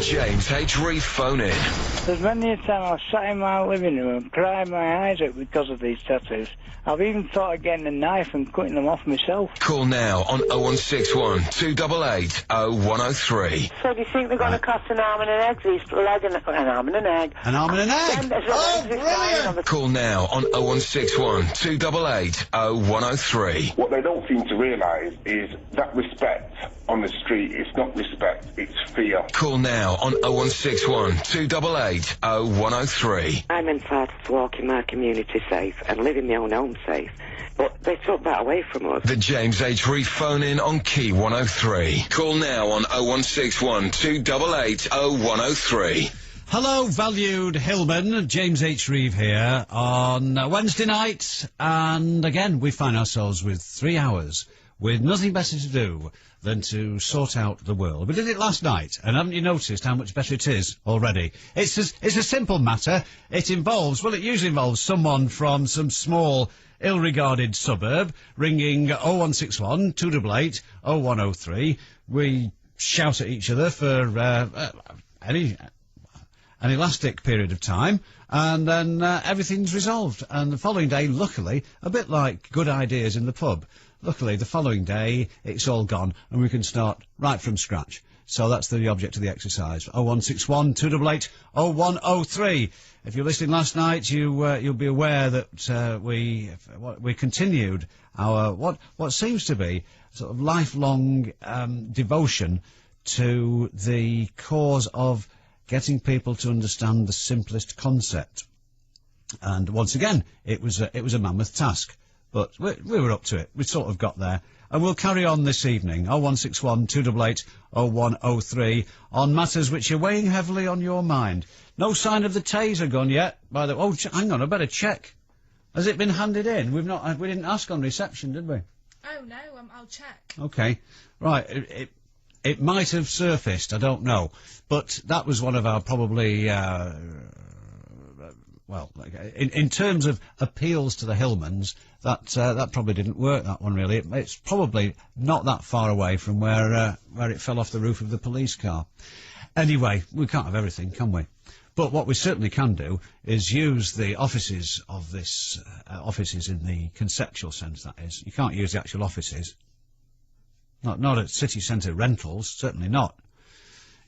James H. Reeve phone in. There's many a time I've sat in my living room and cried my eyes out because of these tattoos. I've even thought of getting a knife and cutting them off myself. Call now on 0161 288 0103. So do you think they're going to cost an arm and an egg? These leg and an arm and an egg. An arm and an egg? Oh, brilliant! Call now on 0161 288 0103. What they don't seem to realise is that respect on the street, it's not respect, it's fear. Call now on 0161 288 0103. I'm entitled to walk in my community safe and live in my own home safe, but they took that away from us. The James H. Reeve phone in on Key 103. Call now on 0161 288 0103. Hello, valued Hillman. James H. Reeve here on Wednesday night, and again we find ourselves with 3 hours with nothing better to do than to sort out the world. We did it last night, and haven't you noticed how much better it is already? It's a simple matter. It usually involves someone from some small, ill-regarded suburb ringing 0161 288 0103. We shout at each other for an elastic period of time, and then everything's resolved. And the following day, luckily, a bit like good ideas in the pub, luckily the following day it's all gone and we can start right from scratch. So that's the object of the exercise. 0161 288 0103. If you're listening last night, you'll be aware that we continued our what seems to be sort of lifelong devotion to the cause of getting people to understand the simplest concept. And once again, it was a mammoth task, but we were up to it. We sort of got there. And we'll carry on this evening, 0161 288 0103, on matters which are weighing heavily on your mind. No sign of the taser gun yet, by the way. Oh, hang on, I better check. Has it been handed in? We didn't ask on reception, did we? Oh, no, I'll check. Okay. Right, it might have surfaced, I don't know. But that was one of our probably, in terms of appeals to the Hillmans, that probably didn't work, that one, really. It's probably not that far away from where it fell off the roof of the police car. Anyway, we can't have everything, can we? But what we certainly can do is use the offices of this, offices in the conceptual sense, that is. You can't use the actual offices. Not at city centre rentals, certainly not.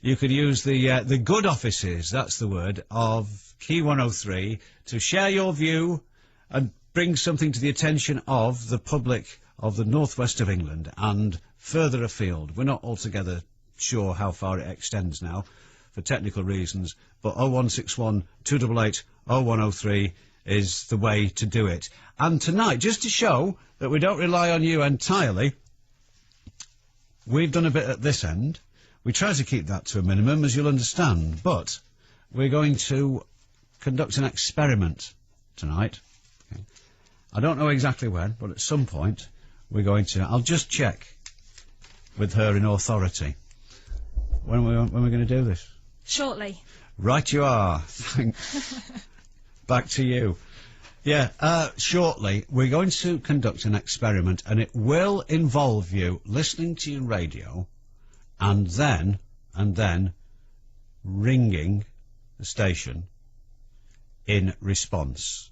You could use the good offices, that's the word, of Key 103 to share your view and bring something to the attention of the public of the northwest of England and further afield. We're not altogether sure how far it extends now for technical reasons, but 0161 288 0103 is the way to do it. And tonight, just to show that we don't rely on you entirely, we've done a bit at this end. We try to keep that to a minimum, as you'll understand, but we're going to conduct an experiment tonight. Okay. I don't know exactly when, but at some point we're going to... I'll just check with her in authority. When are we going to do this? Shortly. Right you are. Thanks. Back to you. Yeah, shortly we're going to conduct an experiment, and it will involve you listening to your radio and then ringing the station in response.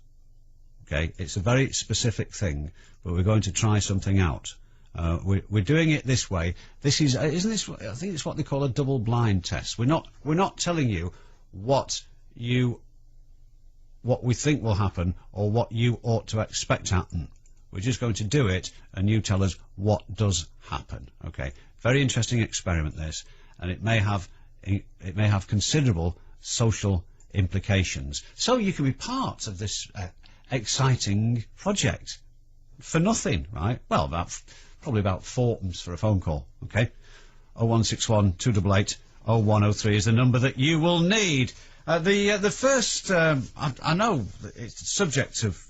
Okay, it's a very specific thing, but we're going to try something out. We're doing it this way. This is, isn't this? I think it's what they call a double-blind test. We're not telling you what we think will happen or what you ought to expect happen. We're just going to do it, and you tell us what does happen. Okay, very interesting experiment this, and it may have considerable social implications. So you can be part of this exciting project for nothing, right? Well, probably about 4pence for a phone call. Okay, 0161 288 0103 is the number that you will need. The first, I know it's subject of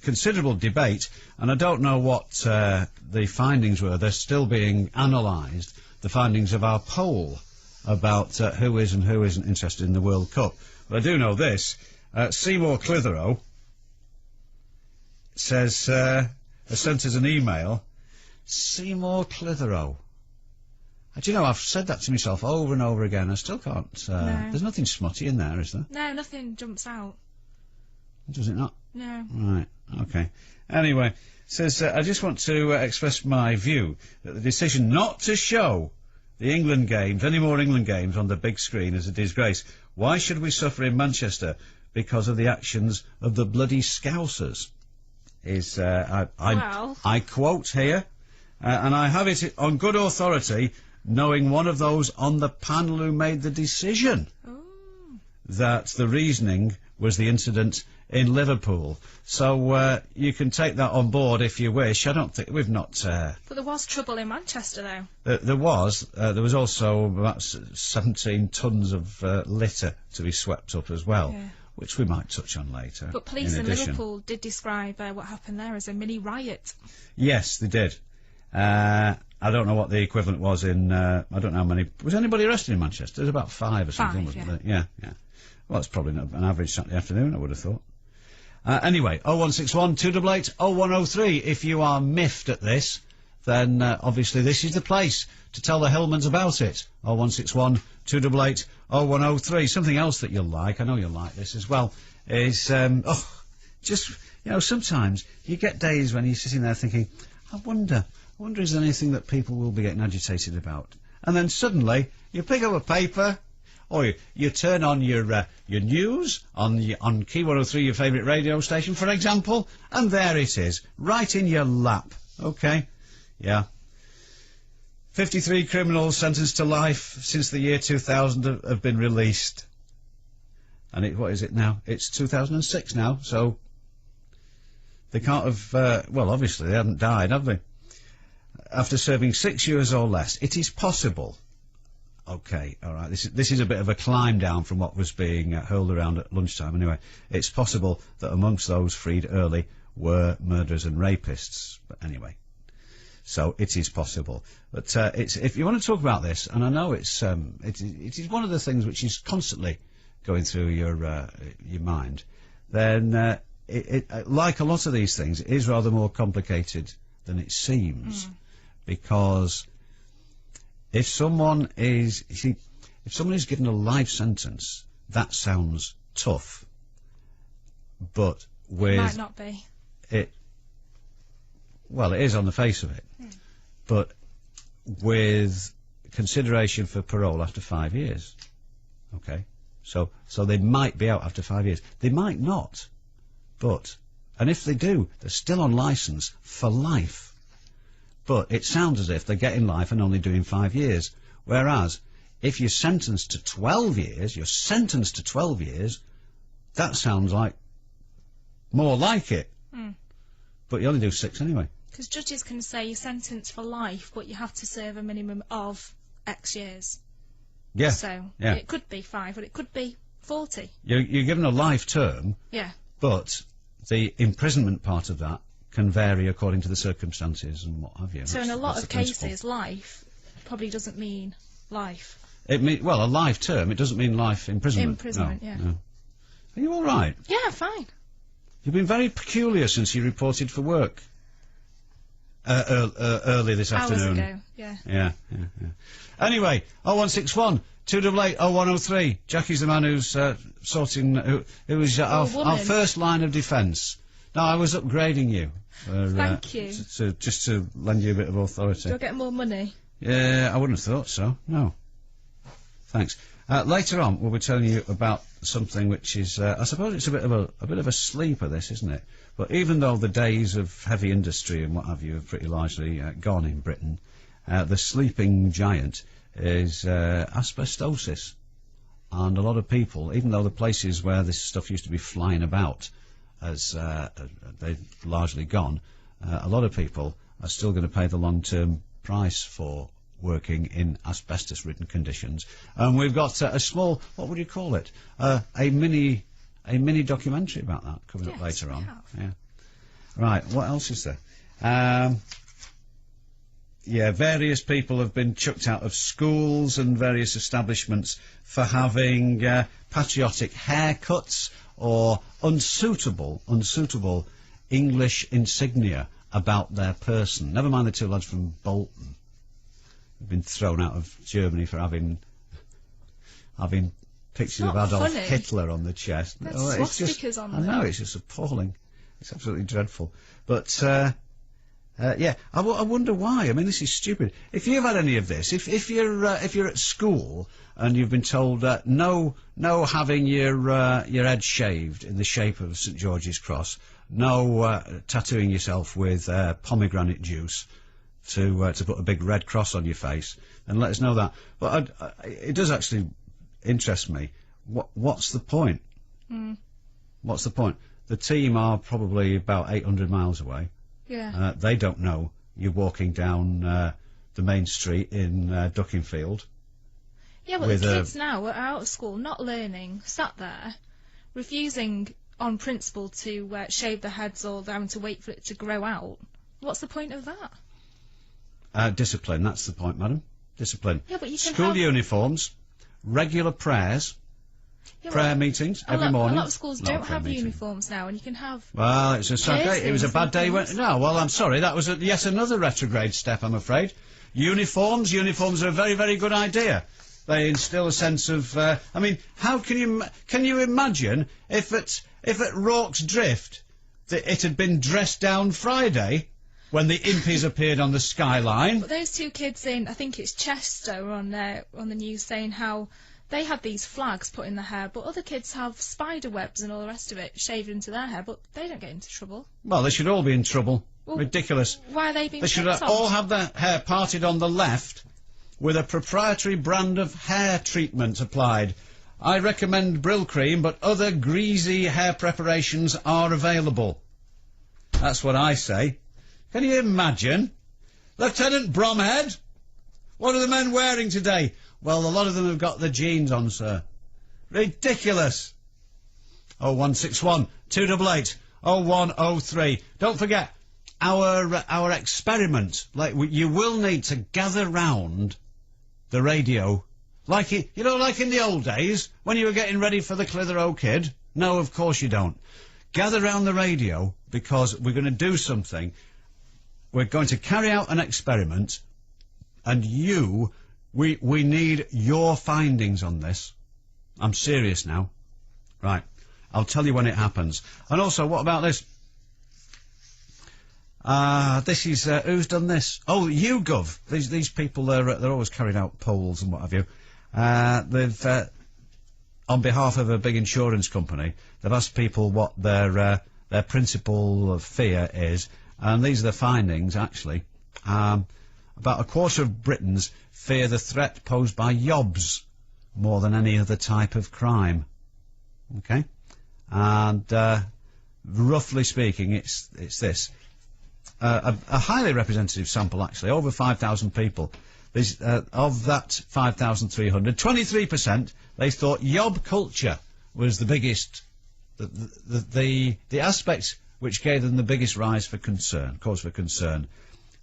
considerable debate, and I don't know what the findings were. They're still being analysed, the findings of our poll about who is and who isn't interested in the World Cup. But I do know this. Seymour Clitheroe says, has sent us an email. Seymour Clitheroe. Do you know, I've said that to myself over and over again. I still can't... No. There's nothing smutty in there, is there? No, nothing jumps out. Does it not? No. Right, okay. Anyway, says, I just want to express my view that the decision not to show the England games, any more England games on the big screen, is a disgrace. Why should we suffer in Manchester because of the actions of the bloody Scousers? I quote here, and I have it on good authority, knowing one of those on the panel who made the decision, that the reasoning was the incident in Liverpool. So you can take that on board if you wish. I don't think we've not... But there was trouble in Manchester, though. There was also about 17 tons of litter to be swept up as well, which we might touch on later. But police in Liverpool did describe what happened there as a mini riot. Yes, they did. I don't know what the equivalent was in... I don't know how many... Was anybody arrested in Manchester? There's about 5 or something, wasn't there? Yeah. Well, it's probably an average Saturday afternoon, I would have thought. Anyway, 0161 288 0103. If you are miffed at this, then obviously this is the place to tell the Hillmans about it. 0161 288 0103. Something else that you'll like, I know you'll like this as well, is, just, you know, sometimes you get days when you're sitting there thinking, I wonder is there anything that people will be getting agitated about? And then suddenly, you pick up a paper, or you turn on your news on Key103, your favourite radio station, for example, and there it is, right in your lap. Okay, yeah. 53 criminals sentenced to life since the year 2000 have been released. And what is it now? It's 2006 now, so they can't have... well, obviously, they haven't died, have they? After serving 6 years or less, it is possible... Okay, all right, this is a bit of a climb down from what was being hurled around at lunchtime. Anyway, it's possible that amongst those freed early were murderers and rapists. But anyway, so it is possible. But if you want to talk about this, and I know it is one of the things which is constantly going through your mind, then like a lot of these things, it is rather more complicated than it seems, because... If someone is given a life sentence, that sounds tough. But with... It might not be. Well, it is on the face of it. But with consideration for parole after 5 years. Okay? So they might be out after 5 years. They might not. But, and if they do, they're still on licence for life. But it sounds as if they're getting life and only doing 5 years. Whereas, if you're sentenced to 12 years, that sounds like more like it. But you only do 6 anyway. Because judges can say you're sentenced for life, but you have to serve a minimum of X years. Yeah. So, it could be 5, but it could be 40. You're given a life term. Yeah. But the imprisonment part of that can vary according to the circumstances and what have you. So in a lot of cases, life probably doesn't mean life. Well, a life term, it doesn't mean life imprisonment. Imprisonment, no. Are you all right? Yeah, fine. You've been very peculiar since you reported for work early this afternoon. Hours ago, yeah. Yeah. Anyway, 0161 288 0103. Jackie's the man who's sorting... who was our first line of defence. No, I was upgrading you. Thank you. Just to lend you a bit of authority. Do I get more money? Yeah, I wouldn't have thought so. No. Thanks. Later on, we'll be telling you about something which is, I suppose it's a bit of a sleeper, this, isn't it? But even though the days of heavy industry and what have you have pretty largely gone in Britain, the sleeping giant is asbestosis. And a lot of people, even though the places where this stuff used to be flying about, as they've largely gone, a lot of people are still going to pay the long-term price for working in asbestos-ridden conditions. And we've got a small, what would you call it? A mini documentary about that coming up later on. Yeah. Right, what else is there? Various people have been chucked out of schools and various establishments for having patriotic haircuts or unsuitable English insignia about their person. Never mind the 2 lads from Bolton been thrown out of Germany for having pictures of not Adolf funny. Hitler on the chest. There's it's just, swastikas on I there. know, it's just appalling. It's absolutely dreadful. But, yeah, I wonder why. I mean, this is stupid. If you've had any of this, if you're at school and you've been told no having your head shaved in the shape of St George's Cross, no tattooing yourself with pomegranate juice to put a big red cross on your face, then let us know that. But it does actually interest me. What's the point? What's the point? The team are probably about 800 miles away. Yeah. They don't know you're walking down the main street in Duckingfield. Yeah, but with the kids now are out of school, not learning, sat there, refusing on principle to shave their heads or having to wait for it to grow out. What's the point of that? Discipline, that's the point, madam. Discipline. Yeah, but you can School have... uniforms, regular prayers, Yeah, prayer well, meetings every morning. A lot of schools Not a don't prayer have meeting. uniforms now, and you can have... Well, it's a sad day. It was a piercings bad and day when... things. No, well, I'm sorry. That was yet another retrograde step, I'm afraid. Uniforms are a very, very good idea. They instill a sense of... I mean, how can you imagine if at Rorke's Drift that it had been dressed down Friday when the impies appeared on the skyline? But those two kids in, I think it's Chester, were on the news saying how they had these flags put in their hair, but other kids have spider webs and all the rest of it shaved into their hair, but they don't get into trouble. Well, they should all be in trouble. Well, Ridiculous. Why are they being They should picked on? all have their hair parted on the left with a proprietary brand of hair treatment applied. I recommend Brill Cream, but other greasy hair preparations are available. That's what I say. Can you imagine? Lieutenant Bromhead? What are the men wearing today? Well, a lot of them have got the jeans on, sir. Ridiculous. 0161 288 0103. Don't forget, our experiment, you will need to gather round the radio, like in the old days, when you were getting ready for the Clitheroe Kid. No, of course you don't. Gather round the radio, because we're going to do something. We're going to carry out an experiment, and we need your findings on this. I'm serious now. Right, I'll tell you when it happens. And also, what about this? This is, who's done this? Oh, YouGov. These people, they're always carrying out polls and what have you. They've, on behalf of a big insurance company, they've asked people what their principal of fear is, and these are the findings, actually. About a quarter of Britons fear the threat posed by yobs more than any other type of crime. Okay? And, roughly speaking, it's this. A highly representative sample, actually, over 5,000 people. Of that 5,300, 23% they thought yob culture was the biggest, the aspect which gave them the biggest cause for concern.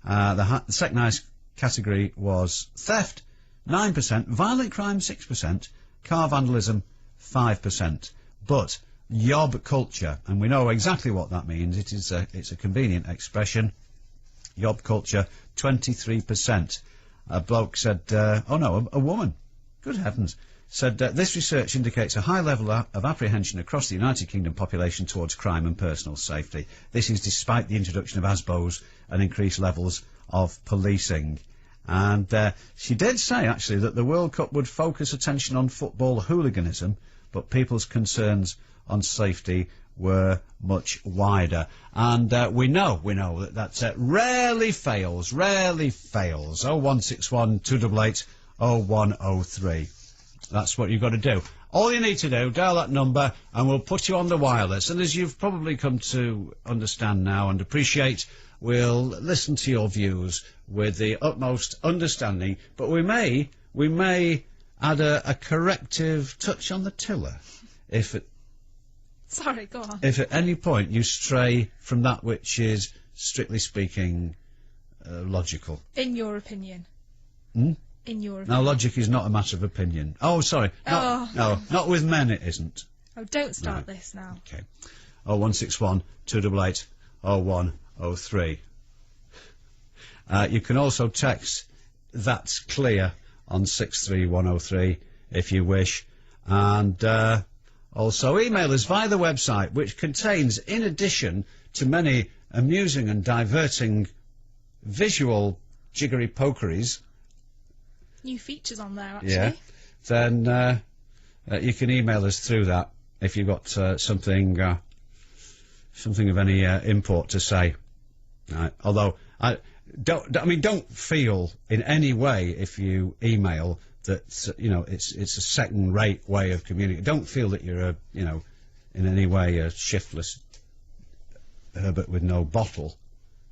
The second highest category was theft, 9%, violent crime, 6%, car vandalism, 5%. But yob culture, and we know exactly what that means. It's a convenient expression. Yob culture, 23%. A bloke said, a woman, good heavens, said this research indicates a high level of apprehension across the United Kingdom population towards crime and personal safety. This is despite the introduction of ASBOs and increased levels of policing. And she did say, actually, that the World Cup would focus attention on football hooliganism, but people's concerns on safety were much wider. And we know that rarely fails. 0161 288 0103. That's what you've got to do. All you need to do, dial that number, and we'll put you on the wireless. And as you've probably come to understand now and appreciate, we'll listen to your views with the utmost understanding, but we may add a corrective touch on the tiller Sorry, go on. if at any point you stray from that which is, strictly speaking, logical. In your opinion. Hmm? In your opinion. Now, logic is not a matter of opinion. Oh, sorry. No, not with men it isn't. Oh, don't start this now. Okay. 0161 288 0103. You can also text that's clear on 63103 if you wish. And also email us via the website, which contains, in addition to many amusing and diverting visual jiggery-pokeries... New features on there, actually. Yeah. Then you can email us through that if you've got something of any import to say. Right. Although, don't feel in any way if you email that, you know, it's a second-rate way of communicating. Don't feel that you're in any way a shiftless Herbert with no bottle.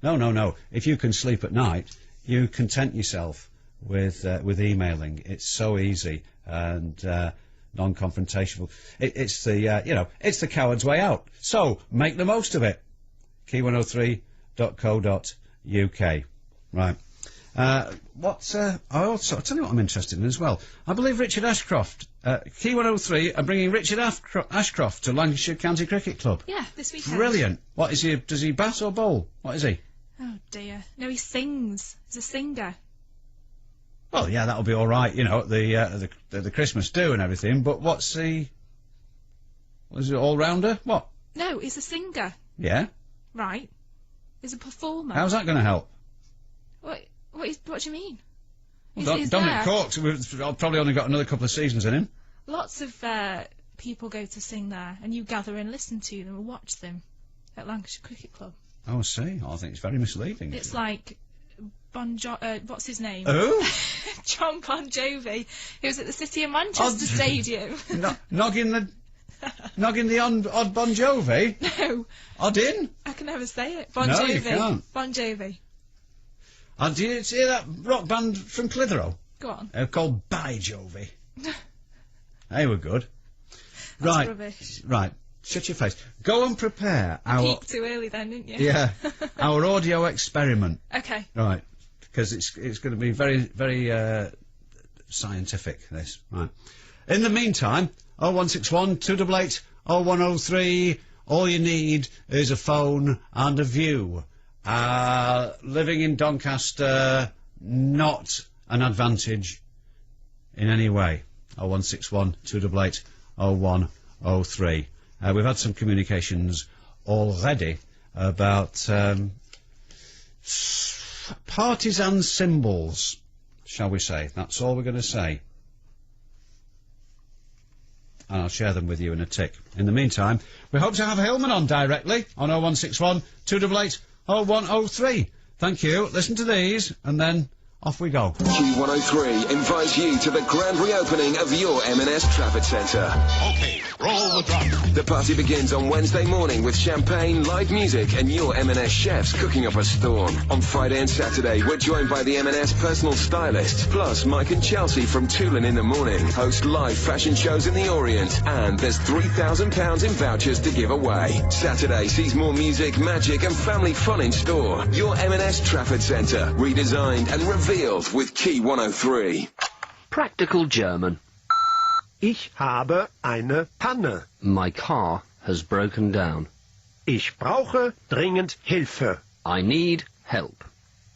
No. If you can sleep at night, you content yourself with emailing. It's so easy and non-confrontational. It's the coward's way out. So make the most of it. Key103.co.uk. Right. I'll tell you what I'm interested in as well. I believe Richard Ashcroft, Key103 are bringing Richard Ashcroft to Lancashire County Cricket Club. Yeah, this weekend. Brilliant. What is he? Does he bat or bowl? What is he? Oh dear. No, he sings. He's a singer. Well, yeah, that'll be all right, you know, at the Christmas do and everything. But what's he? Was it all-rounder? What? No, he's a singer. Yeah. Right. He's a performer. How's that going to help? What do you mean? Well, Dominic Cork's probably only got another couple of seasons in him. Lots of people go to sing there, and you gather and listen to them and watch them at Lancashire Cricket Club. Oh, I see. I think it's very misleading. It's like what's his name? Who? John Bon Jovi, who's at the City of Manchester Stadium. Noggin the odd Bon Jovi? No. Oddin? I can never say it. Bon No, Jovi. you can't. Bon Jovi. And do you hear that rock band from Clitheroe? Go on. Called By Jovi. They were good. That's right. rubbish. Right. Shut your face. Go and prepare our... Peaked too early then, didn't you? Yeah. Our audio experiment. Okay. Right. Because it's going to be very, very scientific, this. Right. In the meantime, 0161 288 0103, all you need is a phone and a view. Living in Doncaster, not an advantage in any way. 0161 288 0103. We've had some communications already about partisan symbols, shall we say. That's all we're going to say. And I'll share them with you in a tick. In the meantime, we hope to have Hillman on directly on 0161 288 0103. Thank you. Listen to these, and then off we go. Key103 invites you to the grand reopening of your M&S Trafford Centre. Okay, roll the drum. The party begins on Wednesday morning with champagne, live music and your M&S chefs cooking up a storm. On Friday and Saturday, we're joined by the M&S personal stylists, plus Mike and Chelsea from Toulon in the morning, host live fashion shows in the Orient, and there's £3,000 in vouchers to give away. Saturday sees more music, magic and family fun in store. Your M&S Trafford Centre, redesigned and revealed with Key103. Practical German. Ich habe eine Panne. My car has broken down. Ich brauche dringend Hilfe. I need help.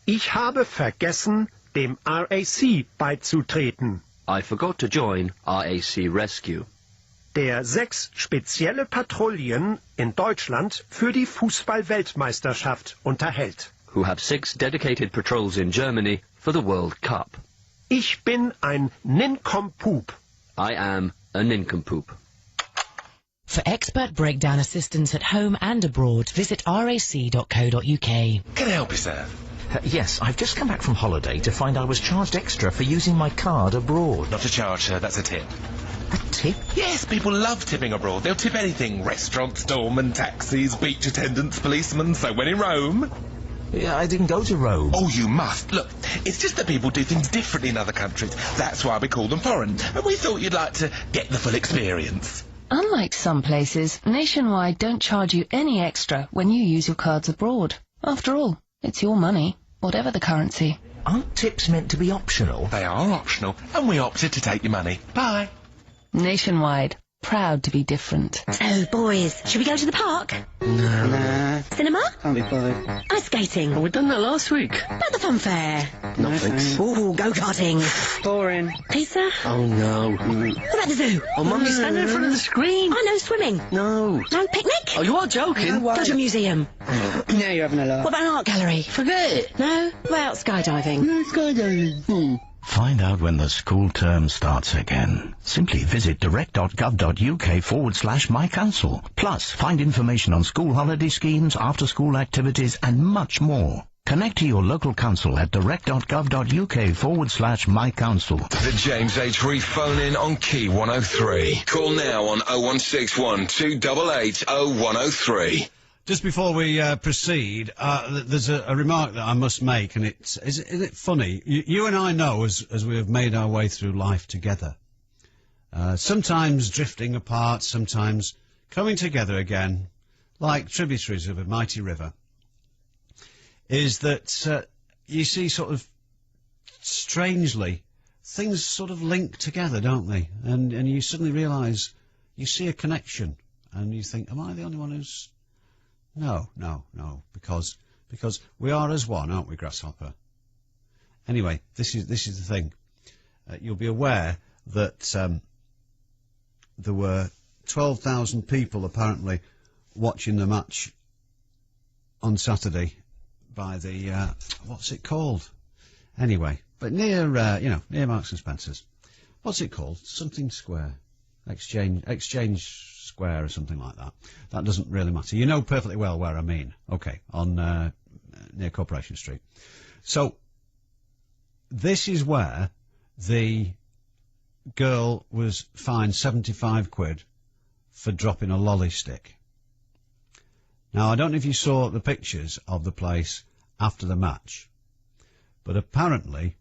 Ich habe vergessen, dem RAC beizutreten. I forgot to join RAC Rescue. Der 6 spezielle Patrouillen in Deutschland für die Fußball-Weltmeisterschaft unterhält. Who have 6 dedicated patrols in Germany for the World Cup. Ich bin ein Nincompoop. I am a nincompoop. For expert breakdown assistance at home and abroad, visit rac.co.uk. Can I help you, sir? Yes, I've just come back from holiday to find I was charged extra for using my card abroad. Not a charge, sir. That's a tip. A tip? Yes, people love tipping abroad. They'll tip anything. Restaurants, doormen, taxis, beach attendants, policemen. So when in Rome... Yeah, I didn't go to Rome. Oh, you must. Look, it's just that people do things differently in other countries. That's why we call them foreign. And we thought you'd like to get the full experience. Unlike some places, Nationwide don't charge you any extra when you use your cards abroad. After all, it's your money, whatever the currency. Aren't tips meant to be optional? They are optional, and we opted to take your money. Bye. Nationwide. proud to be different. So, boys, should we go to the park? Nah. Cinema? Can't be bothered. Ice skating? Oh, we've done that last week. About the fun fair? No thanks. Ooh, go-karting? Boring. Pizza? Oh, no. What about the zoo? Oh, Mummy's standing in front of the screen. I know, swimming. No. No picnic? Oh, you are joking. Go to a museum. Now you're having a laugh. What about an art gallery? Forget it. No? What about skydiving? No, skydiving. Find out when the school term starts again. Simply visit direct.gov.uk/mycouncil. Plus, find information on school holiday schemes, after-school activities, and much more. Connect to your local council at direct.gov.uk/mycouncil. The James H. Reeve phone-in on Key103. Call now on 0161 288 0103. Just before we proceed, there's a remark that I must make, and isn't it funny? You and I know, as we have made our way through life together, sometimes drifting apart, sometimes coming together again, like tributaries of a mighty river, is that you see sort of strangely things sort of link together, don't they? And you suddenly realise you see a connection, and you think, am I the only one who's... No, because we are as one, aren't we, Grasshopper? Anyway, this is the thing. You'll be aware that there were 12,000 people apparently watching the match on Saturday by the what's it called? Anyway, but near near Marks and Spencer's. What's it called? Something Square, Exchange Square or something like that. That doesn't really matter. You know perfectly well where I mean. Okay, on near Corporation Street. So this is where the girl was fined 75 quid for dropping a lolly stick. Now, I don't know if you saw the pictures of the place after the match, but apparently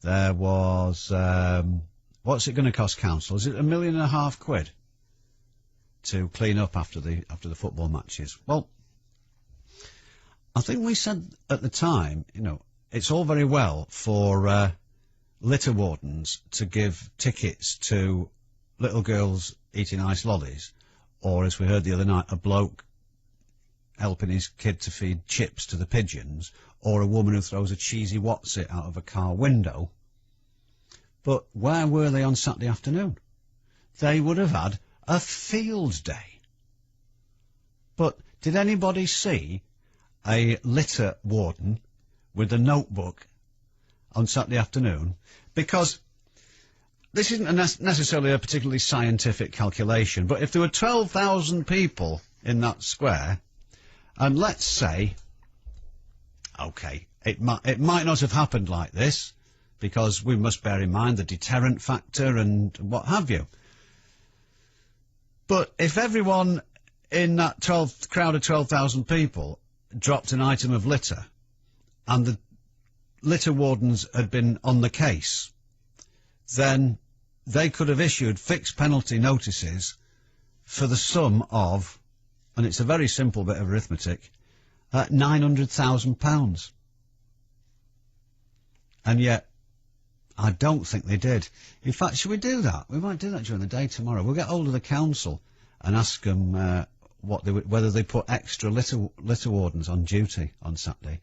there was what's it going to cost council? Is it £1.5 million to clean up after the football matches? Well, I think we said at the time, it's all very well for litter wardens to give tickets to little girls eating ice lollies, or as we heard the other night, a bloke helping his kid to feed chips to the pigeons, or a woman who throws a cheesy what's-it out of a car window. But where were they on Saturday afternoon? They would have had a field day. But did anybody see a litter warden with a notebook on Saturday afternoon? Because this isn't necessarily a particularly scientific calculation, but if there were 12,000 people in that square, and let's say, okay, it might not have happened like this, because we must bear in mind the deterrent factor and what have you. But if everyone in that crowd of 12,000 people dropped an item of litter, and the litter wardens had been on the case, then they could have issued fixed penalty notices for the sum of, and it's a very simple bit of arithmetic, £900,000. And yet, I don't think they did. In fact, should we do that? We might do that during the day tomorrow. We'll get hold of the council and ask them whether they put extra litter wardens on duty on Saturday.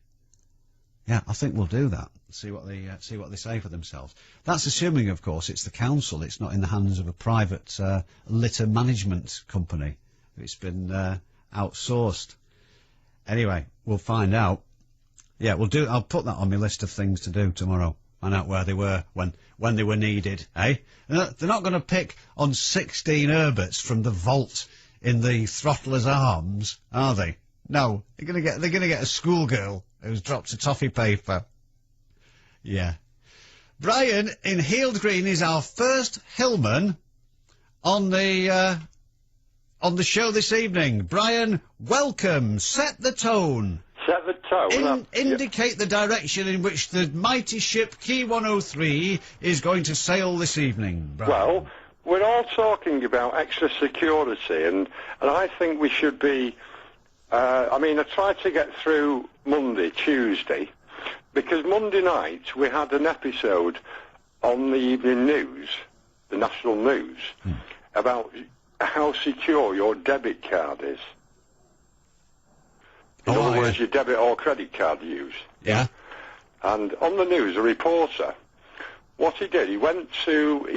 Yeah, I think we'll do that. See what they say for themselves. That's assuming, of course, it's the council. It's not in the hands of a private litter management company. It's been outsourced. Anyway, we'll find out. Yeah, we'll do. I'll put that on my list of things to do tomorrow. Find out where they were when they were needed. Eh? They're not going to pick on 16 Herberts from the vault in the Throttler's Arms, are they? No, they're going to get a schoolgirl who's dropped a toffee paper. Yeah. Brian in Heald Green is our first Hillman on the show this evening. Brian, welcome. Set the tone. Set the tone. Indicate the direction in which the mighty ship Key103 is going to sail this evening, Brian. Well, we're all talking about extra security, and I think we should be... I tried to get through Monday, Tuesday, because Monday night we had an episode on the evening news, the national news, about how secure your debit card is. In other words, your debit or credit card use. Yeah. And on the news, a reporter, what he did, he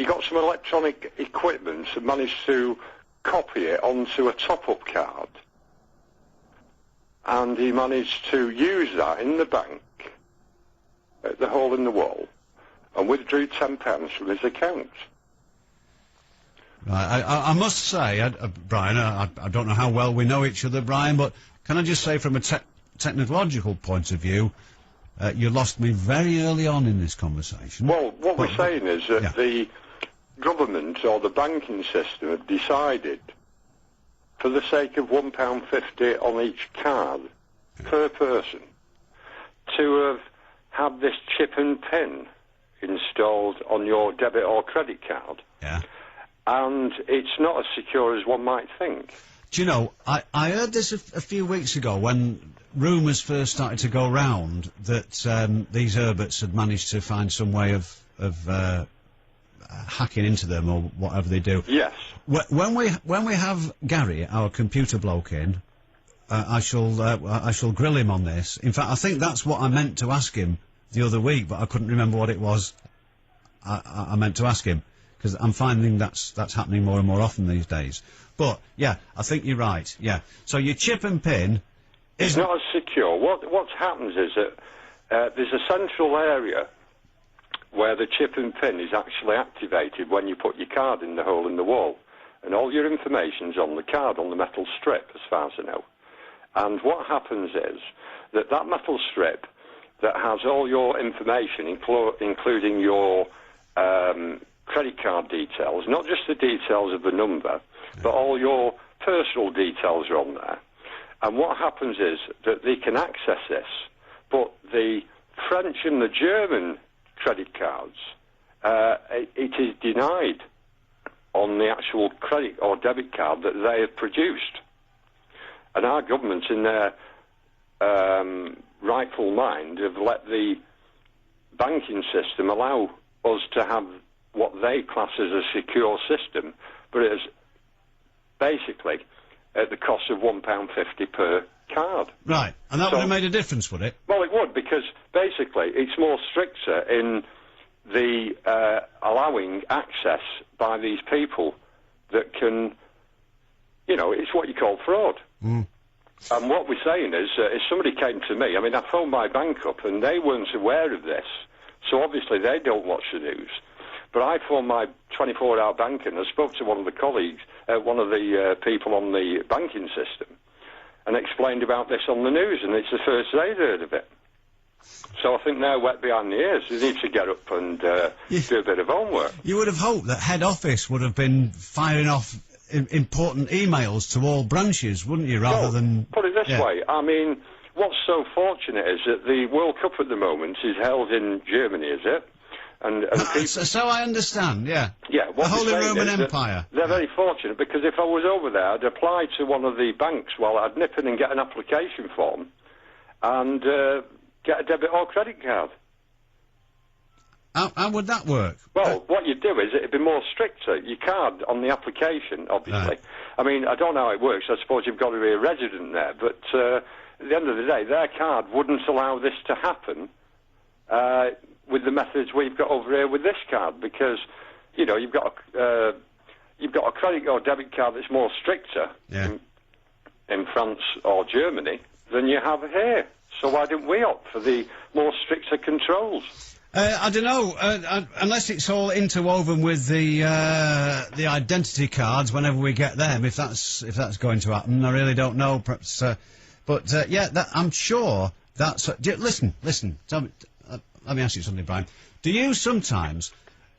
got some electronic equipment and managed to copy it onto a top-up card. And he managed to use that in the bank, at the hole in the wall, and withdrew £10 from his account. Right, I must say, Brian, I don't know how well we know each other, Brian, but can I just say from a technological point of view, you lost me very early on in this conversation. Well, what we're saying is that the government or the banking system have decided, for the sake of £1.50 on each card per person, to have this chip and pin installed on your debit or credit card. Yeah. And it's not as secure as one might think. Do you know, I heard this a few weeks ago when rumours first started to go round that these Herberts had managed to find some way of hacking into them or whatever they do. Yes. When we have Gary, our computer bloke, in, I shall grill him on this. In fact, I think that's what I meant to ask him the other week, but I couldn't remember what it was I meant to ask him, because I'm finding that's happening more and more often these days. But yeah, I think you're right. Yeah. So your chip and pin is not as secure. What happens is that there's a central area where the chip and pin is actually activated when you put your card in the hole in the wall, and all your information's on the card, on the metal strip, as far as I know. And what happens is that metal strip that has all your information, including your credit card details, not just the details of the number, but all your personal details are on there. And what happens is that they can access this, but the French and the German credit cards, it is denied on the actual credit or debit card that they have produced. And our government, in their rightful mind, have let the banking system allow us to have what they class as a secure system, but it is basically at the cost of £1.50 per card. Right, and that would have made a difference, would it? Well, it would, because basically it's more stricter in the allowing access by these people that can, you know, it's what you call fraud. Mm. And what we're saying is, if somebody came to me, I mean, I phoned my bank up and they weren't aware of this, so obviously they don't watch the news. But I phoned my 24-hour bank and I spoke to one of the colleagues, one of the people on the banking system, and explained about this on the news, and it's the first they'd heard of it. So I think they're wet behind the ears. They need to get up and do a bit of homework. You would have hoped that head office would have been firing off important emails to all branches, wouldn't you, rather than... Put it this way, I mean, what's so fortunate is that the World Cup at the moment is held in Germany, is it? And people... So I understand, yeah. Yeah, the Holy Roman Empire. They're very fortunate, because if I was over there, I'd apply to one of the banks. Well, I'd nip in and get an application form and get a debit or credit card. How would that work? Well, what you'd do is it'd be more stricter. Your card on the application, obviously. Right. I mean, I don't know how it works. I suppose you've got to be a resident there. But at the end of the day, their card wouldn't allow this to happen with the methods we've got over here with this card, because, you know, you've got a credit or debit card that's more stricter in France or Germany than you have here. So why didn't we opt for the more stricter controls? I don't know, unless it's all interwoven with the identity cards whenever we get them, if that's going to happen. I really don't know, perhaps, but yeah, I'm sure that's... listen, tell me, let me ask you something, Brian. Do you sometimes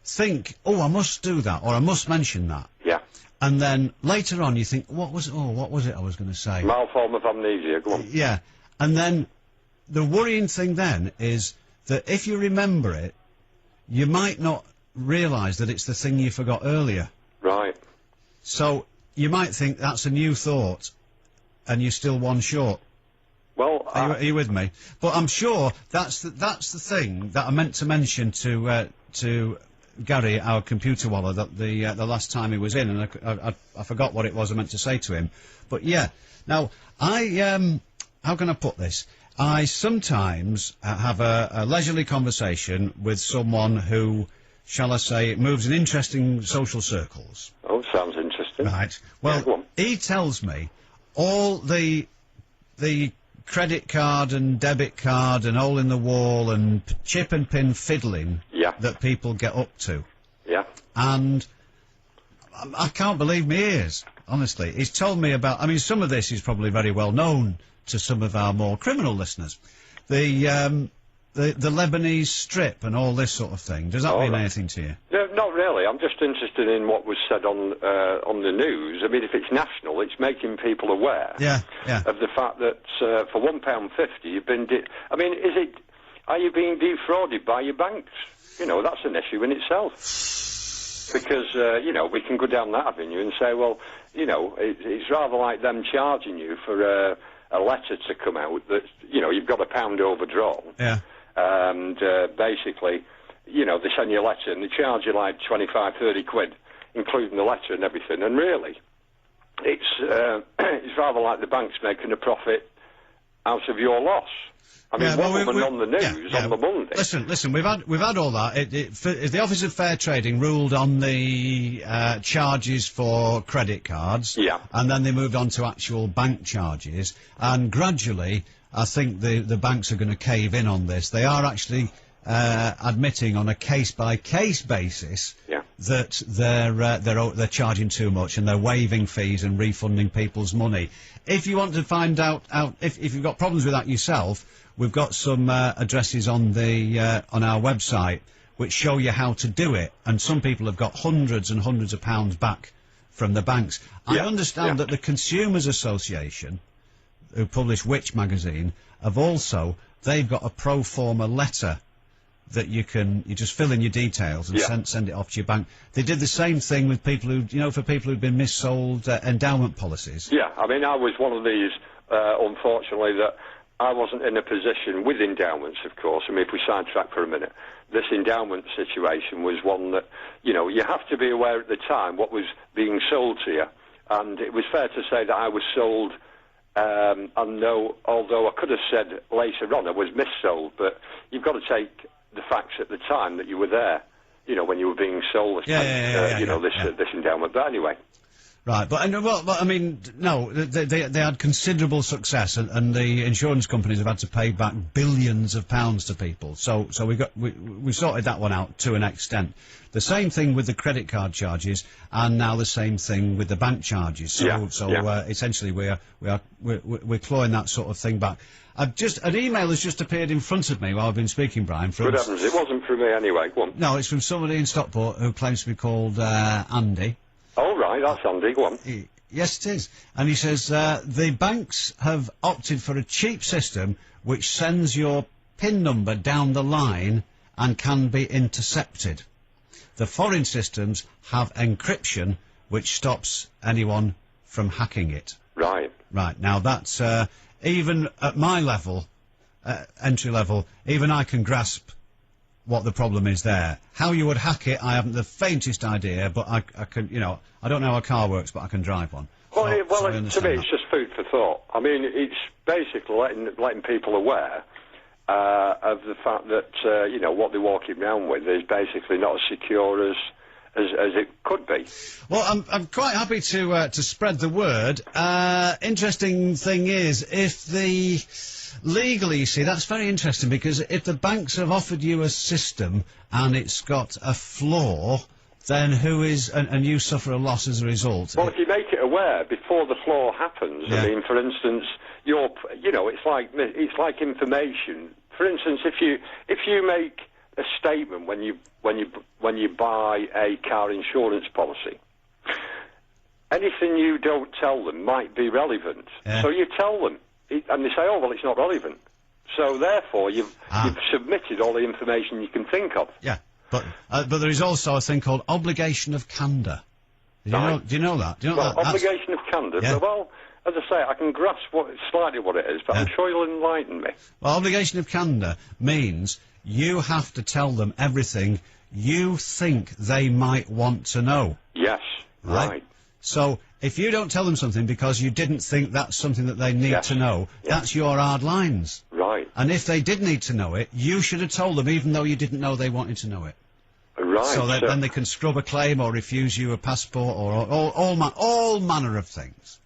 think, oh, I must do that, or I must mention that? Yeah. And then later on you think, what was it I was going to say? Mild form of amnesia, go on. Yeah, and then the worrying thing then is that if you remember it, you might not realise that it's the thing you forgot earlier. Right. So you might think that's a new thought, and you're still one short. Well, are you with me? But I'm sure that's the thing that I meant to mention to Gary, our computer waller, that the last time he was in, and I forgot what it was I meant to say to him. But yeah, now how can I put this? I sometimes have a leisurely conversation with someone who, shall I say, moves in interesting social circles. Oh, sounds interesting. Right. Well, he tells me all the credit card and debit card and hole in the wall and chip and pin fiddling that people get up to. Yeah. And I can't believe my ears, honestly. He's told me about, I mean, some of this is probably very well known to some of our more criminal listeners. The Lebanese strip and all this sort of thing. Does that mean anything to you? No, not really. I'm just interested in what was said on the news. I mean, if it's national, it's making people aware of the fact that for £1.50 you've been... I mean, are you being defrauded by your banks? You know, that's an issue in itself. Because, you know, we can go down that avenue and say, well, you know, it's rather like them charging you for a letter to come out that, you know, you've got £1 overdrawn. Yeah. And basically, you know, they send you a letter and they charge you like 25, 30 quid, including the letter and everything. And really, it's rather like the bank's making a profit out of your loss. I mean, one woman on the news on the Monday. Listen, we've had all that. The Office of Fair Trading ruled on the charges for credit cards. Yeah. And then they moved on to actual bank charges. And gradually, I think the banks are going to cave in on this. They are actually admitting on a case-by-case basis that they're charging too much and they're waiving fees and refunding people's money. If you want to find out if you've got problems with that yourself, we've got some addresses on our website which show you how to do it, and some people have got hundreds and hundreds of pounds back from the banks. I understand that the Consumers Association, who publish Which magazine, they've got a pro forma letter that you just fill in your details and send it off to your bank. They did the same thing with people for people who've been missold endowment policies. Yeah, I mean, I was one of these, unfortunately, that I wasn't in a position with endowments, of course. I mean, if we sidetrack for a minute, this endowment situation was one that, you know, you have to be aware at the time what was being sold to you. And it was fair to say that I was sold, although I could have said later on I was missold, but you've got to take the facts at the time that you were there, you know, when you were being sold this endowment. But anyway. Right, but I mean, no, they had considerable success, and the insurance companies have had to pay back billions of pounds to people. So we sorted that one out to an extent. The same thing with the credit card charges, and now the same thing with the bank charges. So essentially we're clawing that sort of thing back. An email has just appeared in front of me while I've been speaking, Brian. Good heavens, it wasn't from me anyway. Go on. No, it's from somebody in Stockport who claims to be called Andy. Oh, right, that's Andy, go on. Yes, it is. And he says, the banks have opted for a cheap system which sends your PIN number down the line and can be intercepted. The foreign systems have encryption which stops anyone from hacking it. Right. Right, now that's, even at my level, entry level, even I can grasp what the problem is there. How you would hack it, I haven't the faintest idea, but I can, you know, I don't know how a car works, but I can drive one. Well, to me, it's just food for thought. I mean, it's basically letting people aware of the fact that, you know, what they're walking around with is basically not as secure as it could be. Well, I'm quite happy to spread the word. Interesting thing is, legally, you see, that's very interesting, because if the banks have offered you a system and it's got a flaw, then and you suffer a loss as a result. Well, if you make it aware before the flaw happens, I mean, for instance, it's like information. For instance, if you make a statement when you buy a car insurance policy, anything you don't tell them might be relevant. So you tell them. And they say, oh, well, it's not relevant. So, therefore, you've submitted all the information you can think of. Yeah, but there is also a thing called obligation of candour. Do you know that? Obligation of candour? Yeah. Well, as I say, I can grasp slightly what it is, but I'm sure you'll enlighten me. Well, obligation of candour means you have to tell them everything you think they might want to know. Yes, right. So, if you don't tell them something because you didn't think that's something that they need to know, that's your hard lines. Right. And if they did need to know it, you should have told them, even though you didn't know they wanted to know it. Right. So that then they can scrub a claim or refuse you a passport or all manner of things.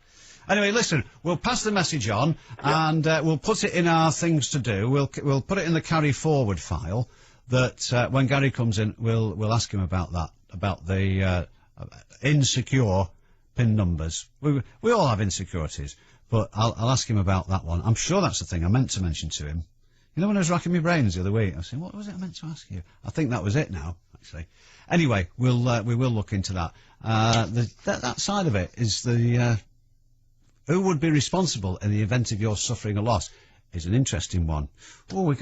Anyway, listen, we'll pass the message on and we'll put it in our things to do. We'll put it in the carry forward file that when Gary comes in, we'll ask him about that, about the insecure PIN numbers. We all have insecurities, but I'll ask him about that one. I'm sure that's the thing I meant to mention to him. You know, when I was racking my brains the other week, I was saying, what was it I meant to ask you? I think that was it now, actually. Anyway, we will look into that. That side of it is the who would be responsible in the event of your suffering a loss is an interesting one. Oh,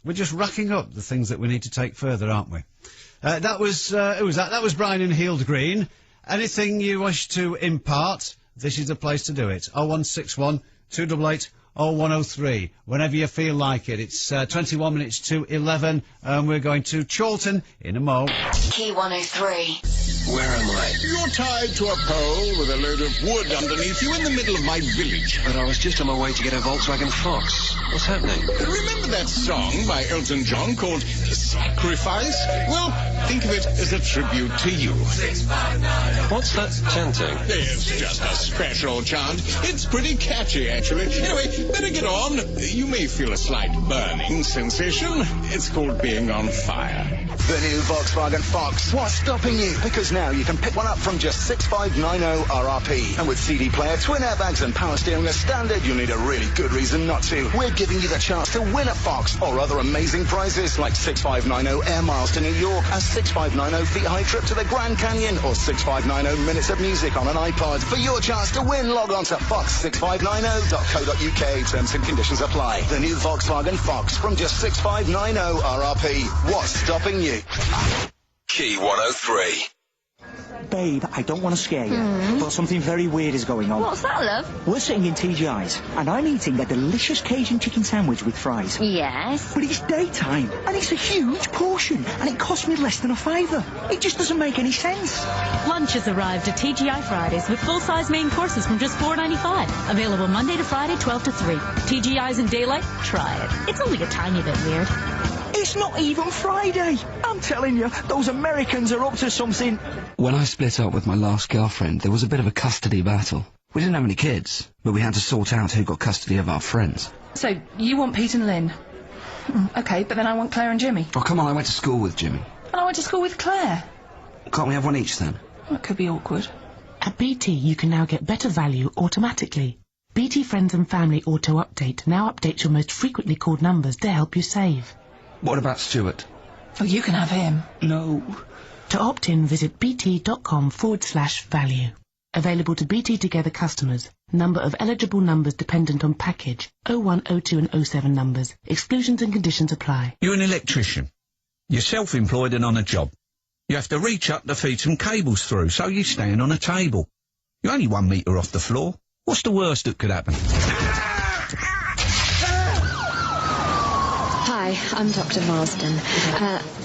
we're just racking up the things that we need to take further, aren't we? That was who was that? That was Brian in Heald Green. Anything you wish to impart, this is the place to do it. 0161 288 0103. Whenever you feel like it. It's 21 minutes to 11, and we're going to Chorlton in a mo. Key103. Where am I? You're tied to a pole with a load of wood underneath you in the middle of my village. But I was just on my way to get a Volkswagen Fox. What's happening? Remember that song by Elton John called Sacrifice? Well, think of it as a tribute to you. What's that chanting? It's just a special chant. It's pretty catchy, actually. Anyway, better get on. You may feel a slight burning sensation. It's called being on fire. The new Volkswagen Fox. What's stopping you? Because now you can pick one up from just $6,590 RRP. And with CD player, twin airbags and power steering as standard, you'll need a really good reason not to. We're giving you the chance to win at Fox or other amazing prizes like 6590 air miles to New York, a 6590 feet high trip to the Grand Canyon, or 6590 minutes of music on an iPod. For your chance to win, log on to fox6590.co.uk. Terms and conditions apply. The new Volkswagen Fox from just $6,590 RRP. What's stopping you? Key103. Babe, I don't want to scare you, but something very weird is going on. What's that, love? We're sitting in TGI's, and I'm eating a delicious Cajun chicken sandwich with fries. Yes? But it's daytime, and it's a huge portion, and it cost me less than $5. It just doesn't make any sense. Lunch has arrived at TGI Fridays with full-size main courses from just $4.95. Available Monday to Friday, 12 to 3. TGI's in daylight? Try it. It's only a tiny bit weird. It's not even Friday. I'm telling you, those Americans are up to something. When I split up with my last girlfriend, there was a bit of a custody battle. We didn't have any kids, but we had to sort out who got custody of our friends. So, you want Pete and Lynn? Okay, but then I want Claire and Jimmy. Oh, come on, I went to school with Jimmy. And I went to school with Claire. Can't we have one each, then? That could be awkward. At BT, you can now get better value automatically. BT Friends and Family Auto Update now updates your most frequently called numbers to help you save. What about Stuart? Oh, you can have him. No. To opt in, visit bt.com/value. Available to BT Together customers. Number of eligible numbers dependent on package. 01, 02 and 07 numbers. Exclusions and conditions apply. You're an electrician. You're self-employed and on a job. You have to reach up to feed some cables through, so you stand on a table. You're only 1 metre off the floor. What's the worst that could happen? Hi, I'm Dr. Marsden.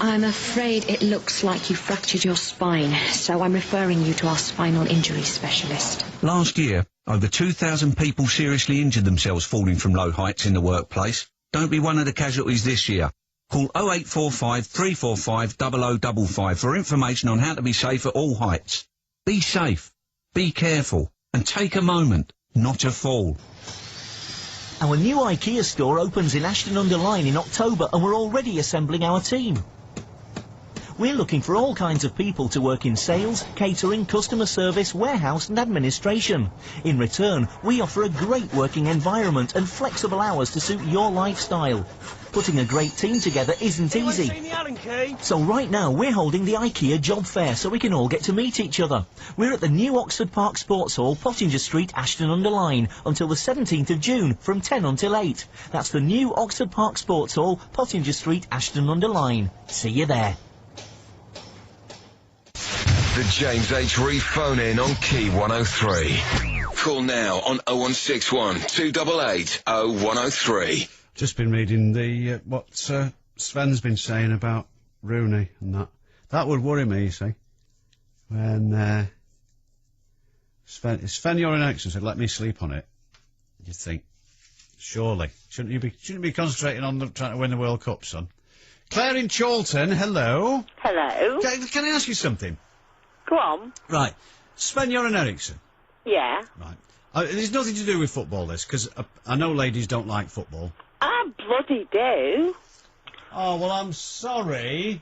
I'm afraid it looks like you fractured your spine, so I'm referring you to our spinal injury specialist. Last year, over 2,000 people seriously injured themselves falling from low heights in the workplace. Don't be one of the casualties this year. Call 0845 345 0055 for information on how to be safe at all heights. Be safe, be careful, and take a moment, not a fall. Our new IKEA store opens in Ashton-under-Lyne in October, and we're already assembling our team. We're looking for all kinds of people to work in sales, catering, customer service, warehouse and administration. In return, we offer a great working environment and flexible hours to suit your lifestyle. Putting a great team together isn't easy. So right now we're holding the IKEA job fair so we can all get to meet each other. We're at the new Oxford Park Sports Hall, Pottinger Street, Ashton-under-Lyne, until the 17th of June from 10 until 8. That's the new Oxford Park Sports Hall, Pottinger Street, Ashton-under-Lyne. See you there. The James H. Reeve phone-in on Key103. Call now on 0161 288 0103. Just been reading the what Sven's been saying about Rooney and that. That would worry me, you see. When, Sven-Göran Eriksson said, let me sleep on it. You'd think, surely. Shouldn't you be concentrating on trying to win the World Cup, son? Claire in Chorlton, hello. Hello. Can I ask you something? Go on. Right. Sven-Göran Eriksson. Yeah. Right. There's nothing to do with football, this, because I know ladies don't like football. I bloody do. Oh, well, I'm sorry,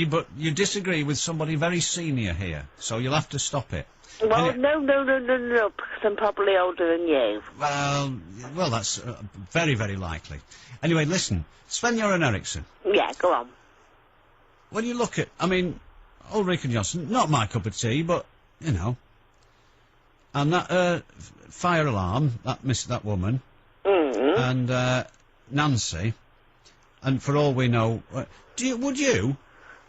but you disagree with somebody very senior here, so you'll have to stop it. Well, no, because I'm probably older than you. Well, that's very, very likely. Anyway, listen, Sven-Göran Eriksson. Yeah, go on. When you look at, I mean, Ulrika Johnson, not my cup of tea, but, you know, and that fire alarm, that woman, and Nancy, and for all we know, would you?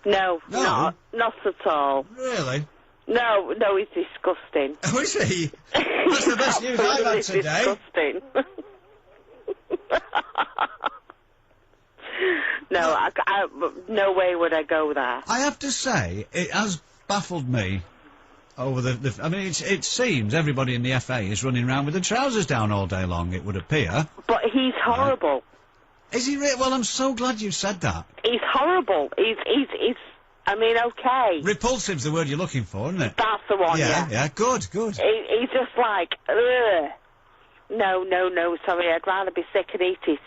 No, not at all. Really? No, he's disgusting. Oh, is he? That's the best news I've had today. Disgusting. No, no way would I go there. I have to say, it has baffled me over I mean, it seems everybody in the FA is running around with their trousers down all day long, it would appear. But he's horrible. Is he really? Well, I'm so glad you said that. He's horrible. He's I mean, okay. Repulsive's the word you're looking for, isn't it? That's the one, yeah. Yeah, good. He's just like, ugh. No, sorry, I'd rather be sick and eat it.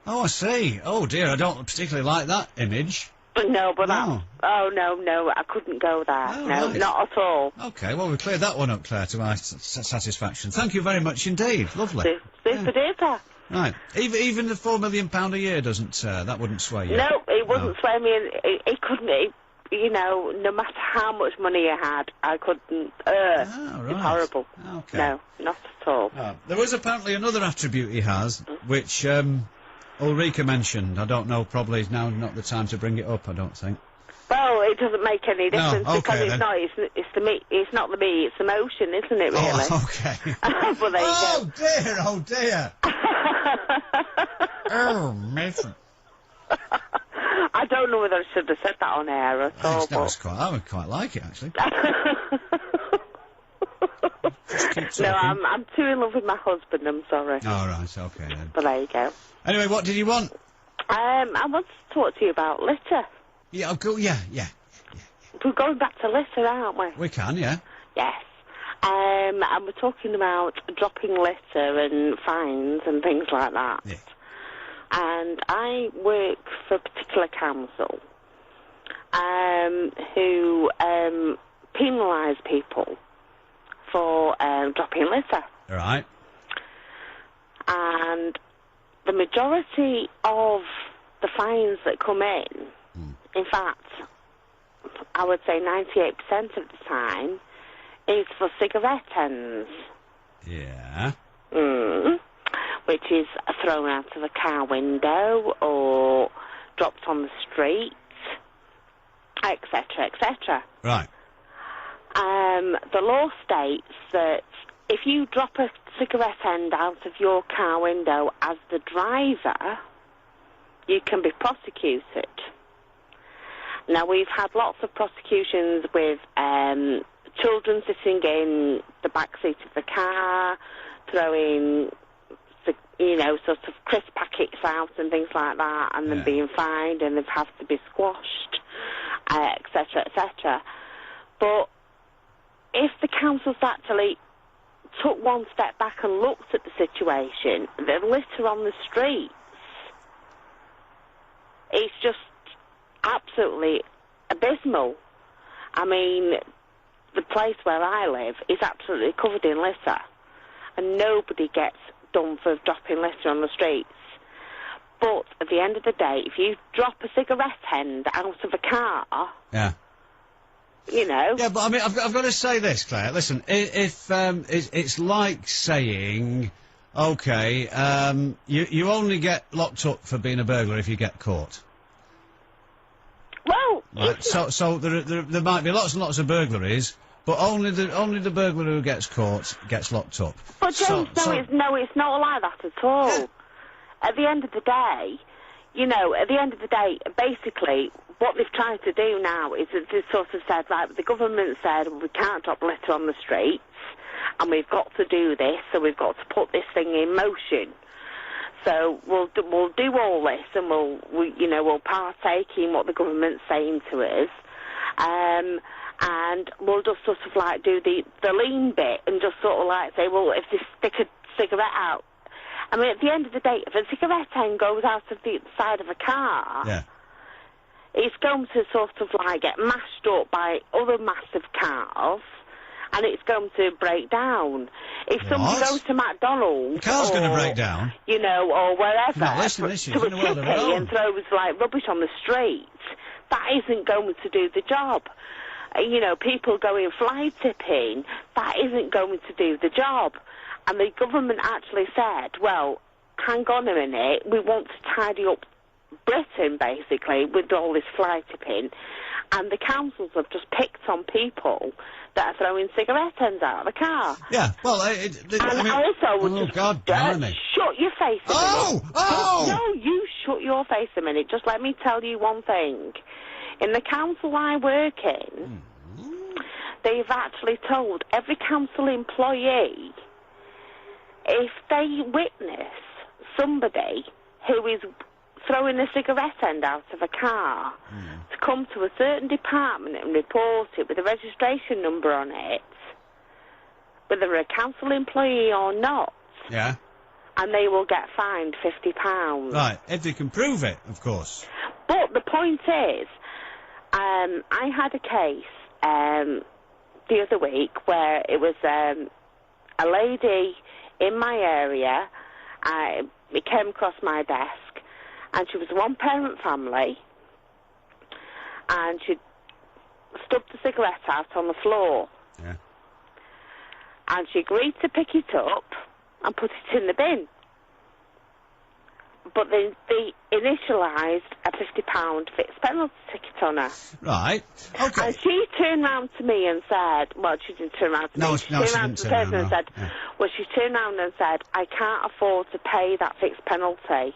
Oh, I see. Oh, dear, I don't particularly like that image. No, no, I couldn't go there. Oh, no, right. not at all. Okay, well, we cleared that one up, Claire, to my satisfaction. Thank you very much indeed. Lovely. Super duper. Right. Even the £4 million a year doesn't, that wouldn't sway you. No, it wouldn't sway me, and it couldn't, you know, no matter how much money I had, I couldn't, right. It's horrible. Okay. No, not at all. There was apparently another attribute he has, which, Ulrika mentioned. I don't know, probably is now not the time to bring it up, I don't think. Well, it doesn't make any difference because then. it's not the me, it's the motion, isn't it, really? Oh, okay. Well, there you go. Oh, dear. Oh, Mason. I don't know whether I should have said that on air at all. I would quite like it, actually. No, I'm too in love with my husband, I'm sorry. Oh, right, okay then. But there you go. Anyway, what did you want? I wanted to talk to you about litter. Yeah, oh, cool, yeah. We're going back to litter, aren't we? We can, yeah. Yes. And we're talking about dropping litter and fines and things like that. Yeah. And I work for a particular council who penalise people for dropping litter. Right. And the majority of the fines that come in fact, I would say 98% of the time, is for cigarette ends. Yeah. Which is thrown out of a car window or dropped on the street, etc., etc. Right. The law states that if you drop a cigarette end out of your car window as the driver, you can be prosecuted. Now, we've had lots of prosecutions with children sitting in the back seat of the car, throwing, sort of crisp packets out and things like that, and then being fined, and they've had to be squashed, etc., etc. But if the councils actually took one step back and looked at the situation, the litter on the streets, it's just absolutely abysmal. I mean, the place where I live is absolutely covered in litter, and nobody gets done for dropping litter on the streets. But at the end of the day, if you drop a cigarette end out of a car, you know. Yeah, but I mean, I've got to say this, Claire. Listen, if it's like saying, okay, you only get locked up for being a burglar if you get caught. Well, right. So there might be lots and lots of burglaries, but only the burglar who gets caught gets locked up. But James, it's not like that at all. At the end of the day, you know, at the end of the day, basically, what they've tried to do now is that they've sort of said, right, the government said, we can't drop litter on the streets, and we've got to do this, so we've got to put this thing in motion. So we'll do all this, and we'll partake in what the government's saying to us, and we'll just sort of like do the lean bit and just sort of like say, well, if they stick a cigarette out, I mean, at the end of the day, if a cigarette end goes out of the side of a car, Yeah. it's going to sort of like get mashed up by other massive cars, and it's going to break down. If somebody What? goes to McDonald's, The car's going to break down. you know, or wherever, No, listen, this is to a in a world of chippy their own. and throws like rubbish on the street, that isn't going to do the job. You know, people going fly tipping, that isn't going to do the job. And the government actually said, well, hang on a minute, we want to tidy up Britain, basically, with all this fly tipping. And the councils have just picked on people that are throwing cigarette ends out of the car. Yeah, well, And also, would just God blimey. shut your face a minute. Oh! No, you shut your face a minute. Just let me tell you one thing. In the council I work in, they've actually told every council employee, if they witness somebody who is throwing a cigarette end out of a car, to come to a certain department and report it with a registration number on it, whether they're a council employee or not, Yeah. and they will get fined £50. Right, if they can prove it, of course. But the point is, I had a case the other week where it was a lady in my area. It came across my desk, and she was a one-parent family, and she stubbed the cigarette out on the floor. Yeah. And she agreed to pick it up and put it in the bin. But they initialised a £50 fixed penalty ticket on her. Right, okay. And she turned round to me and said, well, she didn't turn round to me. She turned round to the person and said, well, she turned round and said, I can't afford to pay that fixed penalty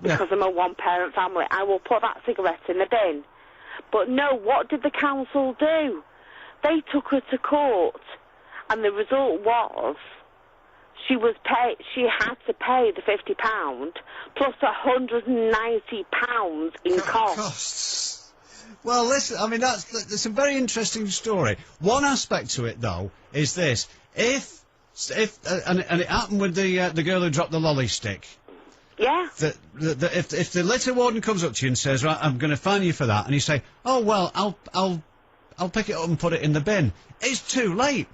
because I'm a one-parent family. I will put that cigarette in the bin. But no, what did the council do? They took her to court, and the result was she had to pay the £50 plus £190 in costs. Well, listen, I mean, that's a very interesting story. One aspect to it, though, is this. And it happened with the girl who dropped the lolly stick. Yeah. If the litter warden comes up to you and says, right, I'm going to fine you for that, and you say, oh, well, I'll pick it up and put it in the bin, it's too late.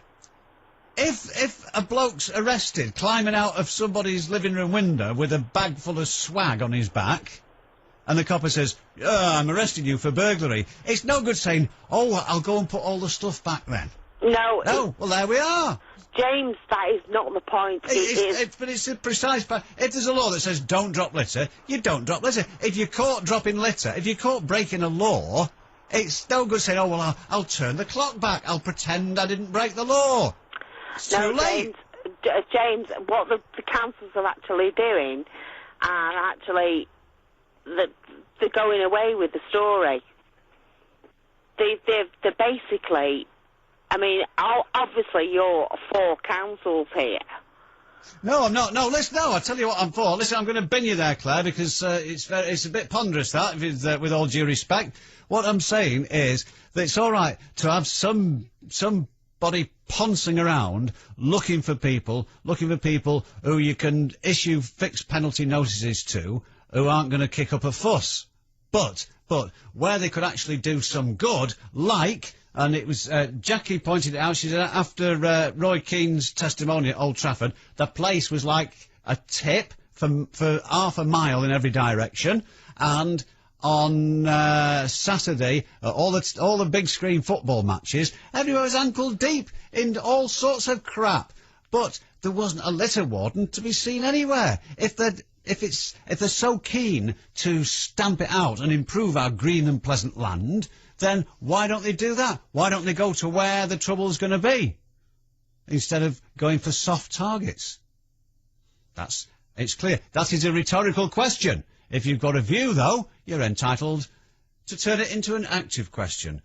If a bloke's arrested climbing out of somebody's living room window with a bag full of swag on his back, and the copper says, I'm arresting you for burglary, it's no good saying, oh, I'll go and put all the stuff back then. No. Well, there we are. James, that is not the point. But it's a precise... If there's a law that says don't drop litter, you don't drop litter. If you're caught dropping litter, if you're caught breaking a law, it's no good saying, oh, well, I'll turn the clock back. I'll pretend I didn't break the law. It's too late. James, what the councils are actually doing are actually... They're going away with the story. They're basically... I mean, obviously you're for councils here. No, I'm not. No, listen, no, I'll tell you what I'm for. Listen, I'm going to bin you there, Claire, because it's a bit ponderous, that, with all due respect. What I'm saying is that it's all right to have somebody poncing around looking for people who you can issue fixed penalty notices to, who aren't going to kick up a fuss. But where they could actually do some good, like... And it was, Jackie pointed it out, she said after Roy Keane's testimony at Old Trafford, the place was like a tip for half a mile in every direction, and on Saturday, all the big screen football matches, everyone was ankle deep in all sorts of crap. But there wasn't a litter warden to be seen anywhere. If they're so keen to stamp it out and improve our green and pleasant land, then why don't they do that? Why don't they go to where the trouble's going to be, instead of going for soft targets? It's clear. That is a rhetorical question. If you've got a view, though, you're entitled to turn it into an active question.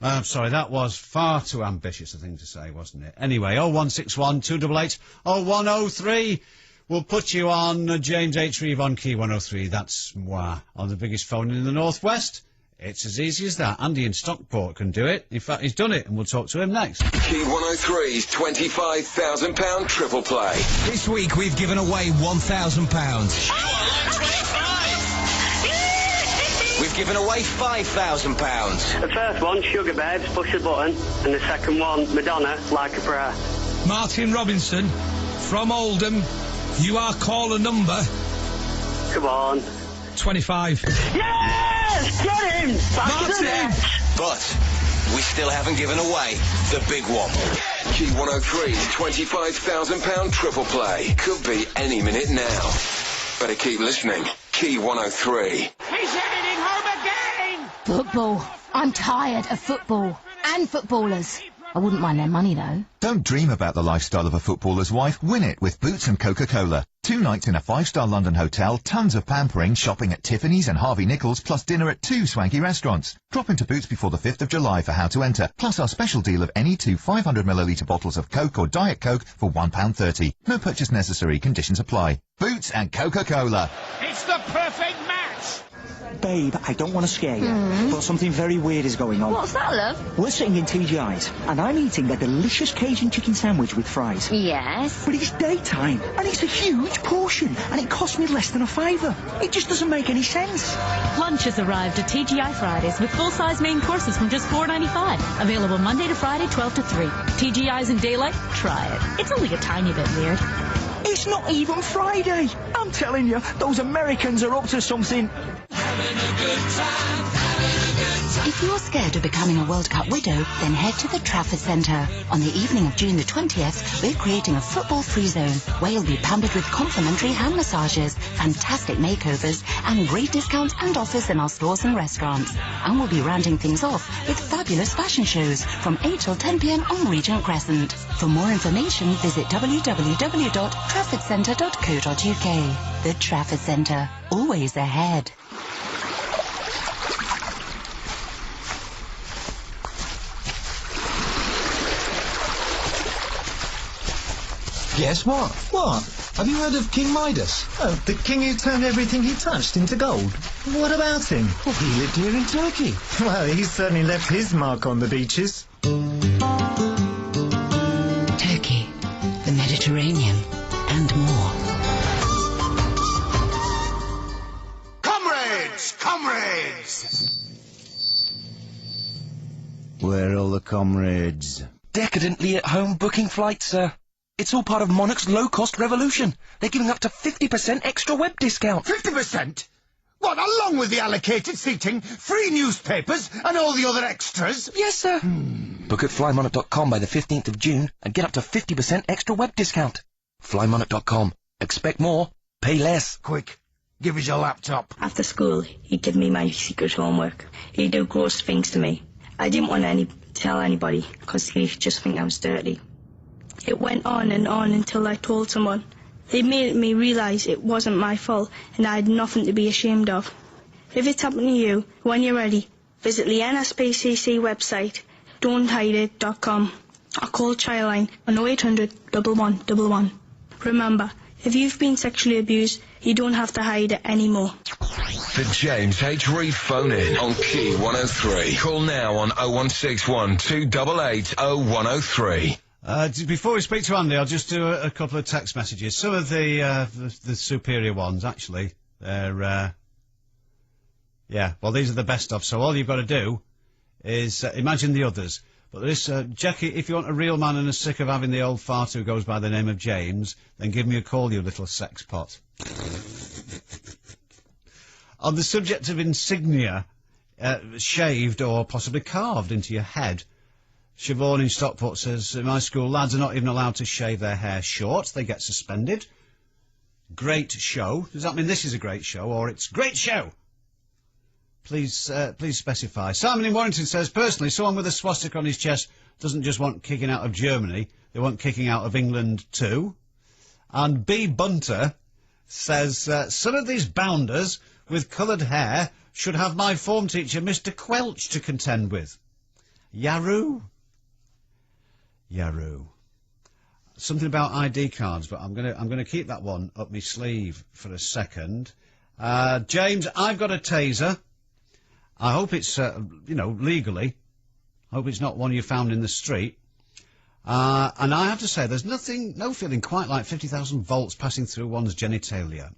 I'm sorry, that was far too ambitious a thing to say, wasn't it? Anyway, 0161 288 0103. We'll put you on James H. Reeve on Key 103. That's moi, on the biggest phone in the Northwest. It's as easy as that. Andy in Stockport can do it. In fact, he's done it, and we'll talk to him next. Key 103's £25,000 triple play. This week we've given away £1,000. We've given away £5,000. The first one, Sugar Babes, Push a Button, and the second one, Madonna, Like a Prayer. Martin Robinson, from Oldham, you are caller number... Come on. 25. Yes! Get him! Martin! But we still haven't given away the big one. Key 103's £25,000 triple play. Could be any minute now. Better keep listening. Key 103. He's heading home again! Football. I'm tired of football. And footballers. I wouldn't mind their money, though. Don't dream about the lifestyle of a footballer's wife. Win it with Boots and Coca-Cola. 2 nights in a 5-star London hotel, tons of pampering, shopping at Tiffany's and Harvey Nichols, plus dinner at 2 swanky restaurants. Drop into Boots before the 5th of July for how to enter, plus our special deal of any 2 500ml bottles of Coke or Diet Coke for £1.30. No purchase necessary. Conditions apply. Boots and Coca-Cola. It's the perfect match! Babe, I don't want to scare you, but something very weird is going on. What's that, love? We're sitting in TGI's, and I'm eating a delicious Cajun chicken sandwich with fries. Yes? But it's daytime, and it's a huge portion, and it cost me less than £5. It just doesn't make any sense. Lunch has arrived at TGI Fridays with full-size main courses from just $4.95. Available Monday to Friday, 12 to 3. TGI's in daylight? Try it. It's only a tiny bit weird. It's not even Friday. I'm telling you, those Americans are up to something. If you're scared of becoming a World Cup widow, then head to the Trafford Centre. On the evening of June the 20th, we're creating a football-free zone where you'll be pampered with complimentary hand massages, fantastic makeovers, and great discounts and offers in our stores and restaurants. And we'll be rounding things off with fabulous fashion shows from 8 till 10 p.m. on Regent Crescent. For more information, visit www.traffordcentre.co.uk. The Trafford Centre, always ahead. Yes, what? What? Have you heard of King Midas? Oh, the king who turned everything he touched into gold. What about him? Well, he lived here in Turkey. Well, he certainly left his mark on the beaches. Turkey, the Mediterranean, and more. Comrades! Comrades! Where are all the comrades? Decadently at home booking flights, sir. It's all part of Monarch's low-cost revolution. They're giving up to 50% extra web discount. 50%? What, along with the allocated seating, free newspapers, and all the other extras? Yes, sir. Book at flymonarch.com by the 15th of June and get up to 50% extra web discount. Flymonarch.com. Expect more, pay less. Quick, give us your laptop. After school, he'd give me my secret homework. He'd do gross things to me. I didn't want to tell anybody, because he'd just think I was dirty. It went on and on until I told someone. They made me realise it wasn't my fault and I had nothing to be ashamed of. If it's happened to you, when you're ready, visit the NSPCC website, don'thideit.com, or call Childline on 0800 1111. Remember, if you've been sexually abused, you don't have to hide it anymore. The James H. Reeve phone in on Key 103. Call now on 0161 288 0103. Before we speak to Andy, I'll just do a couple of text messages. Some of the superior ones, actually, they're, yeah, well, these are the best of, so all you've got to do is imagine the others. But there is, Jackie, if you want a real man and are sick of having the old fart who goes by the name of James, then give me a call, you little sex pot. On the subject of insignia, shaved or possibly carved into your head, Siobhan in Stockport says, in my school, lads are not even allowed to shave their hair short. They get suspended. Great show. Does that mean this is a great show, or it's great show? Please specify. Simon in Warrington says, personally, someone with a swastika on his chest doesn't just want kicking out of Germany. They want kicking out of England too. And B. Bunter says, some of these bounders with coloured hair should have my form teacher, Mr. Quelch, to contend with. Yaroo. Yaroo. Something about ID cards, but I'm gonna keep that one up my sleeve for a second. James, I've got a taser. I hope it's, legally. I hope it's not one you found in the street. And I have to say, there's no feeling quite like 50,000 volts passing through one's genitalia.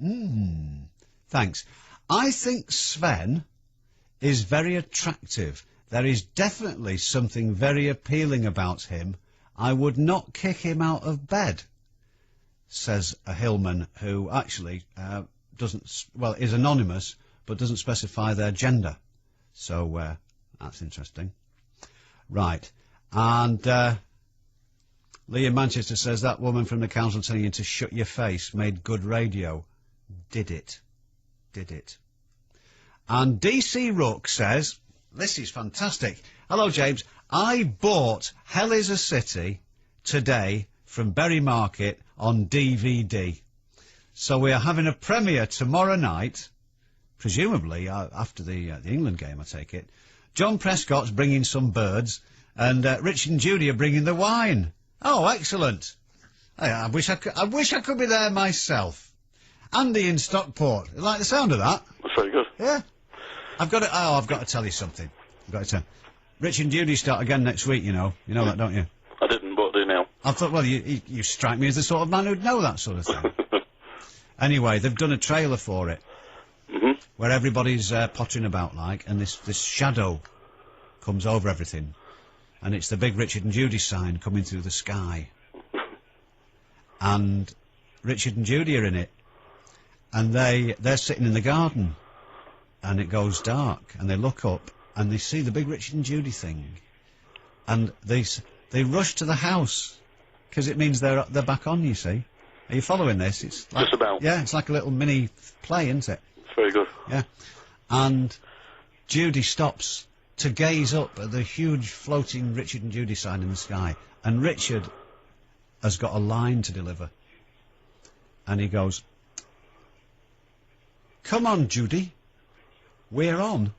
Thanks. I think Sven is very attractive. There is definitely something very appealing about him. I would not kick him out of bed, says a Hillman who actually is anonymous, but doesn't specify their gender. So, that's interesting. Right. And, Lee in Manchester says that woman from the council telling you to shut your face made good radio. Did it. Did it. And DC Rook says, this is fantastic. Hello, James. I bought Hell is a City today from Bury Market on DVD. So we are having a premiere tomorrow night, presumably after the England game, I take it. John Prescott's bringing some birds, and Richard and Judy are bringing the wine. Oh, excellent. I wish I could be there myself. Andy in Stockport. You like the sound of that? That's very good. Yeah. I've got to tell you something. Richard and Judy start again next week, you know. You know that, don't you? I didn't, but I do now. I thought, well, you strike me as the sort of man who'd know that sort of thing. Anyway, they've done a trailer for it. Where everybody's pottering about, like, and this shadow comes over everything. And it's the big Richard and Judy sign coming through the sky. And Richard and Judy are in it. And they're sitting in the garden. And it goes dark. And they look up. And they see the big Richard and Judy thing. And they rush to the house. Because it means they're back on, you see. Are you following this? It's like, just about. Yeah, it's like a little mini play, isn't it? It's very good. Yeah. And Judy stops to gaze up at the huge floating Richard and Judy sign in the sky. And Richard has got a line to deliver. And he goes, "Come on, Judy. We're on."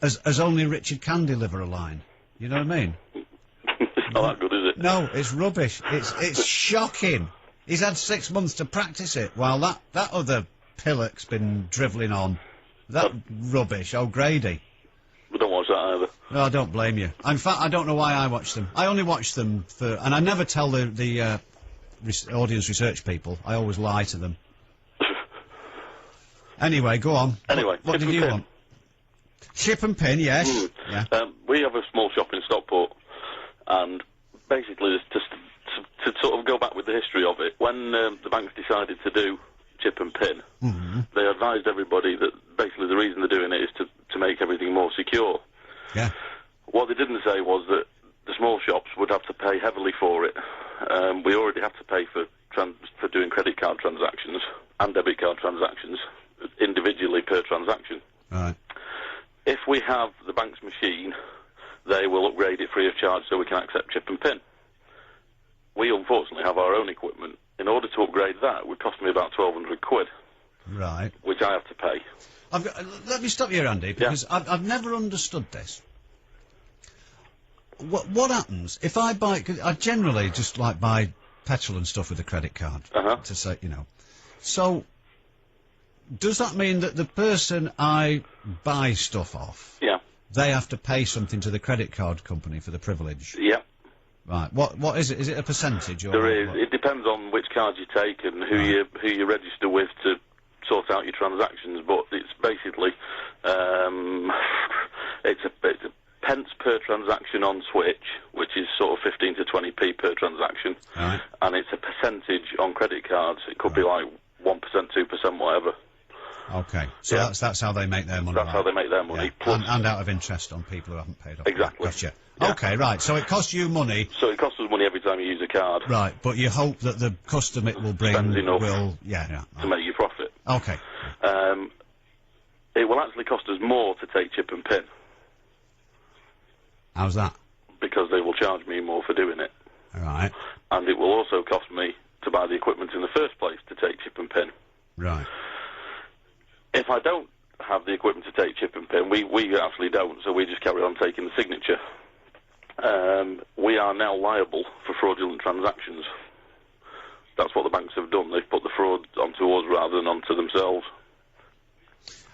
As only Richard can deliver a line. You know what I mean? It's not that good, is it? No, it's rubbish. It's shocking. He's had 6 months to practice it, while that other pillock's been drivelling on. That rubbish, O'Grady. We don't watch that either. No, I don't blame you. In fact, I don't know why I watch them. I only watch them for... And I never tell the audience research people. I always lie to them. Anyway, go on. Anyway, what did you want? Chip and pin, yes. Yeah. We have a small shop in Stockport, and basically, just to sort of go back with the history of it, when the banks decided to do chip and pin, they advised everybody that basically the reason they're doing it is to make everything more secure. Yeah. What they didn't say was that the small shops would have to pay heavily for it. We already have to pay for doing credit card transactions and debit card transactions individually per transaction. Right. If we have the bank's machine, they will upgrade it free of charge so we can accept chip and pin. We unfortunately have our own equipment. In order to upgrade that, it would cost me about 1,200 quid. Right. Which I have to pay. Let me stop you, Andy, because I've never understood this. What happens if I buy... 'cause I generally just like buy petrol and stuff with a credit card. To say, you know. So... does that mean that the person I buy stuff off, they have to pay something to the credit card company for the privilege? Yeah. Right. What is it? Is it a percentage? Or there is. what? It depends on which card you take and who you register with to sort out your transactions. But it's basically it's a pence per transaction on Switch, which is sort of 15 to 20p per transaction, and it's a percentage on credit cards. It could be like 1%, 2%, whatever. Okay, so that's how they make their money. That's how they make their money. Plus, and out of interest on people who haven't paid off. Exactly. Gotcha. Yeah. Okay, right. So it costs you money. So it costs us money every time you use a card. Right, but you hope that the customer it will bring enough will to make you profit. Okay. It will actually cost us more to take chip and pin. How's that? Because they will charge me more for doing it. All right. And it will also cost me to buy the equipment in the first place to take chip and pin. Right. If I don't have the equipment to take chip and pin, we actually don't, so we just carry on taking the signature. We are now liable for fraudulent transactions. That's what the banks have done. They've put the fraud onto us rather than onto themselves.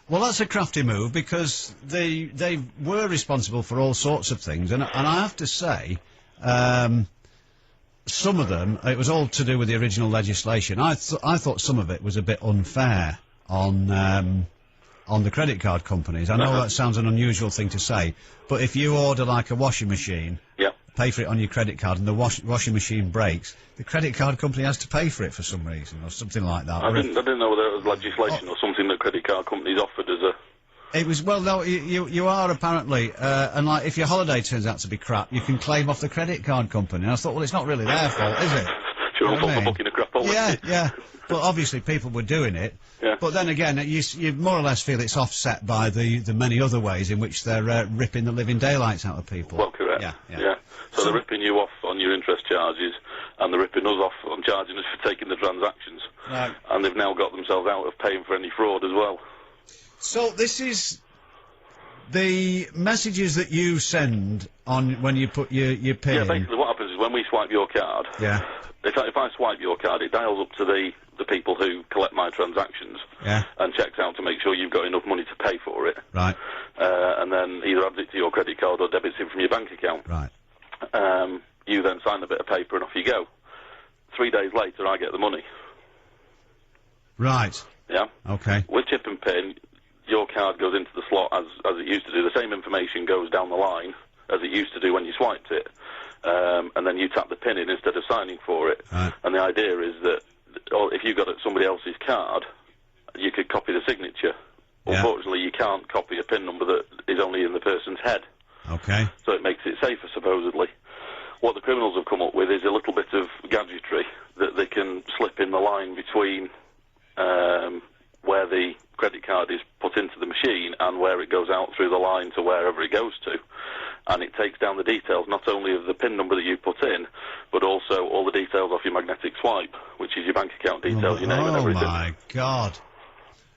Well, that's a crafty move, because they were responsible for all sorts of things, and I have to say, some of them, it was all to do with the original legislation. I thought some of it was a bit unfair on the credit card companies. I know that sounds an unusual thing to say, but if you order like a washing machine, pay for it on your credit card, and the washing machine breaks, the credit card company has to pay for it for some reason, or something like that. I didn't know whether it was legislation or something that credit card companies offered as a... It was, well, no, you are apparently, and like, if your holiday turns out to be crap, you can claim off the credit card company. And I thought, well, it's not really their fault, is it? Sure, I'm for booking a crap holiday. Yeah. But obviously people were doing it. Yeah. But then again, you more or less feel it's offset by the many other ways in which they're ripping the living daylights out of people. Well, correct. Yeah. So they're ripping you off on your interest charges, and they're ripping us off on charging us for taking the transactions. Right. And they've now got themselves out of paying for any fraud as well. So this is the messages that you send on when you put your PIN. Yeah, basically what happens is when we swipe your card, if I swipe your card, it dials up to the people who collect my transactions and checks out to make sure you've got enough money to pay for it. Right. And then either adds it to your credit card or debits it from your bank account. Right. You then sign a bit of paper and off you go. 3 days later, I get the money. Right. Yeah. Okay. With chip and pin, your card goes into the slot as it used to do. The same information goes down the line as it used to do when you swiped it. And then you tap the pin in instead of signing for it. Right. And the idea is that if you got somebody else's card, you could copy the signature. Yeah. Unfortunately, you can't copy a PIN number that is only in the person's head. Okay. So it makes it safer, supposedly. What the criminals have come up with is a little bit of gadgetry that they can slip in the line between where the credit card is put into the machine and where it goes out through the line to wherever it goes to. And it takes down the details not only of the PIN number that you put in, but also all the details off your magnetic swipe, which is your bank account details, your name and everything. Oh my God.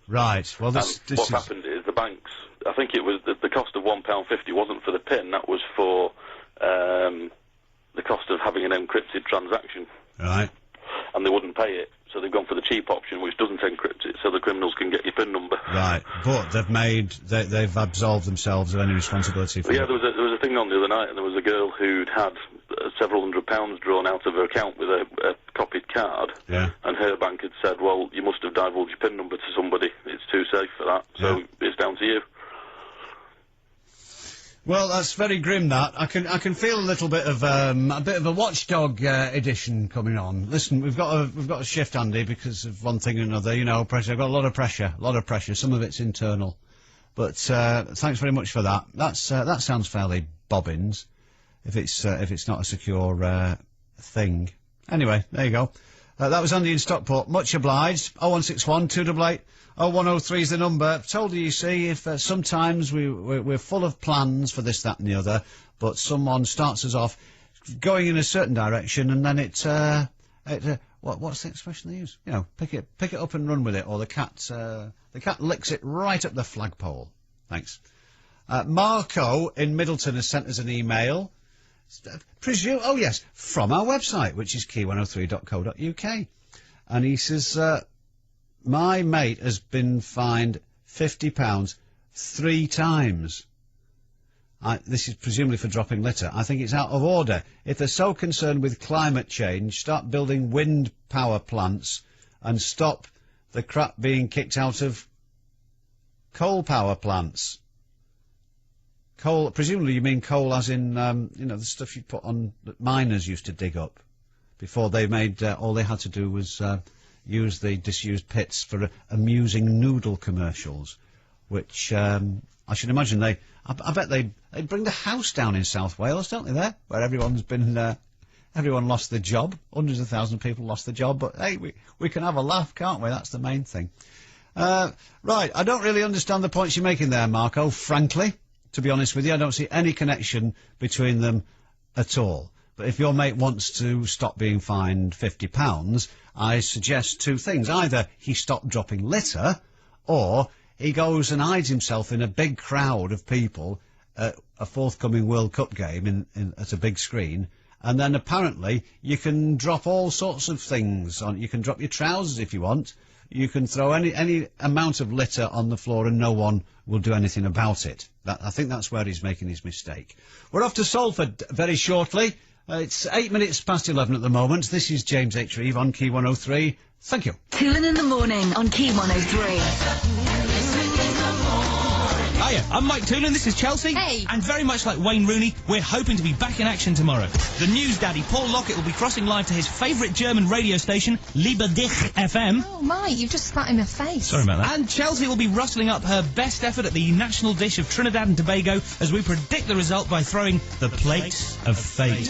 Right. Well, this what's happened is the banks, I think it was the cost of £1.50 wasn't for the PIN, that was for the cost of having an encrypted transaction. Right. And they wouldn't pay it, so they've gone for the cheap option, which doesn't encrypt it, so the criminals can get your PIN number. Right. But they've absolved themselves of any responsibility for it. Yeah, there was a thing on the other night, and there was a girl who'd had several £100s drawn out of her account with a copied card. Yeah. And her bank had said, well, you must have divulged your PIN number to somebody. It's too safe for that, so it's down to you. Well, that's very grim. That I can feel a little bit of a watchdog edition coming on. Listen, we've got a shift, Andy, because of one thing or another. You know, pressure. I've got a lot of pressure. Some of it's internal, but thanks very much for that. That sounds fairly bobbins, if it's not a secure thing. Anyway, there you go. That was Andy in Stockport. Much obliged. 0161 288 0103 is the number. Told you see, if sometimes we're full of plans for this, that and the other, but someone starts us off going in a certain direction, and then what's the expression they use? You know, pick it up and run with it, or the cat licks it right up the flagpole. Thanks. Marco in Middleton has sent us an email. Oh yes, from our website, which is key103.co.uk. And he says, my mate has been fined £50 3 times. This is presumably for dropping litter. I think it's out of order. If they're so concerned with climate change, start building wind power plants and stop the crap being kicked out of coal power plants. Coal, presumably you mean coal as in, the stuff you put on that miners used to dig up before they made, all they had to do was use the disused pits for amusing noodle commercials, which I should imagine I bet they bring the house down in South Wales, don't they, there, where everyone's been, everyone lost their job, hundreds of thousands of people lost their job, but hey, we can have a laugh, can't we? That's the main thing. Right, I don't really understand the points you're making there, Marco, frankly. To be honest with you, I don't see any connection between them at all. But if your mate wants to stop being fined £50, I suggest two things. Either he stopped dropping litter, or he goes and hides himself in a big crowd of people at a forthcoming World Cup game at a big screen, and then apparently you can drop all sorts of things on. You can drop your trousers if you want. You can throw any amount of litter on the floor and no one will do anything about it. I think that's where he's making his mistake. We're off to Salford very shortly. It's 8 minutes past 11 at the moment. This is James H. Reeve on Key 103. Thank you. Toolin in the morning on Key 103. Hiya, I'm Mike Toolin, this is Chelsea. Hey. And very much like Wayne Rooney, we're hoping to be back in action tomorrow. The news daddy, Paul Lockett, will be crossing live to his favourite German radio station, Liebe Dich FM. Oh, Mike, you've just spat in my face. Sorry about that. And Chelsea will be rustling up her best effort at the national dish of Trinidad and Tobago as we predict the result by throwing the plate of fate.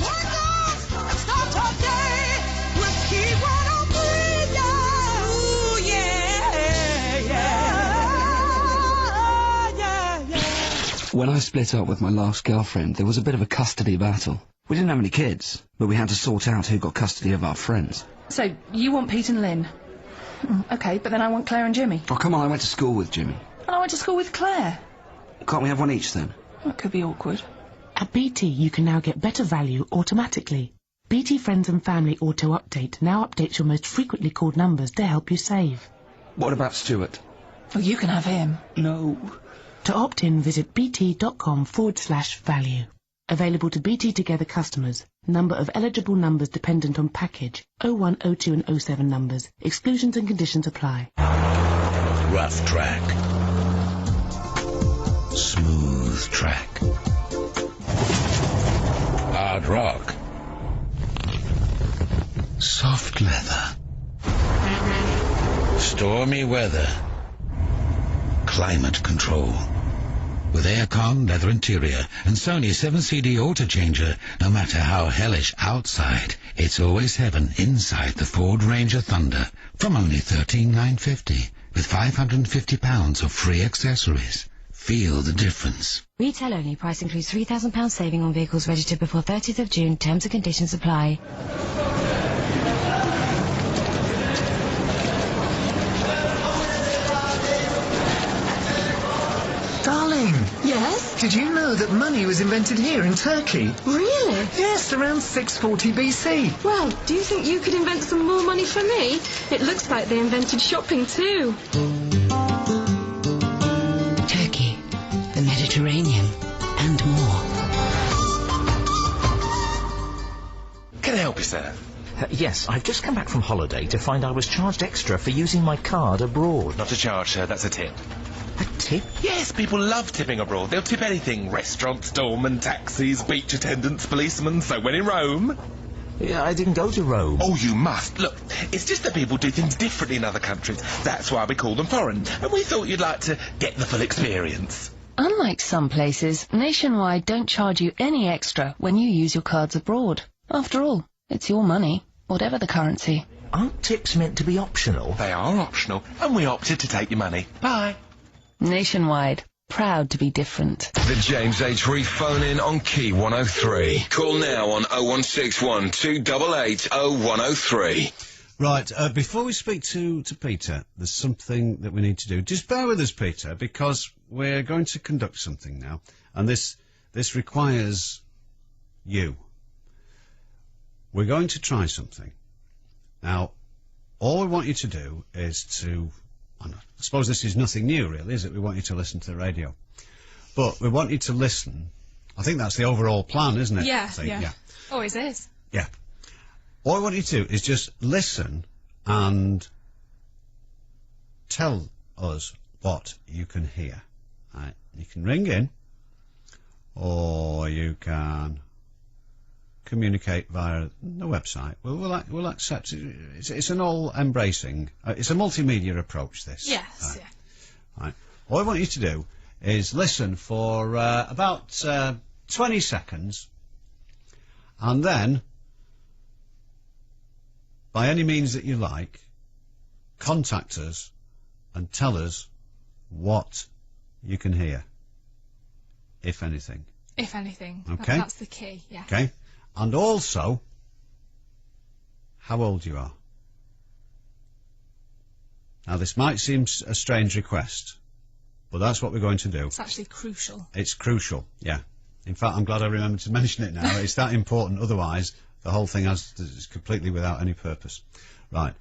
When I split up with my last girlfriend, there was a bit of a custody battle. We didn't have any kids, but we had to sort out who got custody of our friends. So, you want Pete and Lynn? OK, but then I want Claire and Jimmy. Oh, come on, I went to school with Jimmy. And I went to school with Claire. Can't we have one each, then? That could be awkward. At BT, you can now get better value automatically. BT Friends and Family Auto Update now updates your most frequently called numbers to help you save. What about Stuart? Oh, you can have him. No. To opt in, visit bt.com/value. Available to BT Together customers. Number of eligible numbers dependent on package. 01, 02 and 07 numbers. Exclusions and conditions apply. Rough track. Smooth track. Hard rock. Soft leather. Stormy weather. Climate control. With aircon, leather interior, and Sony 7CD auto changer, no matter how hellish outside, it's always heaven inside the Ford Ranger Thunder from only $13,950 with £550 of free accessories. Feel the difference. Retail only. Price includes £3,000 saving on vehicles registered before 30th of June. Terms and conditions apply. Darling! Yes? Did you know that money was invented here in Turkey? Really? Yes, around 640 BC. Well, do you think you could invent some more money for me? It looks like they invented shopping too. Turkey, the Mediterranean, and more. Can I help you, sir? Yes, I've just come back from holiday to find I was charged extra for using my card abroad. Not a charge, sir. That's a tip. A tip? Yes, people love tipping abroad. They'll tip anything. Restaurants, doormen, taxis, beach attendants, policemen. So when in Rome... Yeah, I didn't go to Rome. Oh, you must. Look, it's just that people do things differently in other countries. That's why we call them foreign. And we thought you'd like to get the full experience. Unlike some places, Nationwide don't charge you any extra when you use your cards abroad. After all, it's your money, whatever the currency. Aren't tips meant to be optional? They are optional, and we opted to take your money. Bye. Nationwide. Proud to be different. The James H. Reeve phone in on Key 103. Call now on 0161 288 0103. Right, before we speak to Peter, there's something that we need to do. Just bear with us, Peter, because we're going to conduct something now, and this requires you. We're going to try something. Now, all we want you to do is to... I suppose this is nothing new, really, is it? We want you to listen to the radio. But we want you to listen. I think that's the overall plan, isn't it? Yeah. Always is. Yeah. All I want you to do is just listen and tell us what you can hear. Right. You can ring in, or you can communicate via the website. We'll accept it. It's an all-embracing. It's a multimedia approach. This. Yes. Yeah. Right. All I want you to do is listen for about 20 seconds, and then, by any means that you like, contact us and tell us what you can hear, if anything. If anything. Okay. That's the key. Yeah. Okay. And also, how old you are. Now, this might seem a strange request, but that's what we're going to do. It's actually crucial. It's crucial, yeah. In fact, I'm glad I remembered to mention it now. It's that important, otherwise the whole thing is completely without any purpose. Right.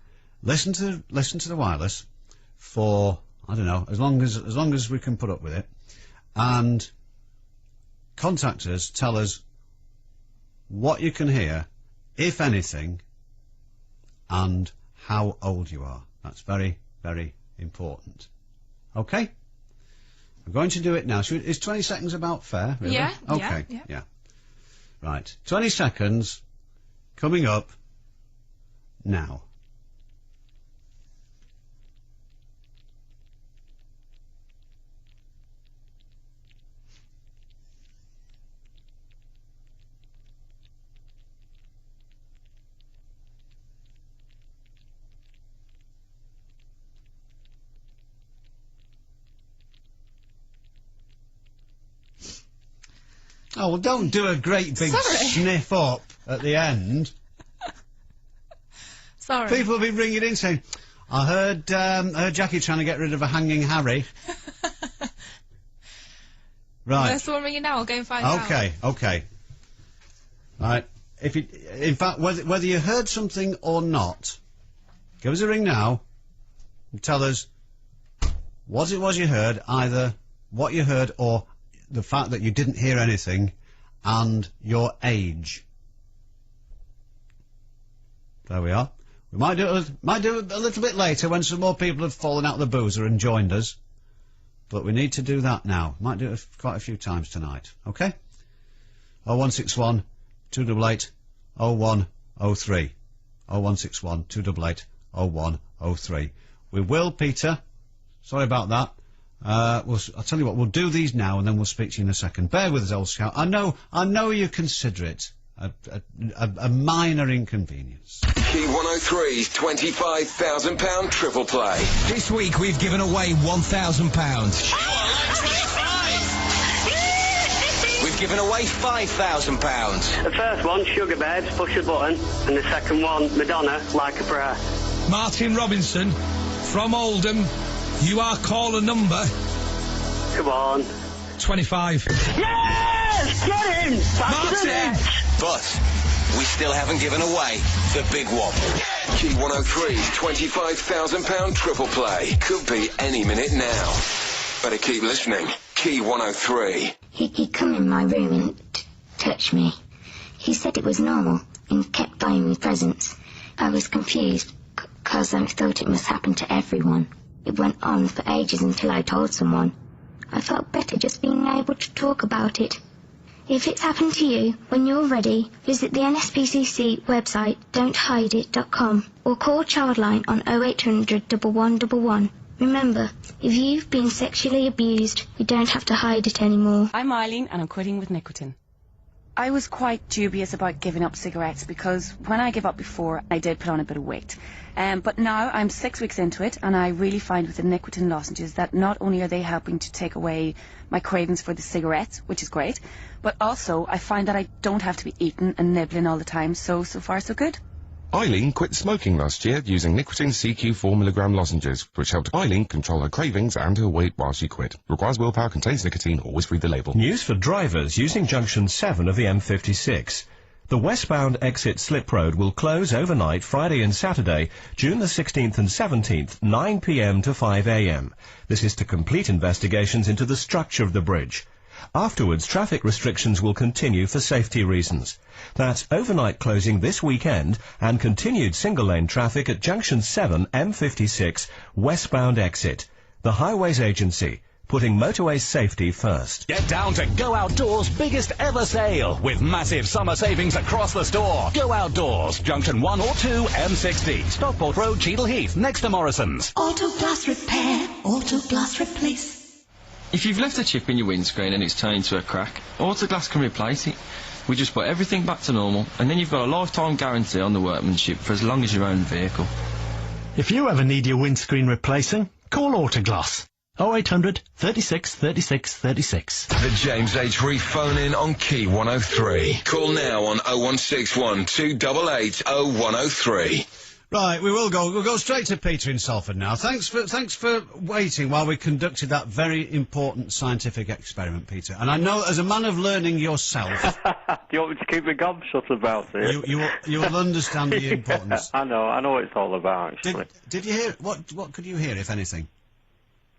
Listen to the wireless for, I don't know, as long as we can put up with it, and contact us, tell us what you can hear, if anything, and how old you are. That's very, very important. Okay? I'm going to do it now. Is 20 seconds about fair, really? Yeah. Okay. Yeah. Right. 20 seconds coming up now. Oh, well, don't do a great big sniff up at the end. Sorry. People will be ringing in saying, I heard Jackie trying to get rid of a hanging Harry. Right. There's someone ringing now, I'll go and find out. Okay. Right. In fact, whether you heard something or not, give us a ring now and tell us what it was you heard, either what you heard or the fact that you didn't hear anything, and your age. There we are. We might do it a little bit later when some more people have fallen out of the boozer and joined us. But we need to do that now. Might do it quite a few times tonight. Okay? 0161 288 0103. 0161 288 0103. We will, Peter. Sorry about that. I'll tell you what, we'll do these now and then we'll speak to you in a second. Bear with us, old scout. I know you consider it a minor inconvenience. Key103's £25,000 triple play. This week we've given away £1,000. We've given away £5,000. The first one, Sugar Babes, Push a Button, and the second one, Madonna, Like a Prayer. Martin Robinson from Oldham. You are caller number... Come on. 25. Yes! Get him! Martin! But we still haven't given away the big one. Key103's £25,000 triple play. Could be any minute now. Better keep listening. Key103. He'd come in my room and touch me. He said it was normal and kept buying me presents. I was confused because I thought it must happen to everyone. It went on for ages until I told someone. I felt better just being able to talk about it. If it's happened to you, when you're ready, visit the NSPCC website don'thideit.com or call Childline on 0800 1111. Remember, if you've been sexually abused, you don't have to hide it anymore. I'm Eileen and I'm quitting with nicotine. I was quite dubious about giving up cigarettes because when I gave up before, I did put on a bit of weight. But now I'm 6 weeks into it and I really find with the nicotine lozenges that not only are they helping to take away my cravings for the cigarettes, which is great, but also I find that I don't have to be eating and nibbling all the time, so far so good. Eileen quit smoking last year using nicotine CQ 4mg lozenges, which helped Eileen control her cravings and her weight while she quit. Requires willpower, contains nicotine, always read the label. News for drivers using junction 7 of the M56. The westbound exit Slip Road will close overnight Friday and Saturday, June the 16th and 17th, 9 p.m. to 5 a.m. This is to complete investigations into the structure of the bridge. Afterwards, traffic restrictions will continue for safety reasons. That's overnight closing this weekend and continued single-lane traffic at Junction 7 M56 westbound exit. The Highways Agency, putting motorway safety first. Get down to Go Outdoors' biggest ever sale with massive summer savings across the store. Go Outdoors, Junction 1 or 2 M60, Stockport Road, Cheadle Heath, next to Morrison's. Auto Glass Repair, Auto Glass Replace. If you've left a chip in your windscreen and it's turned into a crack, Autoglass can replace it. We just put everything back to normal, and then you've got a lifetime guarantee on the workmanship for as long as your own vehicle. If you ever need your windscreen replacing, call Autoglass. 0800 36 36 36. The James H. Reeve phone in on Key 103. Call now on 0161 288 0103. Right, we'll go straight to Peter in Salford now. Thanks for waiting while we conducted that very important scientific experiment, Peter. And I know, as a man of learning yourself, Do you want me to keep my gob shut about it? you will understand the importance. I know what it's all about, actually. Did you hear what could you hear, if anything?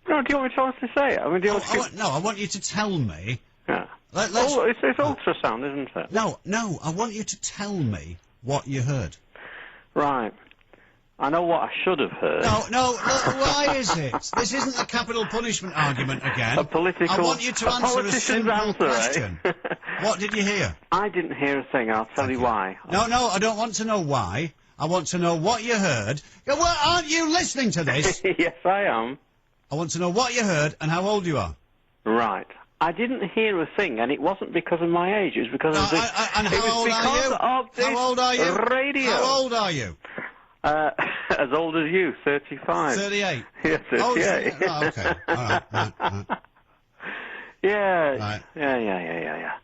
No, do you want me to honestly say it? I mean, do you want to... I want you to tell me. Yeah. It's ultrasound, isn't it? No, I want you to tell me what you heard. Right. I know what I should have heard. No, why is it? This isn't a capital punishment argument again. I want you to answer a simple question. What did you hear? I didn't hear a thing, I'll tell you why. No, I don't want to know why. I want to know what you heard. Well, aren't you listening to this? Yes, I am. I want to know what you heard and how old you are. Right. I didn't hear a thing, and it wasn't because of my age, it was because of this... And how old are you? How old are you? Radio. How old are you? As old as you, 35. 38? Yeah, 38. Oh, okay. All right. Yeah. Right. Yeah.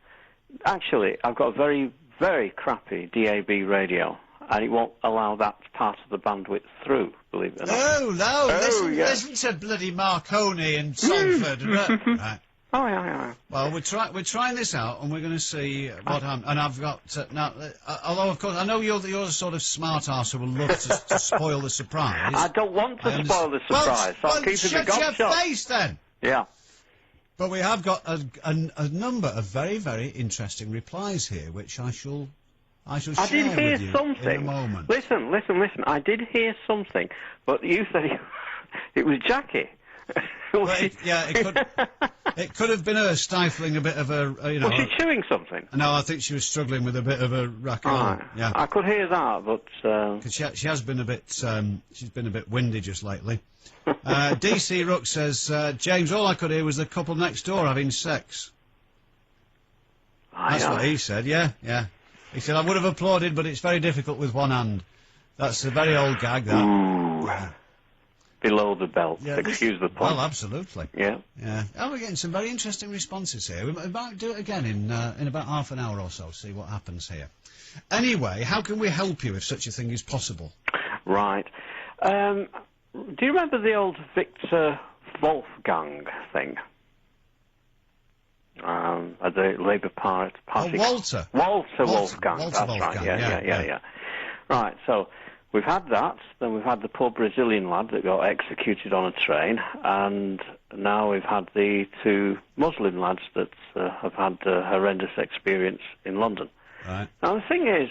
Actually, I've got a very, very crappy DAB radio, and it won't allow that part of the bandwidth through, believe it or not. Oh, no. Yeah. Listen to bloody Marconi and Salford. Right. Oh, yeah. Well, we're trying this out, and we're going to see what happens. And I've got now. Although, of course, I know you're the sort of smart arse who will love to spoil the surprise. I don't want to spoil the surprise. So I'm keeping the gob shut your face, then. Yeah. But we have got a number of very, very interesting replies here, which I shall share did hear with you something. in a moment. Listen. I did hear something, but you said it was Jackie. It could have been her stifling a bit of a, Was she chewing something? No, I think she was struggling with a bit of a racket. Right. Yeah, I could hear that, but because she has been a bit, she's been a bit windy just lately. DC Rook says, James, all I could hear was the couple next door having sex. That's what he said. Yeah. He said I would have applauded, but it's very difficult with one hand. That's a very old gag. That. Ooh. Yeah. Below the belt. Yeah, Excuse the pun. Well, absolutely. Yeah. Oh, we're getting some very interesting responses here. We might do it again in about half an hour or so, see what happens here. Anyway, how can we help you if such a thing is possible? Right. Do you remember the old Victor Wolfgang thing? At the Labour Party. Walter Wolfgang. That's Wolfgang. Right. Yeah. Right. So we've had that. Then we've had the poor Brazilian lad that got executed on a train, and now we've had the two Muslim lads that have had a horrendous experience in London. Right. Now the thing is,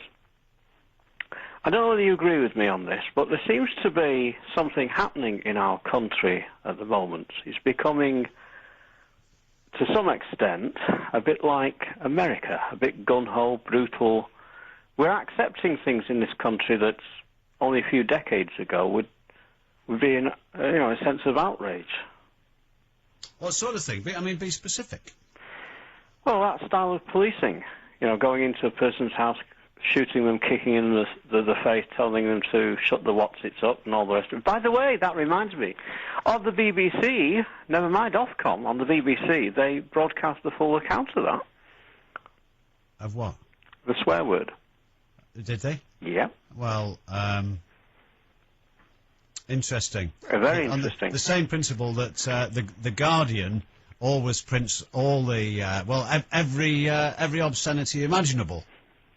I don't know whether you agree with me on this, but there seems to be something happening in our country at the moment. It's becoming, to some extent, a bit like America, a bit gun-ho, brutal. We're accepting things in this country that only a few decades ago would be in a sense of outrage. What sort of thing? Be specific. Well, that style of policing, going into a person's house, shooting them, kicking in the face, telling them to shut the whatsits up and all the rest of it. By the way, that reminds me of the BBC, never mind Ofcom, on the BBC, they broadcast the full account of that. Of what? The swear word. Did they? Yeah. Well, interesting. Very interesting. The same principle that the Guardian always prints all the every obscenity imaginable,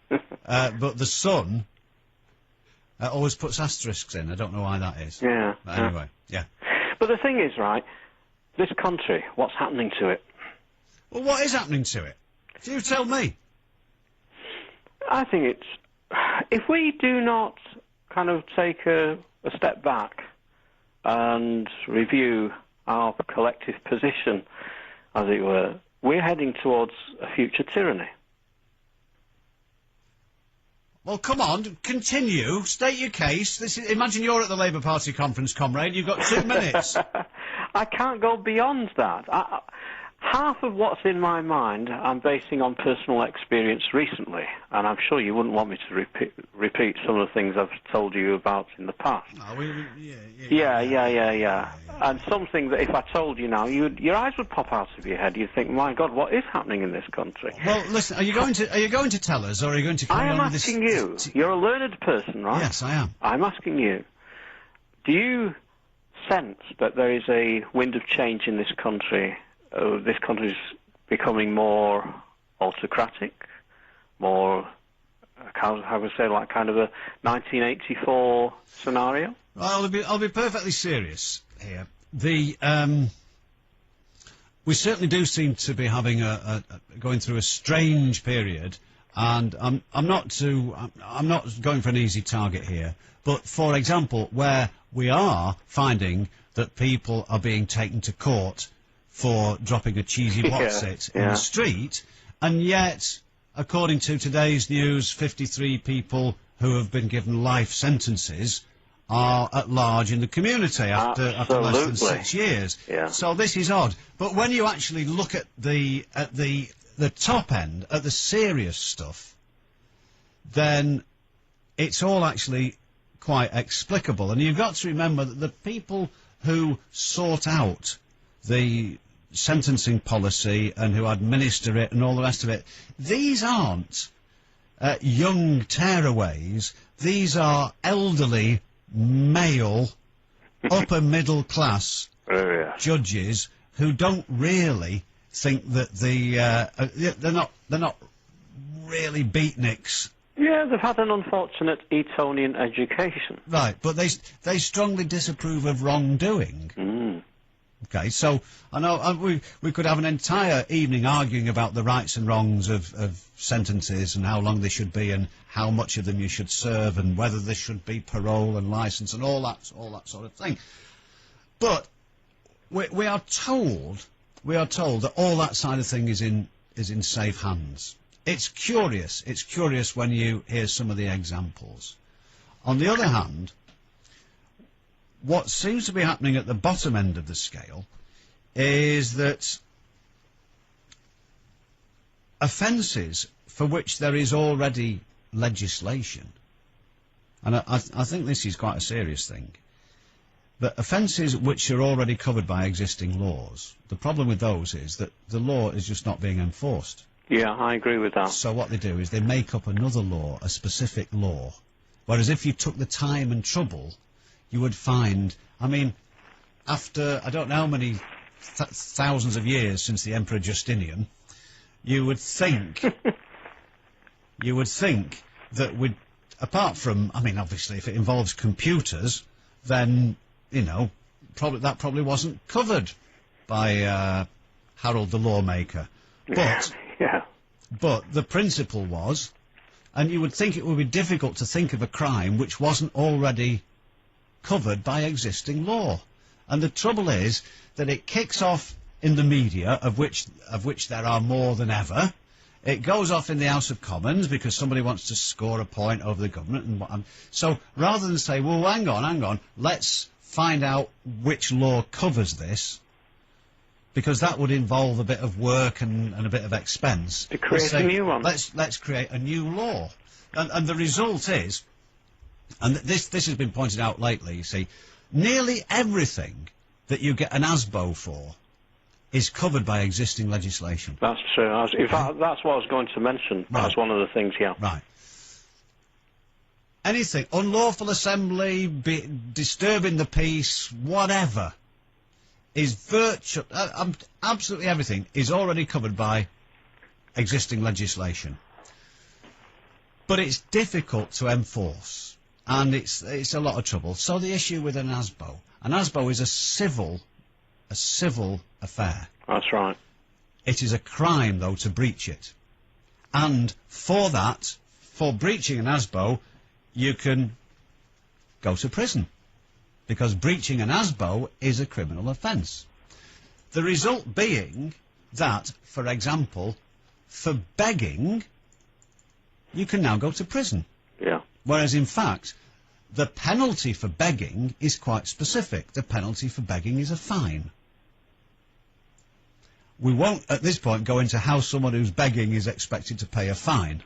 but the Sun always puts asterisks in. I don't know why that is. Yeah. But anyway, yeah. But the thing is, right, this country, what's happening to it? Well, what is happening to it? You tell me. I think it's... If we do not kind of take a step back and review our collective position, as it were, we're heading towards a future tyranny. Well, come on, continue, state your case. Imagine you're at the Labour Party conference, comrade. You've got 2 minutes. I can't go beyond that. Half of what's in my mind I'm basing on personal experience recently, and I'm sure you wouldn't want me to repeat some of the things I've told you about in the past. Oh, Yeah. And something that if I told you now, your eyes would pop out of your head. You'd think, my God, what is happening in this country? Well, listen, are you going to tell us, or are you going to come I am along with asking this? you. You're a learned person, right? Yes, I am. I'm asking you. Do you sense that there is a wind of change in this country? This country's becoming more autocratic, more, how would I say, like kind of a 1984 scenario? Well, I'll be perfectly serious here. We certainly do seem to be having going through a strange period, and I'm not going for an easy target here. But for example, where we are finding that people are being taken to court for dropping a cheesy what's-it in the street, and yet, according to today's news, 53 people who have been given life sentences are at large in the community after less than 6 years. Yeah. So this is odd. But when you actually look at the top end, at the serious stuff, then it's all actually quite explicable. And you've got to remember that the people who sort out the sentencing policy and who administer it and all the rest of it, these aren't young tearaways. These are elderly, male, upper middle class judges who don't really think that they're not really beatniks. Yeah, they've had an unfortunate Etonian education. Right, but they strongly disapprove of wrongdoing. Okay, so I know we could have an entire evening arguing about the rights and wrongs of sentences and how long they should be and how much of them you should serve and whether there should be parole and licence and all that sort of thing. But we are told that all that side of thing is in safe hands. It's curious. It's curious when you hear some of the examples. On the other hand, what seems to be happening at the bottom end of the scale is that offences for which there is already legislation, and I think this is quite a serious thing, that offences which are already covered by existing laws, the problem with those is that the law is just not being enforced. Yeah, I agree with that. So what they do is they make up another law, a specific law, whereas if you took the time and trouble, you would find, I mean, after I don't know how many thousands of years since the Emperor Justinian, you would think that we'd, apart from, I mean, obviously if it involves computers, then, you know, that probably wasn't covered by Harold the Lawmaker. But the principle was, and you would think it would be difficult to think of a crime which wasn't already covered by existing law. And the trouble is that it kicks off in the media, of which there are more than ever. It goes off in the House of Commons because somebody wants to score a point over the government. And so rather than say, well, hang on, let's find out which law covers this, because that would involve a bit of work and a bit of expense. To create a new one. Let's create a new law. And the result is, and this has been pointed out lately, you see, nearly everything that you get an ASBO for is covered by existing legislation. That's true. In fact, that's what I was going to mention. Right. That's one of the things, yeah. Right. Anything, unlawful assembly, disturbing the peace, whatever, is absolutely everything is already covered by existing legislation. But it's difficult to enforce, and it's a lot of trouble. So the issue with an ASBO is a civil affair. That's right. It is a crime, though, to breach it. And for that, for breaching an ASBO, you can go to prison, because breaching an ASBO is a criminal offence. The result being that, for example, for begging, you can now go to prison. Yeah. Whereas, in fact, the penalty for begging is quite specific. The penalty for begging is a fine. We won't, at this point, go into how someone who's begging is expected to pay a fine.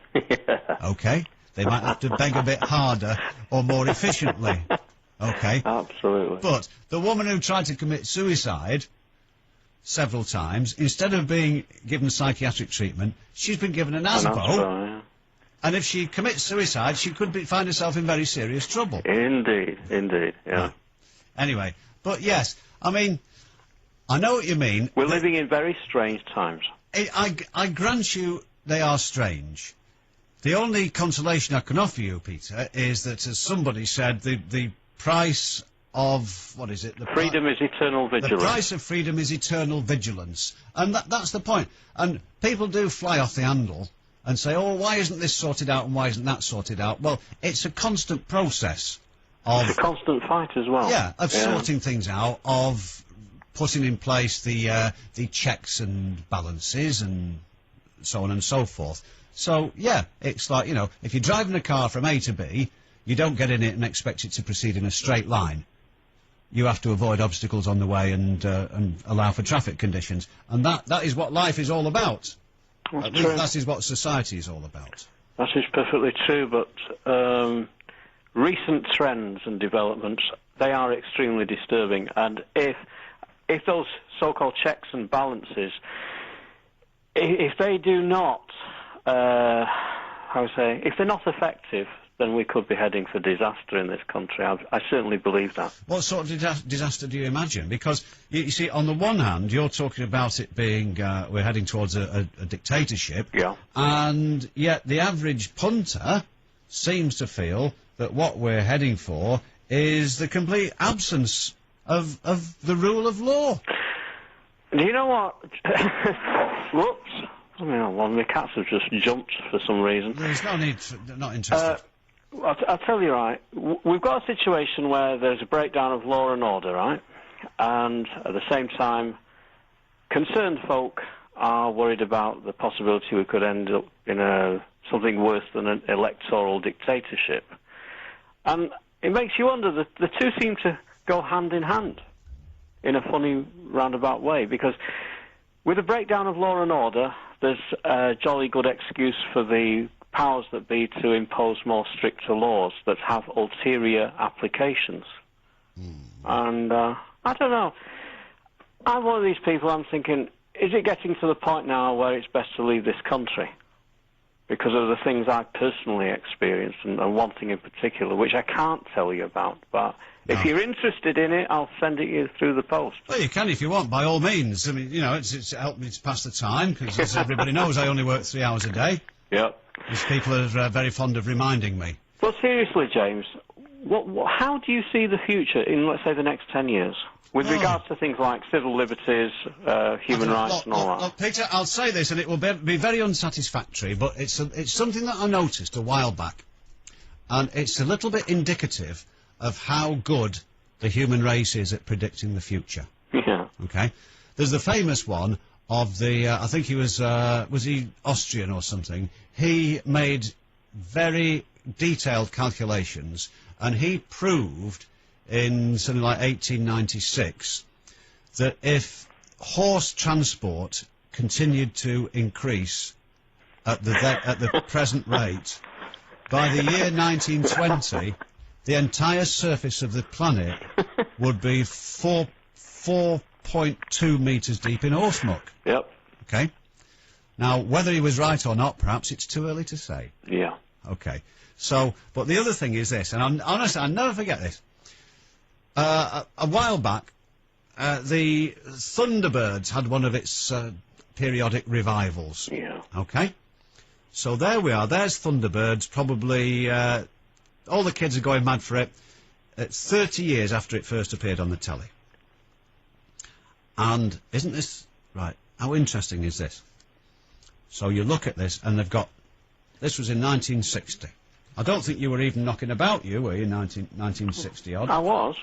OK? They might have to beg a bit harder or more efficiently. Okay? Absolutely. But the woman who tried to commit suicide several times, instead of being given psychiatric treatment, she's been given an ASBO. Yeah. And if she commits suicide, she could find herself in very serious trouble. Indeed, yeah. Right. Anyway, but yes, I mean, I know what you mean. We're living in very strange times. I grant you they are strange. The only consolation I can offer you, Peter, is that, as somebody said, the price of, what is it? Freedom is eternal vigilance. The price of freedom is eternal vigilance. And that's the point. And people do fly off the handle and say, oh, why isn't this sorted out and why isn't that sorted out? Well, it's a constant process of... It's a constant fight as well. Yeah, of sorting things out, of putting in place the checks and balances and so on and so forth. So, yeah, it's like, you know, if you're driving a car from A to B, you don't get in it and expect it to proceed in a straight line. You have to avoid obstacles on the way and allow for traffic conditions. And that is what life is all about. At least that is what society is all about. That is perfectly true, but recent trends and developments, they are extremely disturbing. And if those so-called checks and balances, if they do not, if they're not effective, then we could be heading for disaster in this country. I certainly believe that. What sort of disaster do you imagine? Because, you see, on the one hand, you're talking about it being, we're heading towards a dictatorship. Yeah. And yet the average punter seems to feel that what we're heading for is the complete absence of the rule of law. Do you know what? Whoops. I mean, one of my cats have just jumped for some reason. There's no need not interested. I'll tell you, right, we've got a situation where there's a breakdown of law and order, right? And at the same time, concerned folk are worried about the possibility we could end up in something worse than an electoral dictatorship. And it makes you wonder, the two seem to go hand in hand in a funny roundabout way, because with a breakdown of law and order, there's a jolly good excuse for the powers that be to impose more stricter laws that have ulterior applications. And I don't know. I'm one of these people, I'm thinking, is it getting to the point now where it's best to leave this country? Because of the things I've personally experienced, and one thing in particular, which I can't tell you about, but if you're interested in it, I'll send it you through the post. Well, you can if you want, by all means. I mean, you know, it's helped me to pass the time, because as everybody knows, I only work 3 hours a day. Yep. These people are very fond of reminding me. Well, seriously, James, how do you see the future in, let's say, the next 10 years? With regards to things like civil liberties, human rights and all that. Look, Peter, I'll say this, and it will be very unsatisfactory, but it's something that I noticed a while back. And it's a little bit indicative of how good the human race is at predicting the future. Yeah. Okay? There's the famous one of the, I think he was he Austrian or something? He made very detailed calculations, and he proved in something like 1896 that if horse transport continued to increase at the present rate, by the year 1920, the entire surface of the planet would be 4.2 metres deep in horse muck. Yep. Okay? Now, whether he was right or not, perhaps it's too early to say. Yeah. Okay. So, but the other thing is this, and honestly, I'll never forget this. A while back, the Thunderbirds had one of its periodic revivals. Yeah. Okay? So there we are. There's Thunderbirds, probably... all the kids are going mad for it. It's 30 years after it first appeared on the telly. And isn't this... Right, how interesting is this? So you look at this, and they've got... This was in 1960. I don't think you were even knocking about, you, were you, 1960-odd? I was.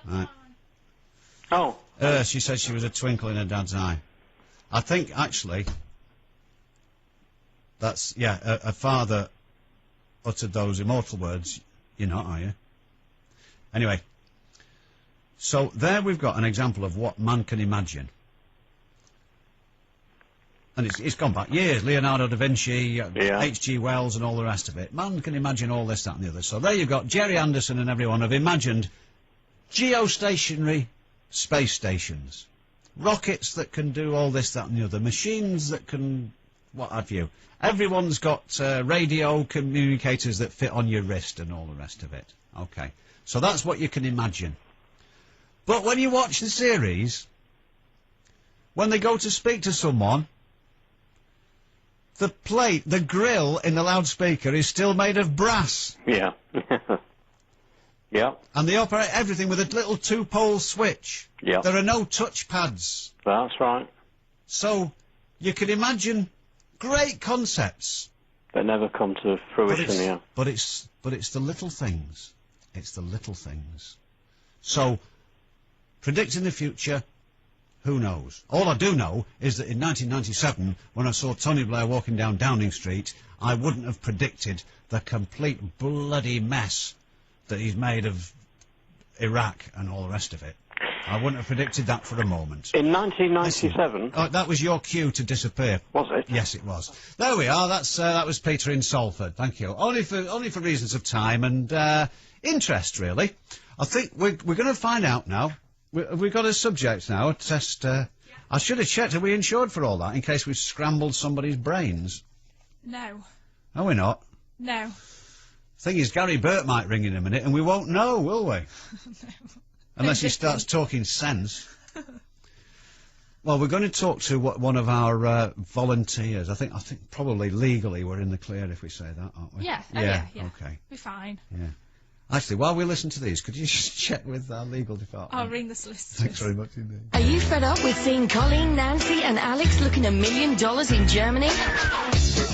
Right. Oh. She said she was a twinkle in her dad's eye. I think, actually, that's... Yeah, a father uttered those immortal words. You're not, are you? Anyway, so there we've got an example of what man can imagine. And it's gone back years. Leonardo da Vinci, H.G. Wells and all the rest of it. Man can imagine all this, that and the other. So there you've got Jerry Anderson and everyone have imagined geostationary space stations. Rockets that can do all this, that and the other. Machines that can... what have you. Everyone's got radio communicators that fit on your wrist and all the rest of it. Okay. So that's what you can imagine. But when you watch the series, when they go to speak to someone, the grill in the loudspeaker is still made of brass. Yeah. Yeah. And they operate everything with a little two-pole switch. Yeah. There are no touch pads. That's right. So, you can imagine great concepts. They never come to fruition, yeah. But it's the little things. It's the little things. So, predicting the future, who knows? All I do know is that in 1997, when I saw Tony Blair walking down Downing Street, I wouldn't have predicted the complete bloody mess that he's made of Iraq and all the rest of it. I wouldn't have predicted that for a moment. In 1997? Oh, that was your cue to disappear. Was it? Yes, it was. There we are. That was Peter in Salford. Thank you. Only for reasons of time and interest, really. I think we're going to find out now. We've got a subject now, a test. I should have checked. Are we insured for all that in case we've scrambled somebody's brains? No. No, we're not. No. Thing is, Gary Burt might ring in a minute, and we won't know, will we? No. Unless he starts talking sense. Well, we're going to talk to one of our volunteers. I think probably legally we're in the clear if we say that, aren't we? Yeah. Yeah. Okay. We're fine. Yeah. Actually, while we listen to these, could you just check with our legal department? I'll ring the solicitors. Thanks very much indeed. Are you fed up with seeing Colleen, Nancy and Alex looking $1 million in Germany?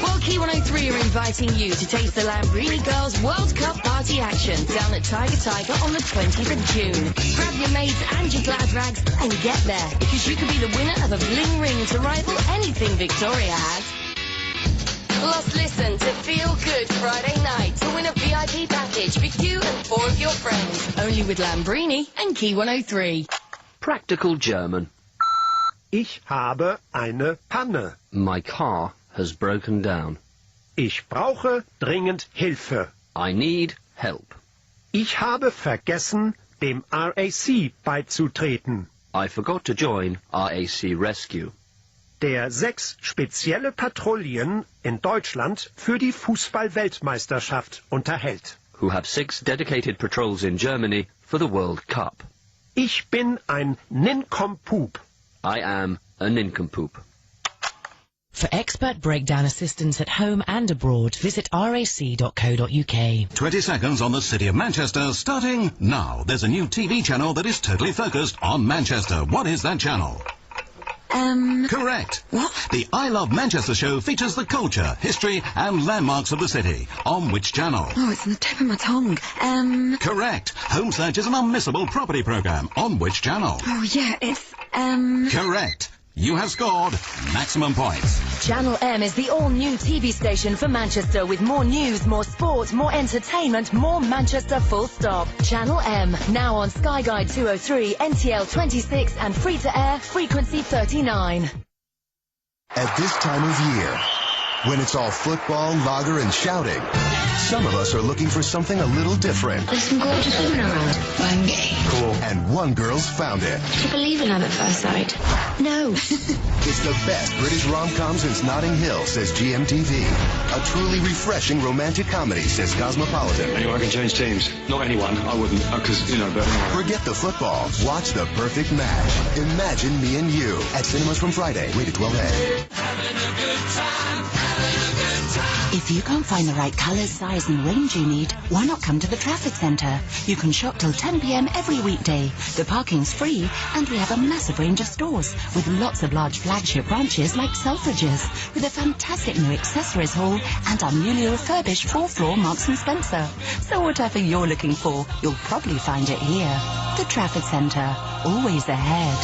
Well, Key103 are inviting you to taste the Lambrini Girls World Cup party action down at Tiger on the 20th of June. Grab your mates and your glad rags and get there, because you could be the winner of a bling ring to rival anything Victoria has. Plus, listen to Feel Good Friday night to win a VIP package for you and 4 of your friends. Only with Lambrini and Key103. Practical German. Ich habe eine Panne. My car has broken down. Ich brauche dringend Hilfe. I need help. Ich habe vergessen, dem RAC beizutreten. I forgot to join RAC Rescue. Der 6 spezielle Patrouillen in Deutschland für die Fußball-Weltmeisterschaft unterhält. Who have 6 dedicated patrols in Germany for the World Cup. Ich bin ein Nincompoop. I am a nincompoop. For expert breakdown assistance at home and abroad, visit rac.co.uk. 20 seconds on the City of Manchester, starting now. There's a new TV channel that is totally focused on Manchester. What is that channel? Correct. What? The I Love Manchester show features the culture, history and landmarks of the city. On which channel? Oh, it's on the tip of my tongue. Correct. Home Search is an unmissable property programme. On which channel? Oh, yeah, it's, Correct. You have scored maximum points. Channel M is the all-new TV station for Manchester with more news, more sport, more entertainment, more Manchester full stop. Channel M, now on Sky Guide 203, NTL 26 and free-to-air frequency 39. At this time of year, when it's all football, lager, and shouting, some of us are looking for something a little different. There's some gorgeous women around. I'm gay. Cool. And one girl's found it. Do you believe in love at first sight? No. It's the best British rom-com since Notting Hill, says GMTV. A truly refreshing romantic comedy, says Cosmopolitan. Anyone can change teams. Not anyone, I wouldn't, because, but... Forget the football. Watch The Perfect Match. Imagine Me and You. At cinemas from Friday, rated 12A. Having a good time, having a good time. If you can't find the right colours, size and range you need, why not come to the Trafford Centre? You can shop till 10 p.m. every weekday. The parking's free and we have a massive range of stores with lots of large flagship branches like Selfridges, with a fantastic new accessories hall and our newly refurbished 4th floor Marks & Spencer. So whatever you're looking for, you'll probably find it here. The Trafford Centre, always ahead.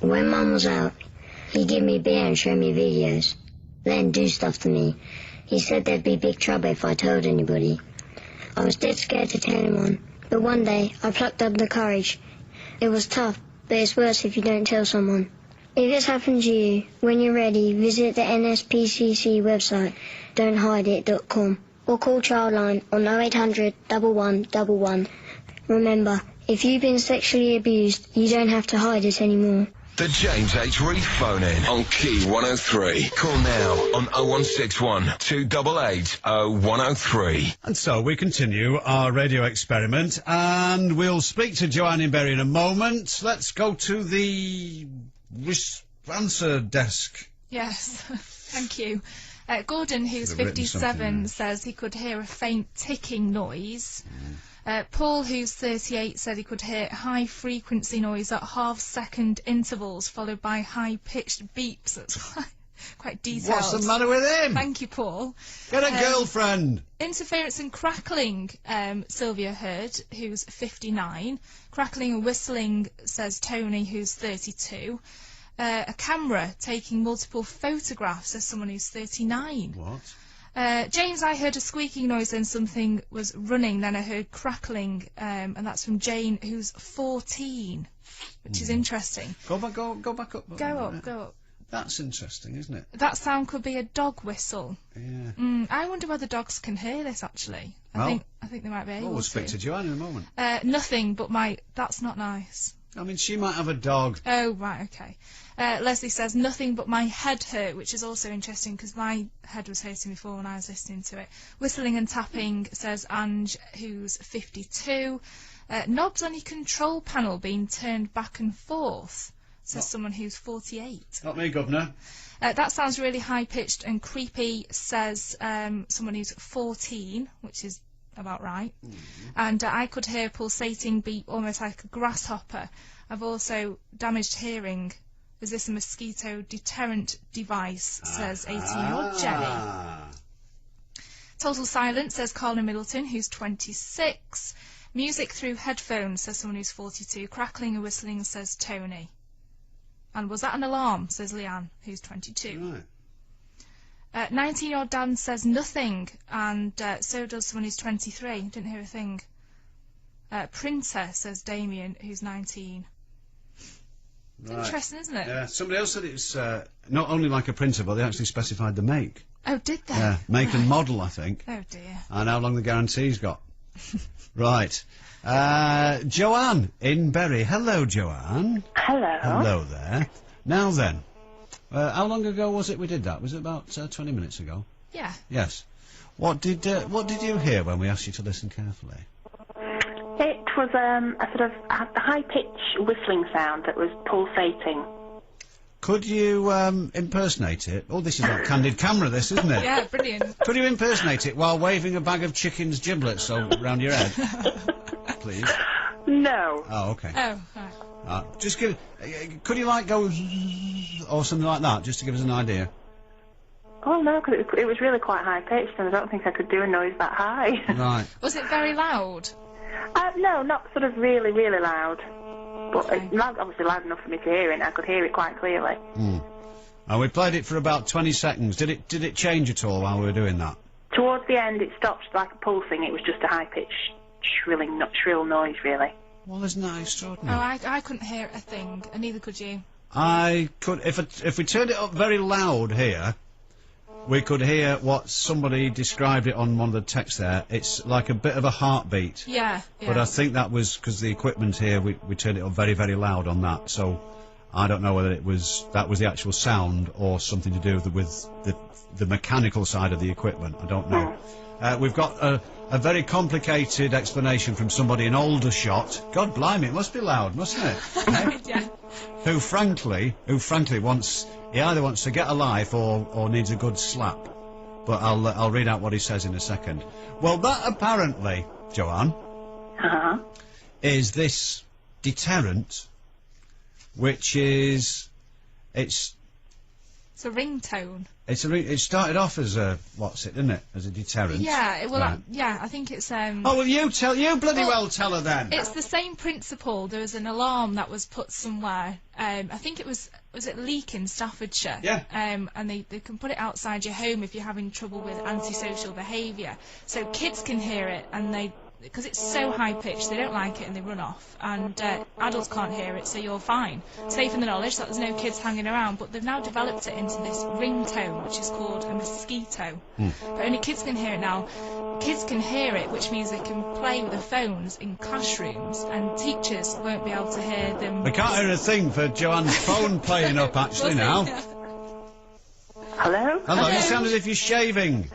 When Mum was out, he'd give me beer and show me videos, then do stuff to me. He said there'd be big trouble if I told anybody. I was dead scared to tell anyone, but one day I plucked up the courage. It was tough, but it's worse if you don't tell someone. If it's happened to you, when you're ready, visit the NSPCC website, don'thideit.com. or call Childline on 0800 1111. Remember, if you've been sexually abused, you don't have to hide it anymore. The James H. Reeve phone-in on Key 103. Call now on 0161 288 0103. And so we continue our radio experiment, and we'll speak to Joanne in Bury in a moment. Let's go to the answer desk. Yes, thank you. Gordon, who's 57, says he could hear a faint ticking noise. Paul, who's 38, said he could hear high-frequency noise at half-second intervals, followed by high-pitched beeps. That's quite detailed. What's the matter with him? Thank you, Paul. Get a girlfriend. Interference and crackling, Sylvia heard, who's 59. Crackling and whistling, says Tony, who's 32. A camera taking multiple photographs, says someone who's 39. What? James, I heard a squeaking noise and something was running, then I heard crackling, and that's from Jane, who's 14, which is interesting. Go back up. Go up. That's interesting, isn't it? That sound could be a dog whistle. Yeah. I wonder whether dogs can hear this, actually. I think they might be able to. We'll speak to Joanne in a moment. Nothing but that's not nice. I mean, she might have a dog. Oh, right, okay. Leslie says, nothing but my head hurt, which is also interesting because my head was hurting before when I was listening to it. Whistling and tapping, says Ange, who's 52. Knobs on your control panel being turned back and forth, says someone who's 48. Not me, Governor. That sounds really high-pitched and creepy, says someone who's 14, which is about right. And I could hear a pulsating beep almost like a grasshopper. I've also damaged hearing. Is this a mosquito deterrent device, says 18-year-old Jenny. Total silence, says Colin Middleton, who's 26. Music through headphones, says someone who's 42. Crackling and whistling, says Tony. And was that an alarm, says Leanne, who's 22. Right. 19-year-old Dan says nothing, and so does someone who's 23. Didn't hear a thing. Printer, says Damien, who's 19. It's interesting, isn't it? Yeah. Somebody else said it's not only like a printer, but they actually specified the make. Oh, did they? Yeah, make and model, I think. Oh, dear. And how long the guarantee's got. Right. Joanne in Bury. Hello, Joanne. Hello. Hello there. Now then, how long ago was it we did that? Was it about 20 minutes ago? Yeah. Yes. What did you hear when we asked you to listen carefully? It was a sort of a high-pitched whistling sound that was pulsating. Could you impersonate it? Oh, this is like candid camera, this, isn't it? Yeah, brilliant. Could you impersonate it while waving a bag of chicken's giblets around your head? Please. No. Oh, okay. Oh, right. Just give. Could you like go or something like that, just to give us an idea? Oh no, because it was really quite high-pitched, and I don't think I could do a noise that high. Right. Was it very loud? No, not sort of really, really loud. But it's obviously loud enough for me to hear it, and I could hear it quite clearly. And we played it for about 20 seconds. Did it change at all while we were doing that? Towards the end, it stopped like pulsing. It was just a high-pitched, shrill noise, really. Well, isn't that extraordinary? Oh, I couldn't hear a thing, and neither could you. I could, if we turned it up very loud here, we could hear what somebody described it on one of the texts there. It's like a bit of a heartbeat. Yeah. But I think that was because the equipment here, we turned it up very, very loud on that. So I don't know whether that was the actual sound or something to do with the mechanical side of the equipment. I don't know. We've got a very complicated explanation from somebody in Aldershot. God blimey, it must be loud, mustn't it? Yeah. Who frankly wants, he either wants to get a life or needs a good slap. But I'll read out what he says in a second. Well, that apparently, Joanne, is this deterrent, which is, it's a ringtone. It started off as a, didn't it? As a deterrent. Yeah, well, right. I think it's, Oh, well, you bloody well tell her then. It's the same principle. There was an alarm that was put somewhere. I think it was it Leek in Staffordshire? Yeah. And they can put it outside your home if you're having trouble with antisocial behaviour. So kids can hear it, and they because it's so high pitched, they don't like it and they run off. And adults can't hear it, so you're fine. Safe in the knowledge that there's no kids hanging around, but they've now developed it into this ringtone, which is called a mosquito. But only kids can hear it now. Kids can hear it, which means they can play with the phones in classrooms, and teachers won't be able to hear them. We can't hear a thing for Joanne's phone playing up, actually, now. Hello? Hello, you sound as if you're shaving.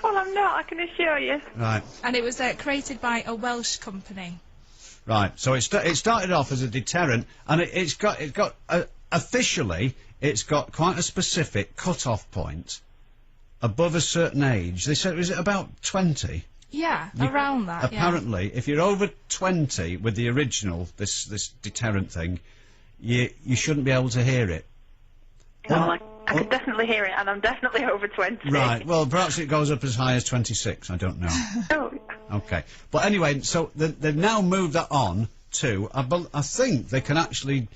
Well, I'm not, I can assure you. Right. And it was created by a Welsh company. Right, so it started off as a deterrent, and it's got officially, it's got quite a specific cut-off point above a certain age. They said, was it about 20? Yeah, around that, apparently, if you're over 20 with the original, this deterrent thing, you shouldn't be able to hear it. Well, I can definitely hear it, and I'm definitely over 20. Right, well, perhaps it goes up as high as 26, I don't know. Oh. Okay, but anyway, so they've now moved that on to, I think they can actually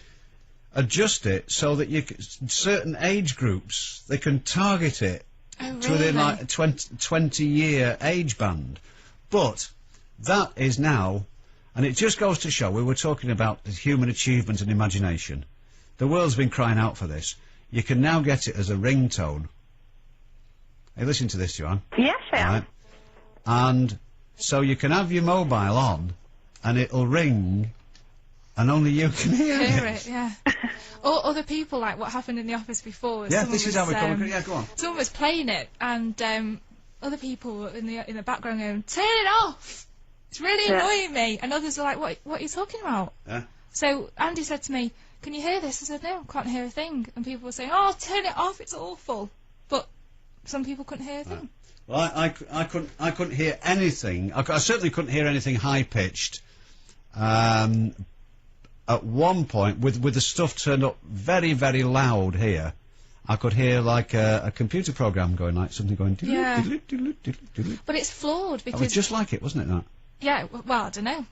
adjust it so that certain age groups, they can target it to within like a 20-year age band. But that is now, and it just goes to show, we were talking about human achievement and imagination. The world's been crying out for this. You can now get it as a ringtone. Hey, listen to this, Joanne. Yes, I am. Right. And so you can have your mobile on, and it'll ring, and only you can hear it. Yeah. Or other people, like what happened in the office before. Yeah, this is how we come. Yeah, go on. Someone was playing it, and other people in the background going, "Turn it off! It's really annoying me." And others are like, "What are you talking about?" Yeah. So Andy said to me, "Can you hear this?" I said, "No, I can't hear a thing." And people were saying, "Oh, turn it off! It's awful." But some people couldn't hear a thing. Well, I couldn't hear anything. I certainly couldn't hear anything high pitched. At one point, with the stuff turned up very, very loud here, I could hear like a computer program going, like something going. Yeah. But it's flawed because it was just like it, wasn't it? That. Yeah. Well, I don't know.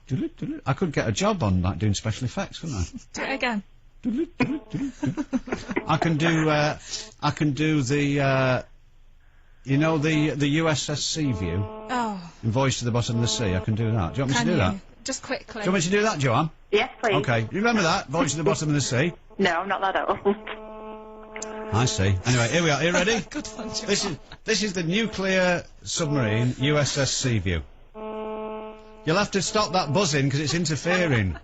I could get a job on like doing special effects, couldn't I? Do it again. I can do the you know the USS Seaview. Oh. In Voyage to the Bottom of the Sea. I can do that. Do you want me to do that? Just quickly. Do you want me to do that, Joanne? Yes, please. Okay. You remember that? Voyage to the Bottom of the Sea? No, I'm not that old. I see. Anyway, here we are. Are you ready? Good one, Joanne. This is the nuclear submarine USS Seaview. You'll have to stop that buzzing because it's interfering.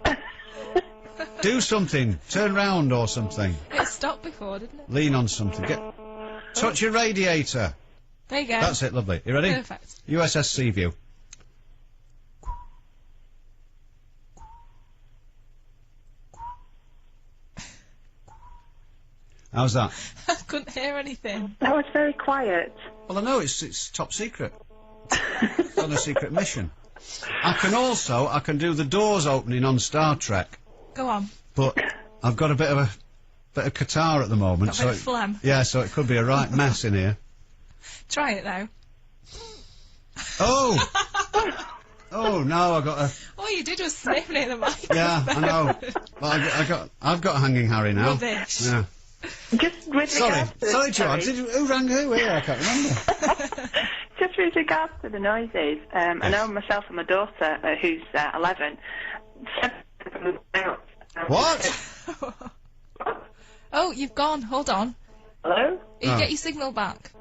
Do something. Turn round or something. It stopped before, didn't it? Lean on something. Touch your radiator. There you go. That's it, lovely. You ready? Perfect. USS Seaview. How's that? I couldn't hear anything. That was very quiet. Well, I know, it's top secret. It's on a secret mission. I can do the doors opening on Star Trek. Go on. But I've got a bit of catarrh at the moment. Got a bit of phlegm. Yeah, so it could be a right mess in here. Try it, though. Oh! Oh, no, I got a... All you did was sniff near the mic. Yeah, I know. Well, I've got a hanging Harry now. Rubbish. Yeah. Just with regards to Sorry, John. Who rang who here? I can't remember. Just with regards to the noises, I know myself and my daughter, who's 11, What? Oh, you've gone. Hold on. Hello? You get your signal back.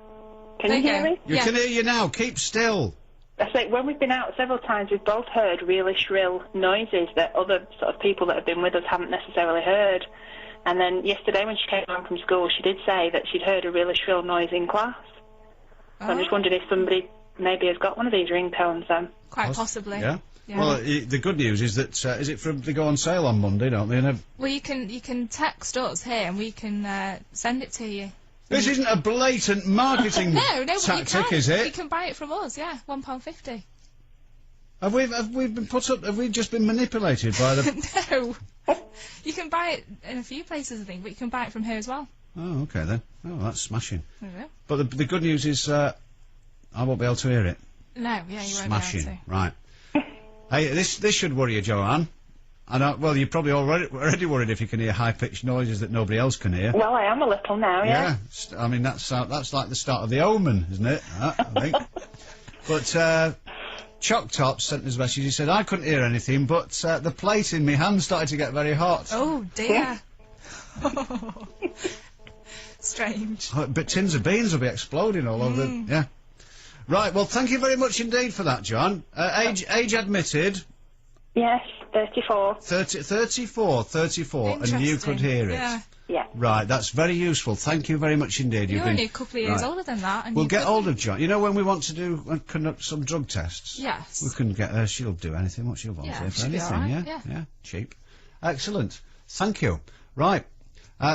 Can you hear me? You can hear you now. Keep still. I say, when we've been out several times, we've both heard really shrill noises that other sort of people that have been with us haven't necessarily heard. And then yesterday when she came home from school, she did say that she'd heard a really shrill noise in class. So I'm just wondering if somebody maybe has got one of these ringtones then. Quite possibly. Yeah. Well, the good news is that is it they go on sale on Monday, don't they? Well, you can text us here and we can send it to you. This isn't a blatant marketing tactic, is it? You can buy it from us, yeah, £1.50. Have we been put up? Have we just been manipulated by the? No. You can buy it in a few places, I think, but you can buy it from here as well. Oh, okay then. Oh, that's smashing. Yeah. But the good news is I won't be able to hear it. No, yeah, you won't Smashing. be able to. Right. Hey, this should worry you, Joanne. Well, you're probably already worried if you can hear high-pitched noises that nobody else can hear. Well, I am a little now, yeah. Yeah. I mean, that's like the start of The Omen, isn't it? I think. But Choc Tops sent us a message. He said, I couldn't hear anything, but the plate in my hand started to get very hot. Oh, dear. Strange. But tins of beans will be exploding all over the... Yeah. Right, well, thank you very much indeed for that, John. Age admitted? Yes, 34. 34, and you could hear it? Yeah. Right, that's very useful. Thank you very much indeed. You're only a couple of years older than that. And we'll get hold of John. You know, when we want to do conduct some drug tests? Yes. We can get her. She'll do anything. What she'll volunteer for anything, right. Yeah, cheap. Excellent. Thank you. Right.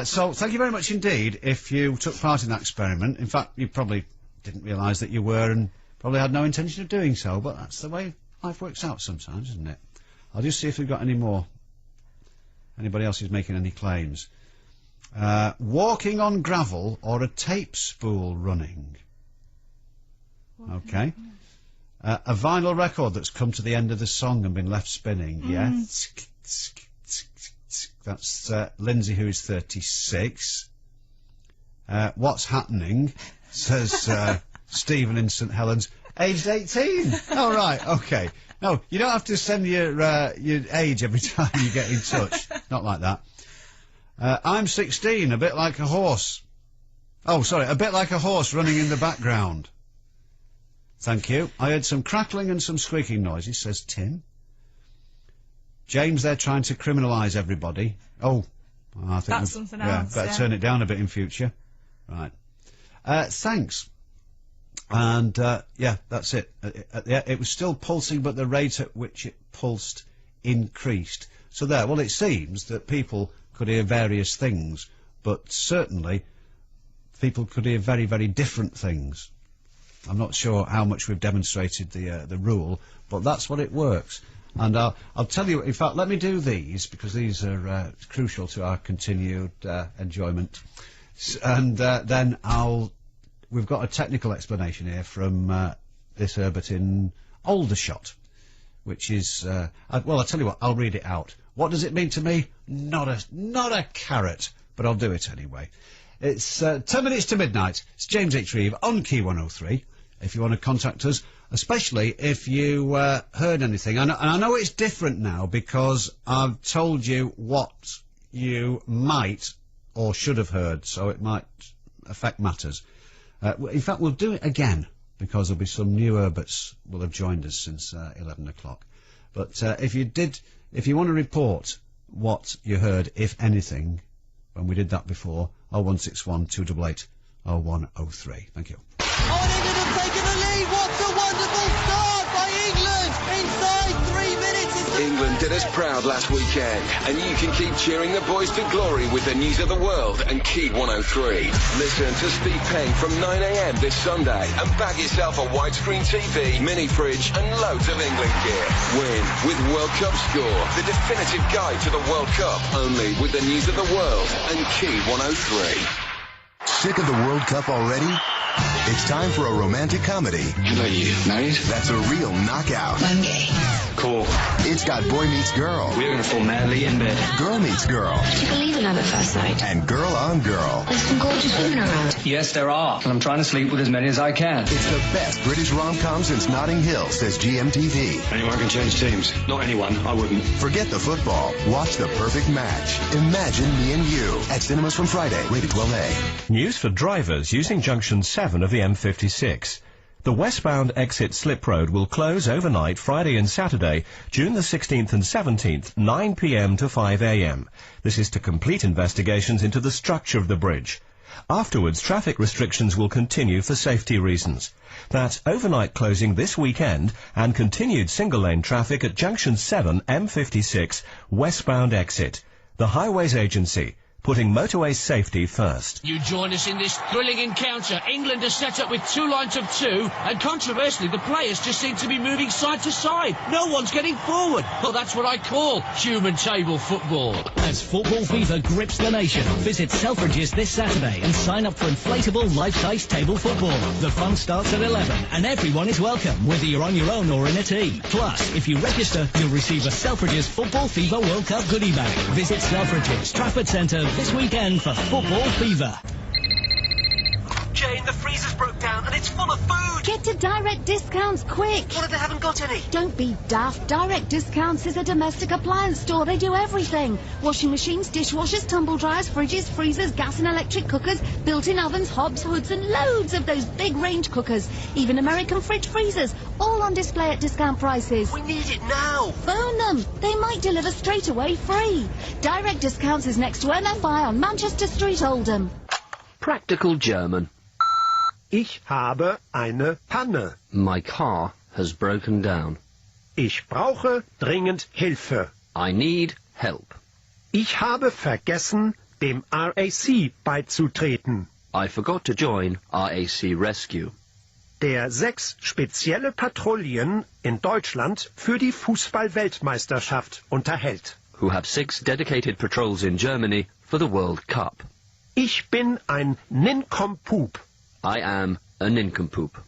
So, thank you very much indeed if you took part in that experiment. In fact, you probably didn't realise that you were and probably had no intention of doing so, but that's the way life works out sometimes, isn't it? I'll just see if we've got any more. Anybody else who's making any claims? Walking on gravel or a tape spool running? Okay. A vinyl record that's come to the end of the song and been left spinning, yeah? That's Lindsay, who is 36. What's happening, says Stephen in St Helens, aged 18. Oh, right, okay. No, you don't have to send your age every time you get in touch. Not like that. I'm 16, a bit like a horse. Oh, sorry, a bit like a horse running in the background. Thank you. I heard some crackling and some squeaking noises, says Tim. James, they're trying to criminalise everybody. Oh, I think that's something else. Better turn it down a bit in future. Right. Thanks. And, yeah, that's it. It was still pulsing, but the rate at which it pulsed increased. So there, well, it seems that people could hear various things, but certainly people could hear very, very different things. I'm not sure how much we've demonstrated the rule, but that's what it works. And I'll tell you, in fact, let me do these, because these are crucial to our continued enjoyment. And then we've got a technical explanation here from this Herbert in Aldershot, which is, well, I'll tell you what, I'll read it out. What does it mean to me? Not a carrot, but I'll do it anyway. It's 10 minutes to midnight. It's James H. Reeve on Key 103. If you want to contact us, especially if you heard anything. And I know it's different now because I've told you what you might or should have heard, so it might affect matters. In fact, we'll do it again because there'll be some new Herberts will have joined us since 11 o'clock. But if you want to report what you heard, if anything, when we did that before, 0161 288 0103. Thank you. Oh, and England have taken the lead. What a wonderful start by England. Inside 3 minutes. England did us proud last weekend, and you can keep cheering the boys to glory with the news of the world and Key 103. Listen to Steve Payne from 9 a.m. this Sunday and bag yourself a widescreen TV, mini fridge and loads of England gear. Win with World Cup Score, the definitive guide to the World Cup, only with the news of the world and Key 103. Sick of the World Cup already? It's time for a romantic comedy. Hello, you married? That's a real knockout. I'm gay. Cool. It's got boy meets girl. We're going to fall madly in bed. Girl meets girl. Do you believe in love at first sight? And girl on girl. There's some gorgeous women around. Yes, there are. And I'm trying to sleep with as many as I can. It's the best British rom-com since Notting Hill, says GMTV. Anyone can change teams. Not anyone. I wouldn't. Forget the football. Watch the perfect match. Imagine Me and You. At cinemas from Friday. Rated 12A. News for drivers using Junction 7 of the M56. The westbound exit Slip Road will close overnight Friday and Saturday, June the 16th and 17th, 9 p.m. to 5 a.m. This is to complete investigations into the structure of the bridge. Afterwards, traffic restrictions will continue for safety reasons. That overnight closing this weekend and continued single-lane traffic at Junction 7 M56 westbound exit. The Highways Agency, putting motorway safety first. You join us in this thrilling encounter. England are set up with 2 lines of 2, and controversially, the players just seem to be moving side to side. No one's getting forward. Well, that's what I call human table football. As football fever grips the nation, visit Selfridges this Saturday and sign up for inflatable life-size table football. The fun starts at 11, and everyone is welcome, whether you're on your own or in a team. Plus, if you register, you'll receive a Selfridges Football Fever World Cup goodie bag. Visit Selfridges, Trafford Centre, this weekend for Football Fever. Jane, the freezer's broke down and it's full of food. Get to Direct Discounts quick. What if they haven't got any? Don't be daft. Direct Discounts is a domestic appliance store. They do everything. Washing machines, dishwashers, tumble dryers, fridges, freezers, gas and electric cookers, built-in ovens, hobs, hoods and loads of those big range cookers. Even American fridge freezers. All on display at discount prices. We need it now. Phone them. They might deliver straight away free. Direct Discounts is next to MFI on Manchester Street, Oldham. Practical German. Ich habe eine Panne. My car has broken down. Ich brauche dringend Hilfe. I need help. Ich habe vergessen, dem RAC beizutreten. I forgot to join RAC Rescue. Der 6 spezielle Patrouillen in Deutschland für die Fußball-Weltmeisterschaft unterhält. Who have 6 dedicated patrols in Germany for the World Cup. Ich bin ein Nincompoop. I am a nincompoop.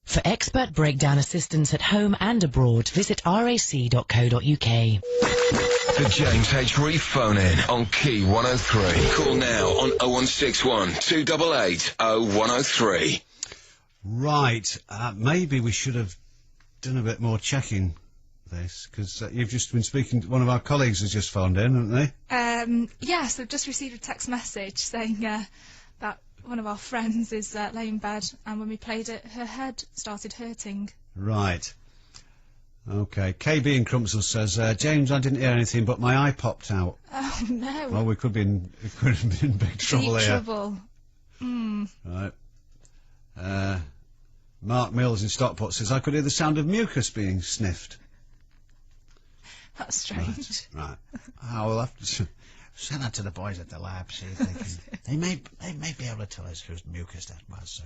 For expert breakdown assistance at home and abroad, visit rac.co.uk. The James H. Reeve phone-in on Key 103. Call now on 0161 288 0103. Right, maybe we should have done a bit more checking this, because you've just been speaking to one of our colleagues has just phoned in, haven't they? Yes, I've just received a text message saying that one of our friends is laying in bed, and when we played it, her head started hurting. Right. Okay. KB in Crumpsall says, James, I didn't hear anything, but my eye popped out. Oh, no. Well, we could have been in big trouble Deep here. trouble. Right. Mark Mills in Stockport says, I could hear the sound of mucus being sniffed. That's strange. Right. I will have to send that to the boys at the lab, see if they can... they may be able to tell us whose mucus that was,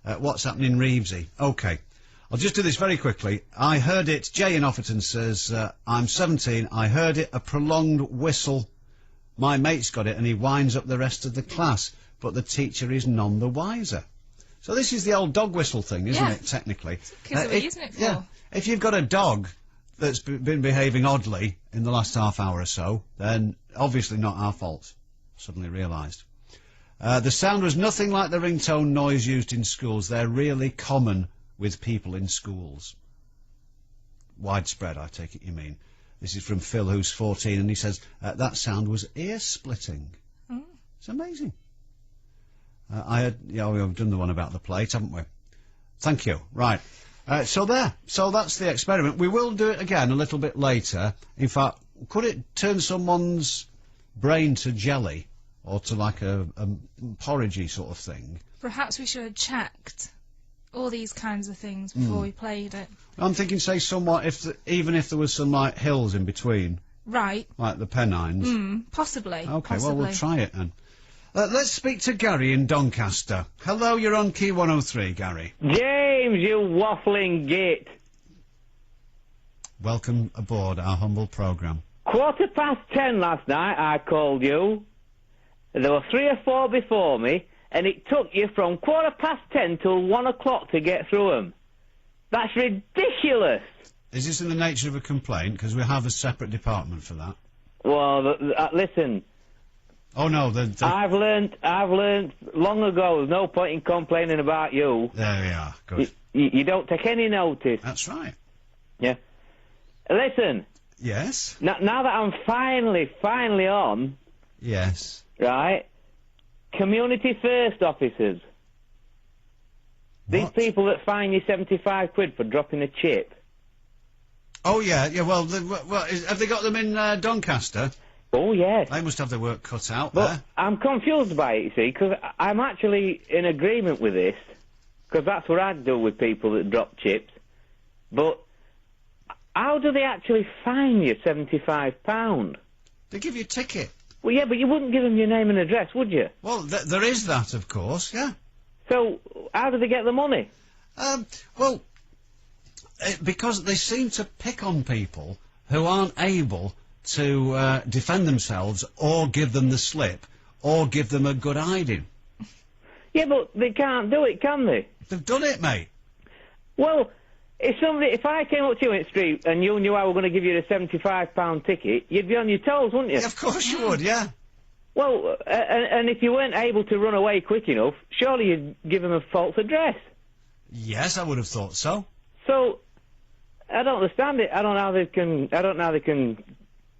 sir. What's happening in Reevesy? Okay. I'll just do this very quickly. I heard it, Jay in Offerton says, I'm 17, I heard it, a prolonged whistle. My mate's got it and he winds up the rest of the class, but the teacher is none the wiser. So this is the old dog whistle thing, isn't it, technically? Because we're using it for. Yeah. If you've got a dog that's been behaving oddly in the last half hour or so, then obviously not our fault. Suddenly realised. The sound was nothing like the ringtone noise used in schools. They're really common with people in schools. Widespread, I take it you mean. This is from Phil, who's 14, and he says, that sound was ear-splitting. Mm. It's amazing. We've done the one about the plate, haven't we? Thank you. Right. So that's the experiment. We will do it again a little bit later. In fact, could it turn someone's brain to jelly? Or to like a porridgey sort of thing? Perhaps we should have checked all these kinds of things before we played it. I'm thinking, say, somewhat, even if there was some, like, hills in between. Right. Like the Pennines. Possibly. Okay, well, we'll try it then. Let's speak to Gary in Doncaster. Hello, you're on Key 103, Gary. James, you waffling git. Welcome aboard our humble programme. 10:15 last night, I called you. There were 3 or 4 before me, and it took you from 10:15 till 1 o'clock to get through them. That's ridiculous. Is this in the nature of a complaint? Because we have a separate department for that. Well, listen. Oh no, I've learnt long ago. There's no point in complaining about you. There we are. Good. You don't take any notice. That's right. Yeah. Listen. Yes. Now that I'm finally on. Yes. Right. Community first officers. These people that fine you 75 quid for dropping a chip. Oh yeah. Well, have they got them in Doncaster? Oh, yes. They must have their work cut out but there. I'm confused by it, you see, because I'm actually in agreement with this, because that's what I'd do with people that drop chips. But how do they actually fine you £75? They give you a ticket. Well, yeah, but you wouldn't give them your name and address, would you? Well, there is that, of course, yeah. So, how do they get the money? Because they seem to pick on people who aren't able to defend themselves, or give them the slip, or give them a good hiding. Yeah, but they can't do it, can they? They've done it, mate. Well, if I came up to you in the street and you knew I were going to give you a £75 ticket, you'd be on your toes, wouldn't you? Yeah, of course you would, yeah. Well, and if you weren't able to run away quick enough, surely you'd give them a false address. Yes, I would have thought so. So, I don't understand it. I don't know how they can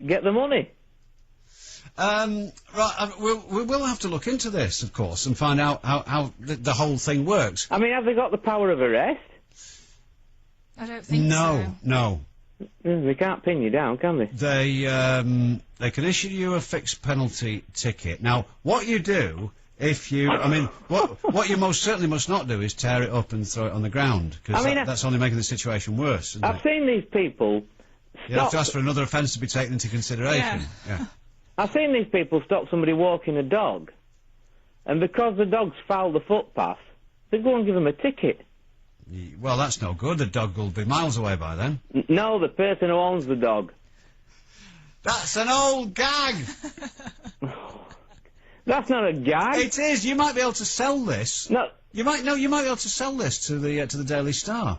get the money. Right, we will have to look into this, of course, and find out how the whole thing works. I mean, have they got the power of arrest? I don't think so. No. They can't pin you down, can they? They can issue you a fixed penalty ticket. Now, what you do if you, I mean, what you most certainly must not do is tear it up and throw it on the ground, because that's only making the situation worse. Isn't I've seen these people. You have to ask for another offence to be taken into consideration. Yeah. I've seen these people stop somebody walking a dog, and because the dog's fouled the footpath, they go and give them a ticket. Well, that's no good. The dog will be miles away by then. No, the person who owns the dog. That's an old gag! That's not a gag. It is. You might be able to sell this. No. You might be able to sell this to the Daily Star.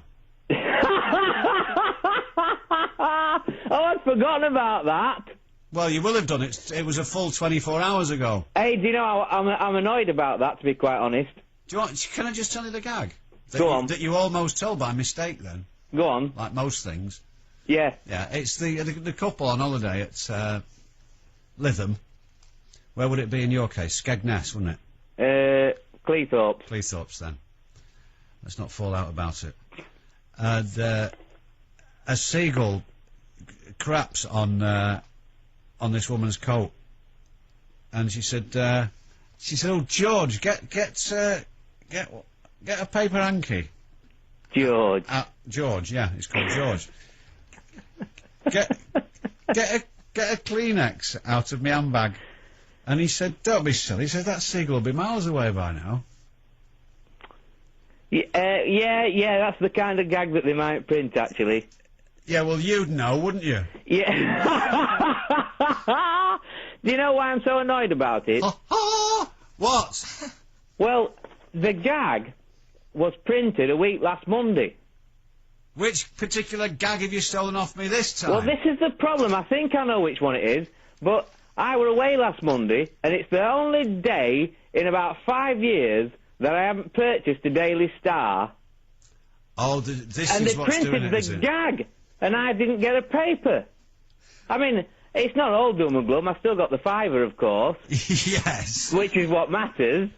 Oh, I'd forgotten about that. Well, you will have done it. It was a full 24 hours ago. Hey, do you know, I'm annoyed about that, to be quite honest. Can I just tell you the gag? Go on. That you almost told by mistake, then. Go on. Like most things. Yeah. Yeah, it's the couple on holiday at Lytham. Where would it be in your case? Skegness, wouldn't it? Cleethorpes. Cleethorpes, then. Let's not fall out about it. A seagull craps on this woman's coat, and she said, "Oh, George, get a paper hanky." George. George, yeah, it's called George. Get a Kleenex out of my handbag. And he said, "Don't be silly." He said, "That seagull will be miles away by now." Yeah, that's the kind of gag that they might print, actually. Yeah, well, you'd know, wouldn't you? Yeah. Do you know why I'm so annoyed about it? What? Well, the gag was printed a week last Monday. Which particular gag have you stolen off me this time? Well, this is the problem. I think I know which one it is, but I were away last Monday, and it's the only day in about 5 years that I haven't purchased a Daily Star. Oh, this is what's doing it, and they printed the gag, and I didn't get a paper. I mean, it's not all doom and gloom. I've still got the fiver, of course. Yes. Which is what matters.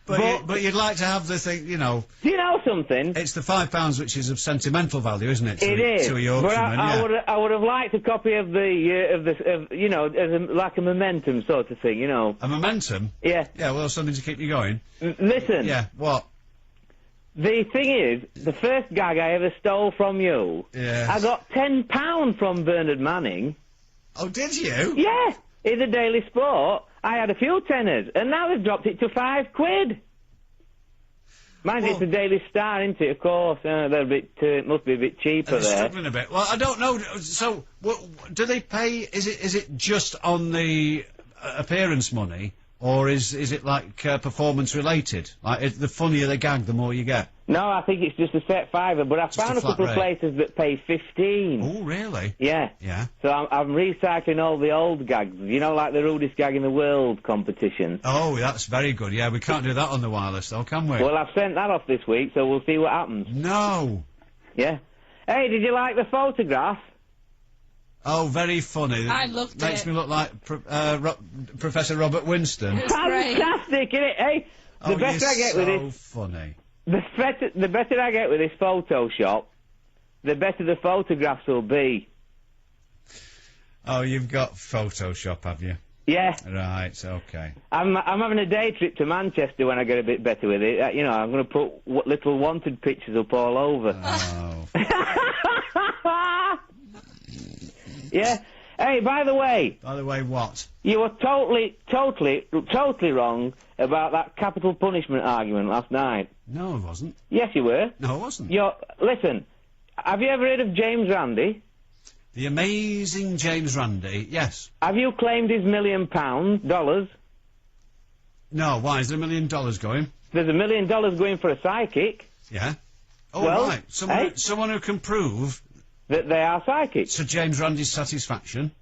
But you'd like to have the thing, you know. Do you know something? It's the £5 which is of sentimental value, isn't it? It is. To a Yorkshireman, but I would have liked a copy of you know, like a momentum sort of thing, you know. A momentum? Yeah. Yeah, well, something to keep you going. Listen. Yeah, what? The thing is, the first gag I ever stole from you, I got £10 from Bernard Manning. Oh, did you? Yeah, in the Daily Sport. I had a few tenors, and now they've dropped it to £5. Mind it's the Daily Star, isn't it? Of course, they're a bit. It must be a bit cheaper there. Struggling a bit. Well, I don't know. So, do they pay? Is it just on the appearance money, or is it like performance related? Like the funnier the gag, the more you get. No, I think it's just a set fiver, but I've found a couple of places that pay 15. Oh, really? Yeah. Yeah. So I'm recycling all the old gags, you know, like the rudest gag in the world competition. Oh, that's very good. Yeah, we can't do that on the wireless, though, can we? Well, I've sent that off this week, so we'll see what happens. No. Yeah. Hey, did you like the photograph? Oh, very funny. I loved it. Makes me look like Professor Robert Winston. Fantastic, isn't it? Hey, the better I get with this... funny. The better I get with this Photoshop, the better the photographs will be. Oh, you've got Photoshop, have you? Yeah. Right, okay. I'm having a day trip to Manchester when I get a bit better with it. You know, I'm going to put little wanted pictures up all over. Oh. Yeah. Hey, by the way... By the way, what? You were totally wrong about that capital punishment argument last night. No, I wasn't. Yes, you were. No, I wasn't. Listen, have you ever heard of James Randi? The amazing James Randi, yes. Have you claimed his $1 million? No, why? Is there $1 million going? There's $1 million going for a psychic. Yeah. Oh, well, right. Someone who can prove... that they are psychics. To James Randi's satisfaction.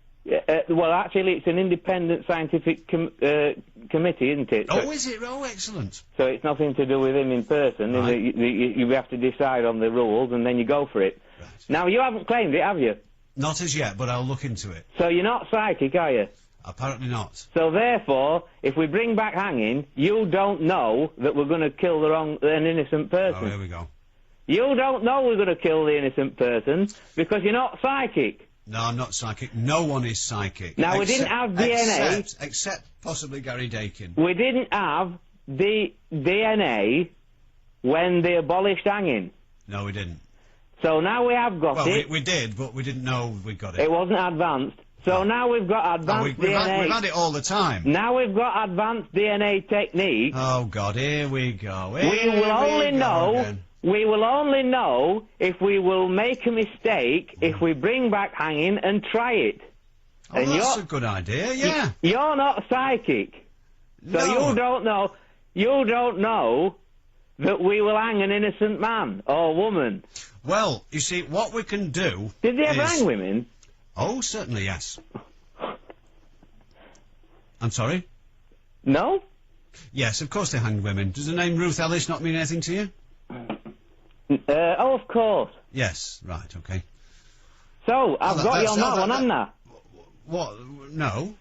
Well, actually, it's an independent scientific committee, isn't it? Oh, is it? Oh, excellent. So it's nothing to do with him in person. Right. You have to decide on the rules, and then you go for it. Right. Now, you haven't claimed it, have you? Not as yet, but I'll look into it. So you're not psychic, are you? Apparently not. So therefore, if we bring back hanging, you don't know that we're going to kill an innocent person. Oh, here we go. You don't know we're going to kill the innocent person because you're not psychic. No, I'm not psychic. No one is psychic. Now, we didn't have DNA... Except possibly Gary Dakin. We didn't have the DNA when they abolished hanging. No, we didn't. So now we have got it. We did, but we didn't know we got it. It wasn't advanced. So now we've got advanced DNA. We've had it all the time. Now we've got advanced DNA technique. Oh, God, here we go. We will only know if we will make a mistake if we bring back hanging and try it. Oh, and that's a good idea, yeah. You're not psychic. So No. you don't know that we will hang an innocent man or woman. Well, you see, what we can do... Did they ever hang women? Oh, certainly, yes. I'm sorry? No? Yes, of course they hanged women. Does the name Ruth Ellis not mean anything to you? Oh, of course. Yes, right, okay. So, I've got you on that one, haven't I? What? No.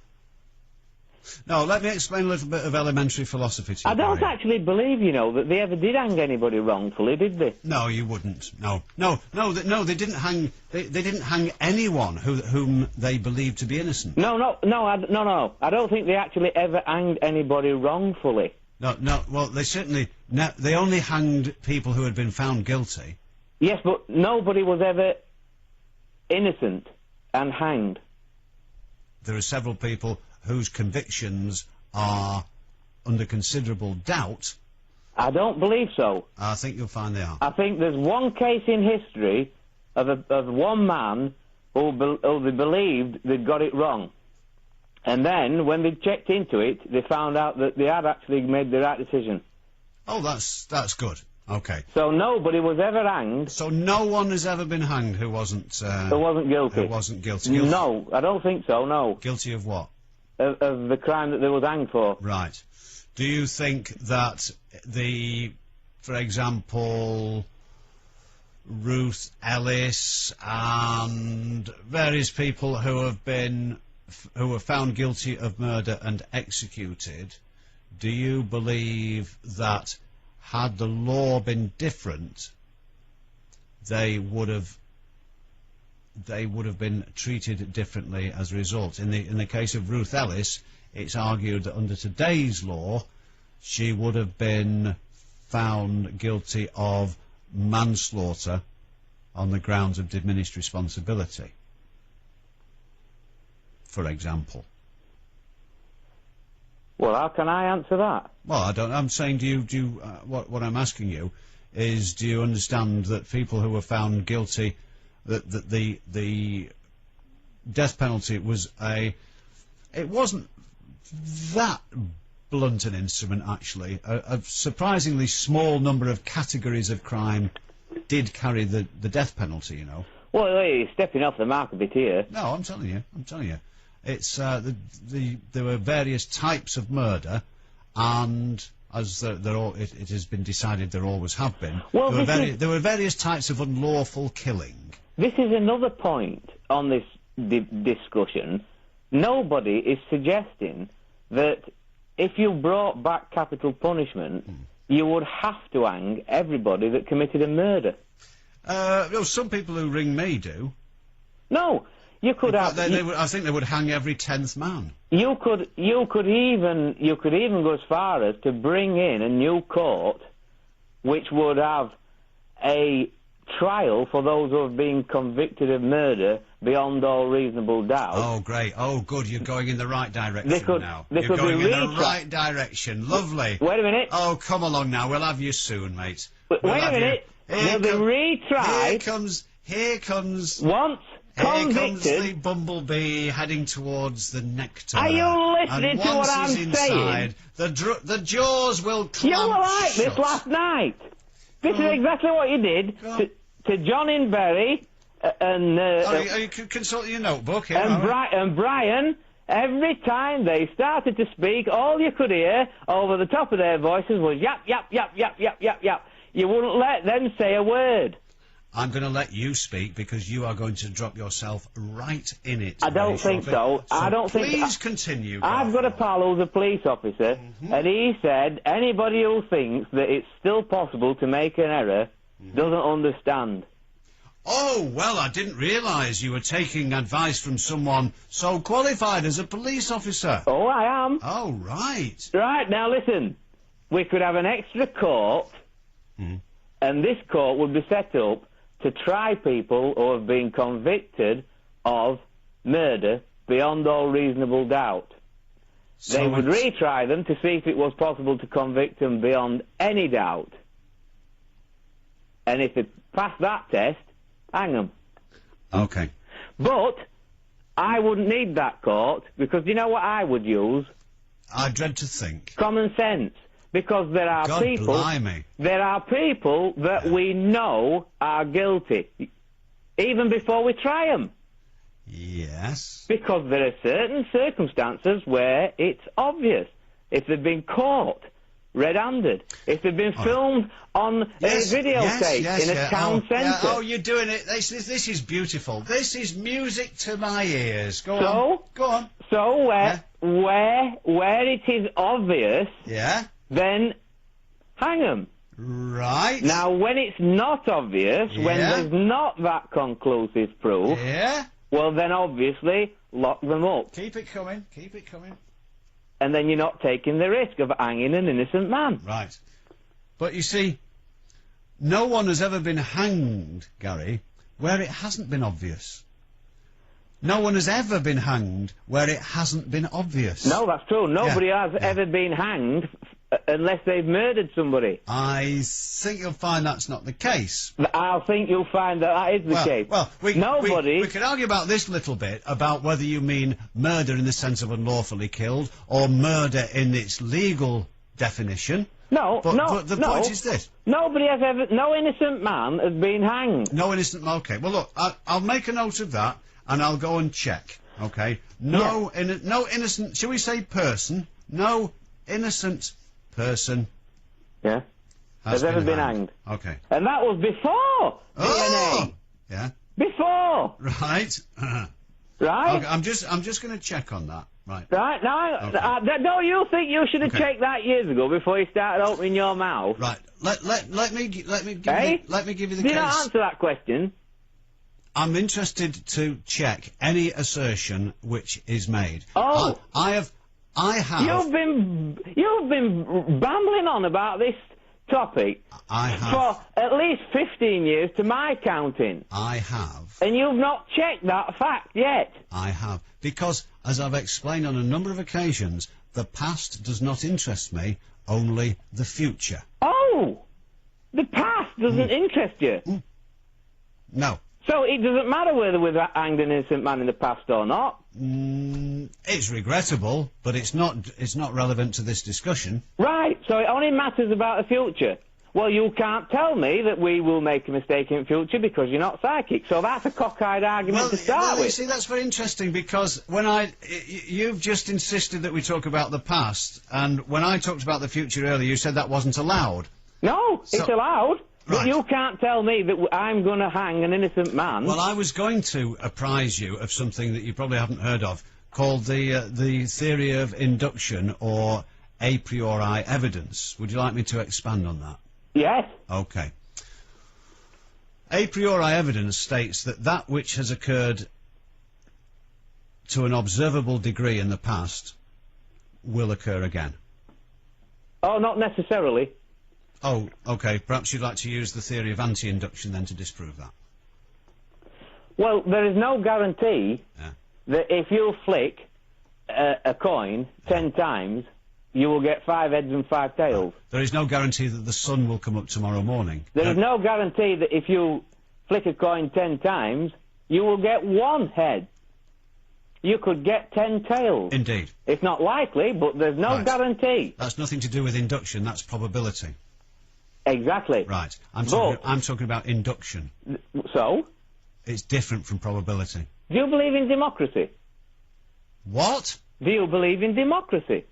No, let me explain a little bit of elementary philosophy to you. I don't actually believe, that they ever did hang anybody wrongfully, did they? No, you wouldn't. No, they didn't hang. They didn't hang anyone whom they believed to be innocent. No. I don't think they actually ever hanged anybody wrongfully. No. Well, they certainly. No, they only hanged people who had been found guilty. Yes, but nobody was ever innocent and hanged. There are several people whose convictions are under considerable doubt. I don't believe so. I think you'll find they are. I think there's one case in history of one man who they believed they'd got it wrong. And then, when they checked into it, they found out that they had actually made the right decision. Oh, that's good. Okay. So nobody was ever hanged. So no one has ever been hanged who wasn't guilty? Who wasn't guilty? No, I don't think so, no. Guilty of what? Of the crime that they was hanged for. Right. Do you think that for example, Ruth Ellis and various people who were found guilty of murder and executed, do you believe that had the law been different, they would have been treated differently as a result? In the case of Ruth Ellis, it's argued that under today's law, she would have been found guilty of manslaughter on the grounds of diminished responsibility, for example. Well, how can I answer that? Well, I don't. I'm saying, what I'm asking you is, do you understand that people who were found guilty, that the death penalty was it wasn't that blunt an instrument, actually. A surprisingly small number of categories of crime did carry the death penalty, Well, you're stepping off the mark a bit here. No, I'm telling you. It's there were various types of murder, and as it has been decided, there always have been. Well, there were various types of unlawful killing. This is another point on this discussion. Nobody is suggesting that if you brought back capital punishment, you would have to hang everybody that committed a murder. Well, some people who ring me do. No. You could have. I think they would hang every 10th man. You could even go as far as to bring in a new court, which would have a trial for those who have been convicted of murder beyond all reasonable doubt. Oh, great! Oh, good! You're going in the right direction now. You're going in the right direction. Lovely. Wait a minute. Oh, come along now. We'll have you soon, mate. Wait a minute. They'll be retried. Here comes. Once. Here comes the bumblebee heading towards the nectar. Are you listening to what I'm saying? The jaws will clamp You were like this last night. This is exactly what you did to John in Bury Are you consulting your notebook here? And Brian, every time they started to speak, all you could hear over the top of their voices was yap, yap, yap, yap, yap, yap, yap. You wouldn't let them say a word. I'm going to let you speak because you are going to drop yourself right in it. I don't think so. I don't think. Please continue. I've got a pal who's a police officer, and he said anybody who thinks that it's still possible to make an error doesn't understand. Oh, well, I didn't realise you were taking advice from someone so qualified as a police officer. Oh, I am. Oh, right. Right, now listen. We could have an extra court, and this court would be set up to try people who have been convicted of murder beyond all reasonable doubt. So they would retry them to see if it was possible to convict them beyond any doubt. And if they pass that test, hang them. Okay. But I wouldn't need that court, because you know what I would use? I dread to think. Common sense. Because there are God people... blimey. There are people that we know are guilty, even before we try them. Yes. Because there are certain circumstances where it's obvious. If they've been caught red-handed, if they've been filmed on a videotape in a town centre. Oh, you're doing it. This is beautiful. This is music to my ears. Go on. Go on. So where it is obvious, then hang them. Right. Now, when it's not obvious, when there's not that conclusive proof, well, then obviously lock them up. Keep it coming. Keep it coming. And then you're not taking the risk of hanging an innocent man. Right. But you see, no one has ever been hanged, Gary, where it hasn't been obvious. No one has ever been hanged where it hasn't been obvious. No, that's true. Nobody has ever been hanged unless they've murdered somebody. I think you'll find that's not the case. I think you'll find that is the case. Well, we could argue about this little bit, about whether you mean murder in the sense of unlawfully killed, or murder in its legal definition. But the point is this. Nobody has ever... No innocent man has been hanged. No innocent... Okay, well, look, I'll make a note of that, and I'll go and check, okay? No innocent... Shall we say person? No innocent person has ever been hanged. Okay. And that was before DNA. Yeah. Before. Right. Right. Okay, I'm just going to check on that. Right. Right. Now, don't you think you should have checked that years ago before you started opening your mouth? Right. Let me give you the case. Do not answer that question. I'm interested to check any assertion which is made. Oh. I have. You've been bambling on about this topic for at least 15 years to my counting. I have. And you've not checked that fact yet. I have. Because, as I've explained on a number of occasions, the past does not interest me, only the future. Oh! The past doesn't interest you? No. So it doesn't matter whether we've hanged an innocent man in the past or not? It's regrettable, but it's not relevant to this discussion. Right, so it only matters about the future. Well, you can't tell me that we will make a mistake in future because you're not psychic, so that's a cockeyed argument to start with. You see, that's very interesting, because you've just insisted that we talk about the past, and when I talked about the future earlier, you said that wasn't allowed. No, it's allowed. But you can't tell me that I'm going to hang an innocent man. Well, I was going to apprise you of something that you probably haven't heard of, called the theory of induction, or a priori evidence. Would you like me to expand on that? Yes. Okay. A priori evidence states that which has occurred to an observable degree in the past will occur again. Oh, not necessarily. Oh, okay. Perhaps you'd like to use the theory of anti-induction then to disprove that. Well, there is no guarantee that if you flick a coin 10 times, you will get 5 heads and 5 tails. There is no guarantee that the sun will come up tomorrow morning. There is no guarantee that if you flick a coin 10 times, you will get 1 head. You could get 10 tails. Indeed. It's not likely, but there's no guarantee. That's nothing to do with induction, that's probability. Exactly. Right. I'm talking about induction. So? It's different from probability. Do you believe in democracy? What? Do you believe in democracy?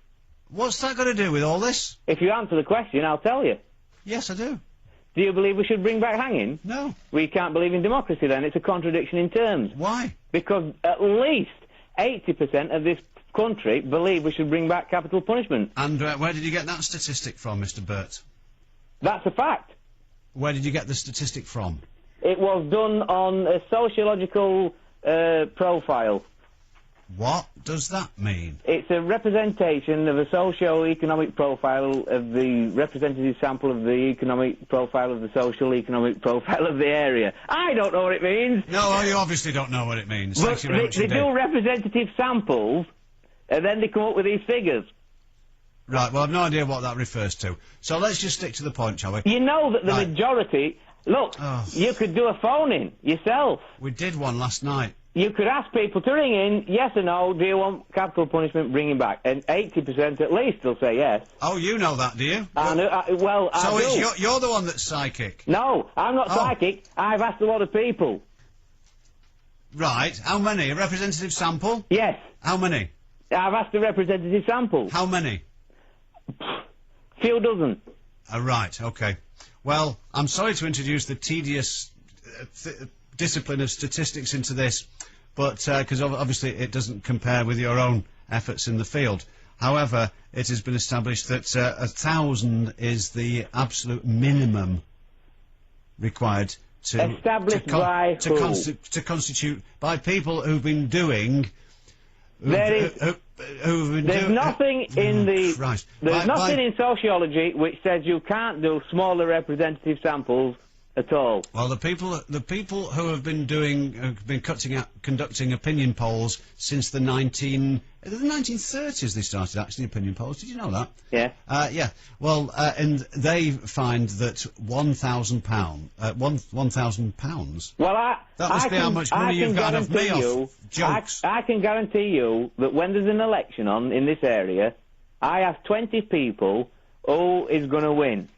What's that got to do with all this? If you answer the question, I'll tell you. Yes, I do. Do you believe we should bring back hanging? No. We can't believe in democracy then. It's a contradiction in terms. Why? Because at least 80% of this country believe we should bring back capital punishment. And where did you get that statistic from, Mr. Burt? That's a fact. Where did you get the statistic from? It was done on a sociological profile. What does that mean? It's a representation of a socio-economic profile of the representative sample of the economic profile of the social economic profile of the area. I don't know what it means. No, you obviously don't know what it means. But Thank you very much they indeed. do representative samples, and then they come up with these figures. Right, well, I've no idea what that refers to. So let's just stick to the point, shall we? You know that the majority... Look, you could do a phone-in yourself. We did one last night. You could ask people to ring in, yes or no, do you want capital punishment bringing back? And 80% at least will say yes. Oh, you know that, do you? I do. So you're the one that's psychic? No, I'm not psychic. I've asked a lot of people. Right, how many? A representative sample? Yes. How many? I've asked a representative sample. How many? Few dozen. Right, okay. Well, I'm sorry to introduce the tedious discipline of statistics into this, but because obviously it doesn't compare with your own efforts in the field. However, it has been established that 1,000 is the absolute minimum required to constitute by people who've been doing. There's nothing in sociology which says you can't do smaller representative samples at all. Well, the people who have been conducting opinion polls since the 1930s. They started actually opinion polls. Did you know that? Yeah. Yeah. Well, and they find that £1,000. 1,000 pounds. Well, that must be how much money you've got off me off jokes. I can guarantee you that when there's an election on in this area, I have 20 people who is going to win.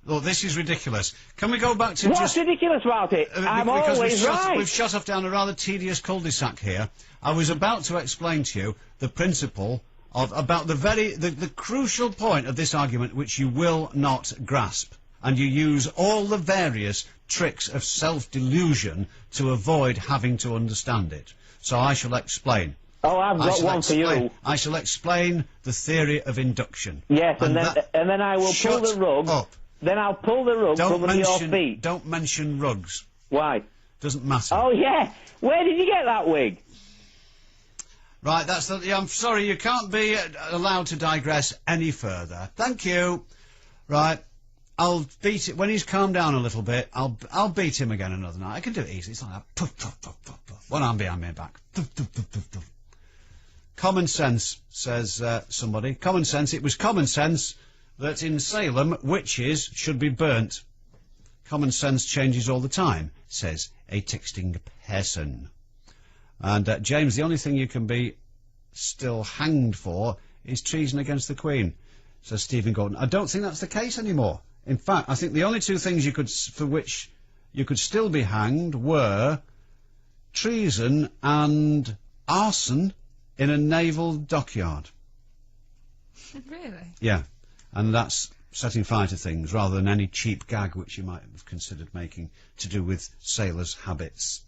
Oh, this is ridiculous. Can we go back to What's ridiculous about it? I'm always right. We've shot off down a rather tedious cul-de-sac here. I was about to explain to you the principle about the crucial point of this argument which you will not grasp. And you use all the various tricks of self-delusion to avoid having to understand it. So I shall explain. Oh, I've got one for you. I shall explain the theory of induction. Yes, and then I will pull the rug. Up. Then I'll pull the rug over your feet. Don't mention rugs. Why? Doesn't matter. Oh, yeah. Where did you get that wig? Right, I'm sorry, you can't be allowed to digress any further. Thank you. Right, I'll beat it. When he's calmed down a little bit, I'll beat him again another night. I can do it easily. It's like that. Puff, puff, puff, puff, puff. One arm behind my back. Puff, puff, puff, puff, puff. Common sense, says somebody. Common sense. It was common sense that in Salem, witches should be burnt. Common sense changes all the time, says a texting person. And, James, the only thing you can be still hanged for is treason against the Queen, says Stephen Gordon. I don't think that's the case anymore. In fact, I think the only two things for which you could still be hanged were treason and arson in a naval dockyard. Really? Yeah. And that's setting fire to things rather than any cheap gag which you might have considered making to do with sailors' habits.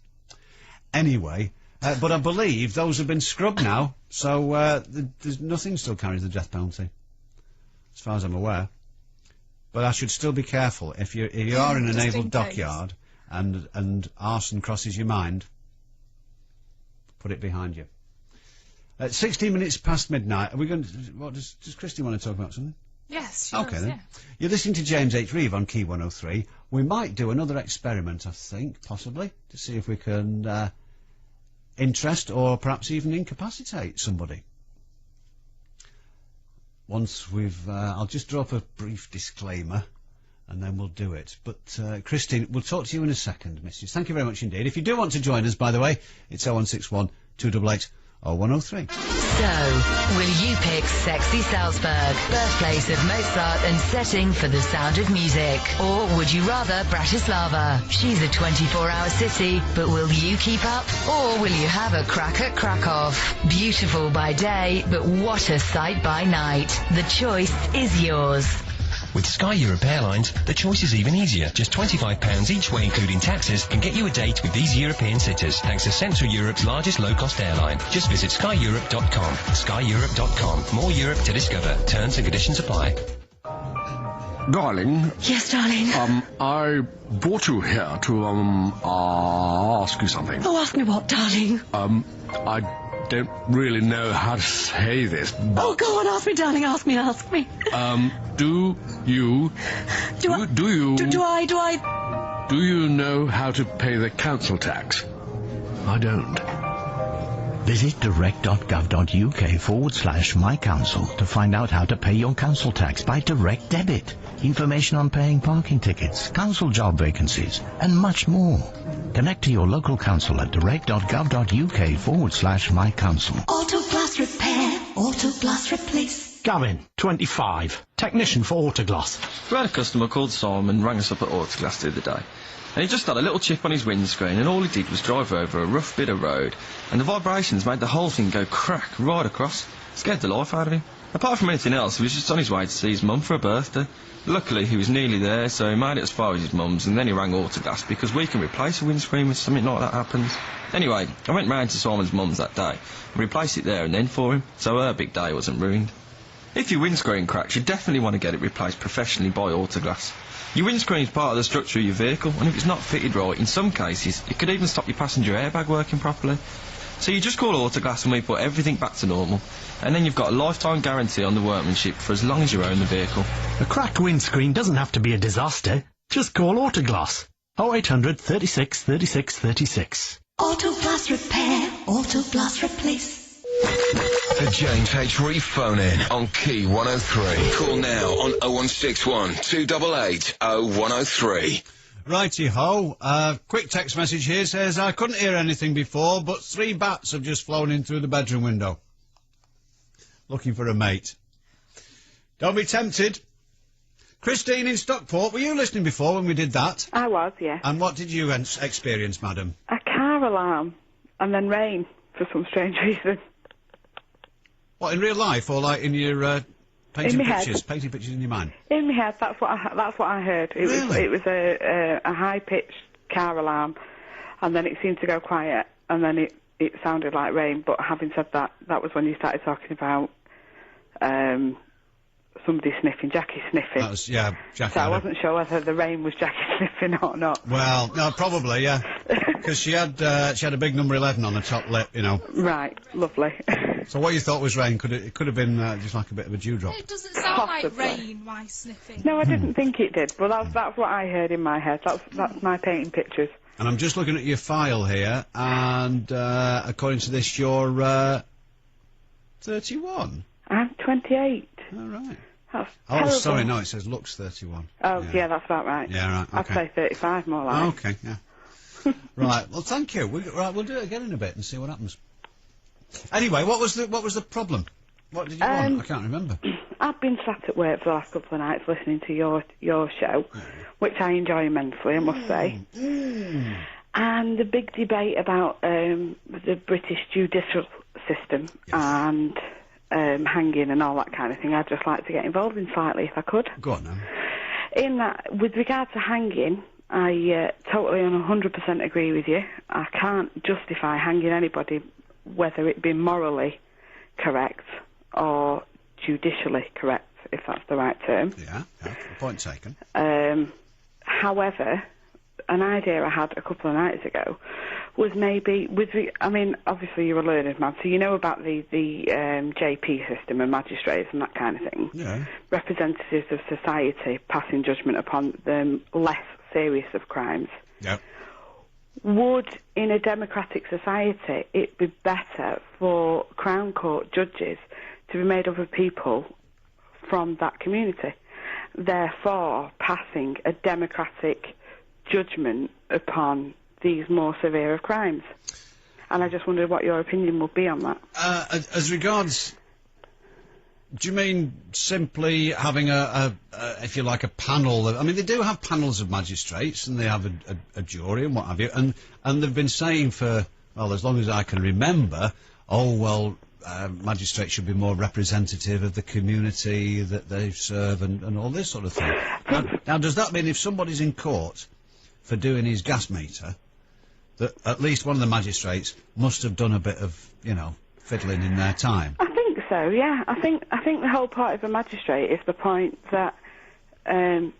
Anyway, but I believe those have been scrubbed now, so there's nothing still carries the death penalty, as far as I'm aware. But I should still be careful if you are in a naval dockyard and arson crosses your mind. Put it behind you. At 16 minutes past midnight, are we going to? What does Christy want to talk about something? Yes, she okay does, then. yeah. You're listening to James H. Reeve on Key 103. We might do another experiment, I think, possibly, to see if we can interest or perhaps even incapacitate somebody. Once we've... I'll just drop a brief disclaimer and then we'll do it. But, Christine, we'll talk to you in a second, missus. Thank you very much indeed. If you do want to join us, by the way, it's 0161 288 0103. So, will you pick sexy Salzburg, birthplace of Mozart and setting for the sound of music? Or would you rather Bratislava? She's a 24-hour city, but will you keep up? Or will you have a crack at Krakow? Beautiful by day, but what a sight by night. The choice is yours. With Sky Europe Airlines, the choice is even easier. Just £25 each way, including taxes, can get you a date with these European cities, thanks to Central Europe's largest low-cost airline. Just visit skyeurope.com. Skyeurope.com. More Europe to discover. Terms and conditions apply. Darling. Yes, darling. I brought you here to, ask you something. Oh, ask me what, darling? I don't really know how to say this, but... Oh, go on, ask me, darling, ask me. Do you know how to pay the council tax? I don't. Visit direct.gov.uk/mycouncil to find out how to pay your council tax by direct debit. Information on paying parking tickets, council job vacancies, and much more. Connect to your local council at direct.gov.uk/mycouncil. Autoglass repair, autoglass replace. Gavin, 25. Technician for Autoglass. We had a customer called Simon, rang us up at Autoglass the other day. And he just had a little chip on his windscreen, and all he did was drive over a rough bit of road, and the vibrations made the whole thing go crack right across. Scared the life out of him. Apart from anything else, he was just on his way to see his mum for her birthday. Luckily, he was nearly there, so he made it as far as his mum's, and then he rang Autoglass, because we can replace a windscreen when something like that happens. Anyway, I went round to Simon's mum's that day, and replaced it there and then for him, so her big day wasn't ruined. If your windscreen cracks, you definitely want to get it replaced professionally by Autoglass. Your windscreen is part of the structure of your vehicle, and if it's not fitted right, in some cases, it could even stop your passenger airbag working properly. So you just call Autoglass and we put everything back to normal, and then you've got a lifetime guarantee on the workmanship for as long as you own the vehicle. A cracked windscreen doesn't have to be a disaster. Just call Autoglass. 0800 36 36 36. Autoglass repair, autoglass replace. The James H. Reeve phone-in on Key 103. Call now on 0161 288 0103. Righty-ho. Quick text message here says, I couldn't hear anything before, but 3 bats have just flown in through the bedroom window. Looking for a mate. Don't be tempted. Christine in Stockport, were you listening before when we did that? I was, yeah. And what did you experience, madam? A car alarm, and then rain, for some strange reason. What, in real life, or like in your painting in my pictures? Head. Painting pictures in your mind? In my head, that's what I heard. It was a high-pitched car alarm, and then it seemed to go quiet, and then it sounded like rain. But having said that, that was when you started talking about somebody sniffing, Jackie sniffing. That was, yeah, Jackie. So I wasn't sure whether the rain was Jackie sniffing or not. Well, no, probably, yeah. Because she had a big number 11 on the top lip, you know. Right, lovely. So what you thought was rain, it could have been just like a bit of a dewdrop. It doesn't sound like rain, why sniffing? No, I didn't think it did, but that's what I heard in my head. That's my painting pictures. And I'm just looking at your file here, and according to this, you're 31. I'm 28. All right. That's oh, terrible. sorry, no, it says looks 31. Oh, yeah, that's about right. Yeah, right, okay. I'd say 35 more like. Oh, okay, yeah. Right, well, thank you. We'll do it again in a bit and see what happens. Anyway, what was the problem? What did you want? I can't remember. I've been sat at work for the last couple of nights listening to your show, which I enjoy immensely, I must say. And the big debate about the British judicial system and hanging and all that kind of thing, I'd just like to get involved in slightly if I could. Go on now. In that, with regard to hanging, I totally and 100% agree with you. I can't justify hanging anybody, whether it be morally correct or judicially correct, if that's the right term. Yeah, point taken. However, an idea I had a couple of nights ago was maybe, obviously you're a learned man, so you know about the JP system and magistrates and that kind of thing. Yeah. Representatives of society passing judgment upon the less serious of crimes. Yep. Would, in a democratic society, it be better for Crown Court judges to be made up of people from that community, therefore passing a democratic judgment upon these more severe of crimes? And I just wondered what your opinion would be on that. As regards, do you mean simply having if you like, a panel? I mean, they do have panels of magistrates, and they have a jury and what have you, and they've been saying for, well, as long as I can remember, magistrates should be more representative of the community that they serve and all this sort of thing. Now, does that mean if somebody's in court for doing his gas meter, that at least one of the magistrates must have done a bit of, fiddling in their time? I think so, yeah. I think the whole part of a magistrate is the point that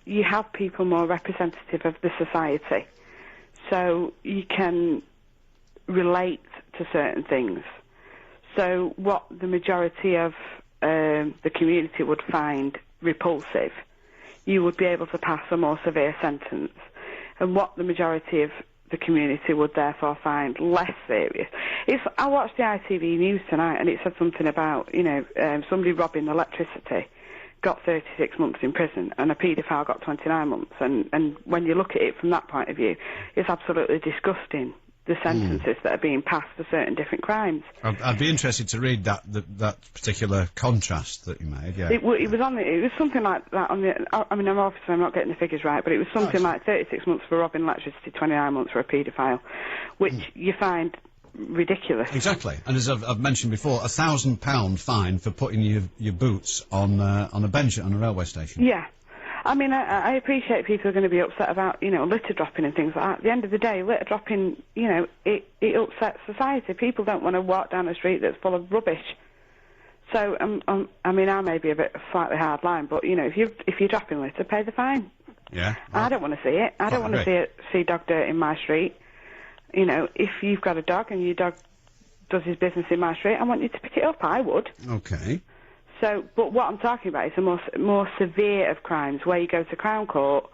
you have people more representative of the society, so you can relate to certain things. So what the majority of the community would find repulsive, you would be able to pass a more severe sentence. And what the majority of the community would therefore find less serious. I watched the ITV News tonight, and it said something about, somebody robbing electricity got 36 months in prison, and a paedophile got 29 months. And when you look at it from that point of view, it's absolutely disgusting, the sentences that are being passed for certain different crimes. I'd be interested to read that particular contrast that you made. Yeah, it was something like that on the. I mean, I'm not getting the figures right, but it was something like 36 months for robbing electricity, 29 months for a paedophile, which you find ridiculous. Exactly, and as I've mentioned before, £1,000 fine for putting your boots on a bench on a railway station. Yeah. I mean, I appreciate people are going to be upset about, litter dropping and things like that. At the end of the day, litter dropping, it upsets society. People don't want to walk down a street that's full of rubbish. So, I mean, I may be a bit slightly hard line, but, if you're dropping litter, pay the fine. Yeah. Well, I don't want to see it. I don't want to see dog dirt in my street. If you've got a dog and your dog does his business in my street, I want you to pick it up. I would. Okay. So, but what I'm talking about is a more severe of crimes, where you go to Crown Court,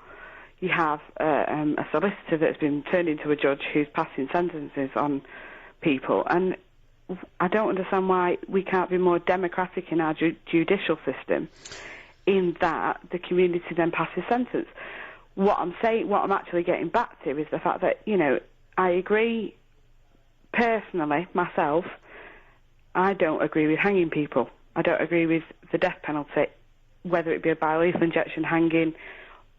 you have a solicitor that's been turned into a judge who's passing sentences on people, and I don't understand why we can't be more democratic in our judicial system, in that the community then passes sentence. What I'm actually getting back to is the fact that, I agree personally, myself, I don't agree with hanging people. I don't agree with the death penalty, whether it be a biolethal injection, hanging,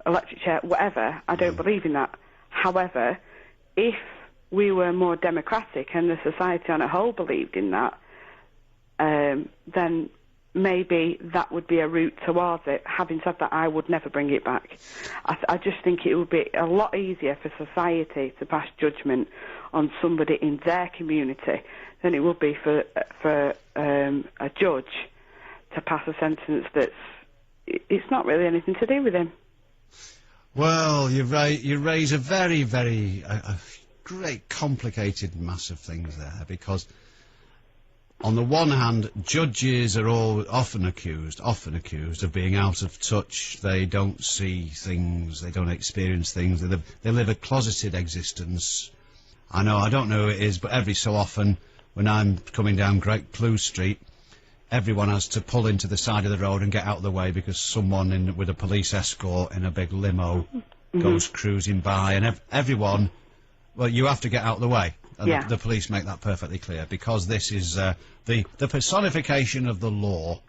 electric chair, whatever. I don't believe in that. However, if we were more democratic and the society on a whole believed in that, then maybe that would be a route towards it. Having said that, I would never bring it back. I just think it would be a lot easier for society to pass judgment on somebody in their community than it would be for a judge to pass a sentence it's not really anything to do with him. Well, you raise a very, very great, complicated mass of things there, because on the one hand, judges are often accused of being out of touch. They don't see things, they don't experience things, they live a closeted existence. I don't know who it is, but every so often, when I'm coming down Great Plew Street, everyone has to pull into the side of the road and get out of the way because someone with a police escort in a big limo goes cruising by, and everyone, well, you have to get out of the way. And the police make that perfectly clear, because this is the personification of the law,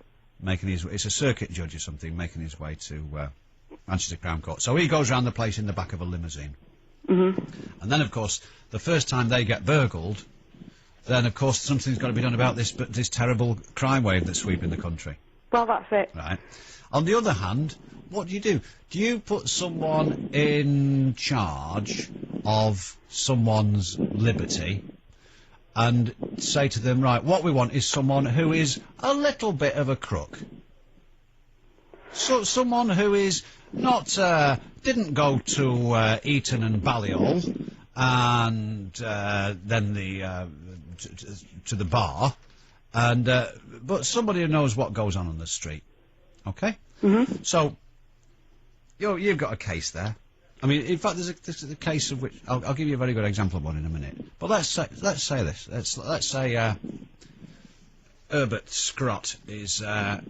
it's a circuit judge or something, making his way to Manchester Crown Court. So he goes around the place in the back of a limousine. And then, of course, the first time they get burgled, then, of course, something's got to be done about this terrible crime wave that's sweeping the country. Well, that's it. Right. On the other hand, what do? Do you put someone in charge of someone's liberty and say to them, right, what we want is someone who is a little bit of a crook? So someone who is not, didn't go to Eton and Balliol and then to the bar, and but somebody who knows what goes on the street. Okay? So you've got a case there. I mean, in fact, there's a case of which I'll give you a very good example of one in a minute. But let's say this. Let's say Herbert Scrott is a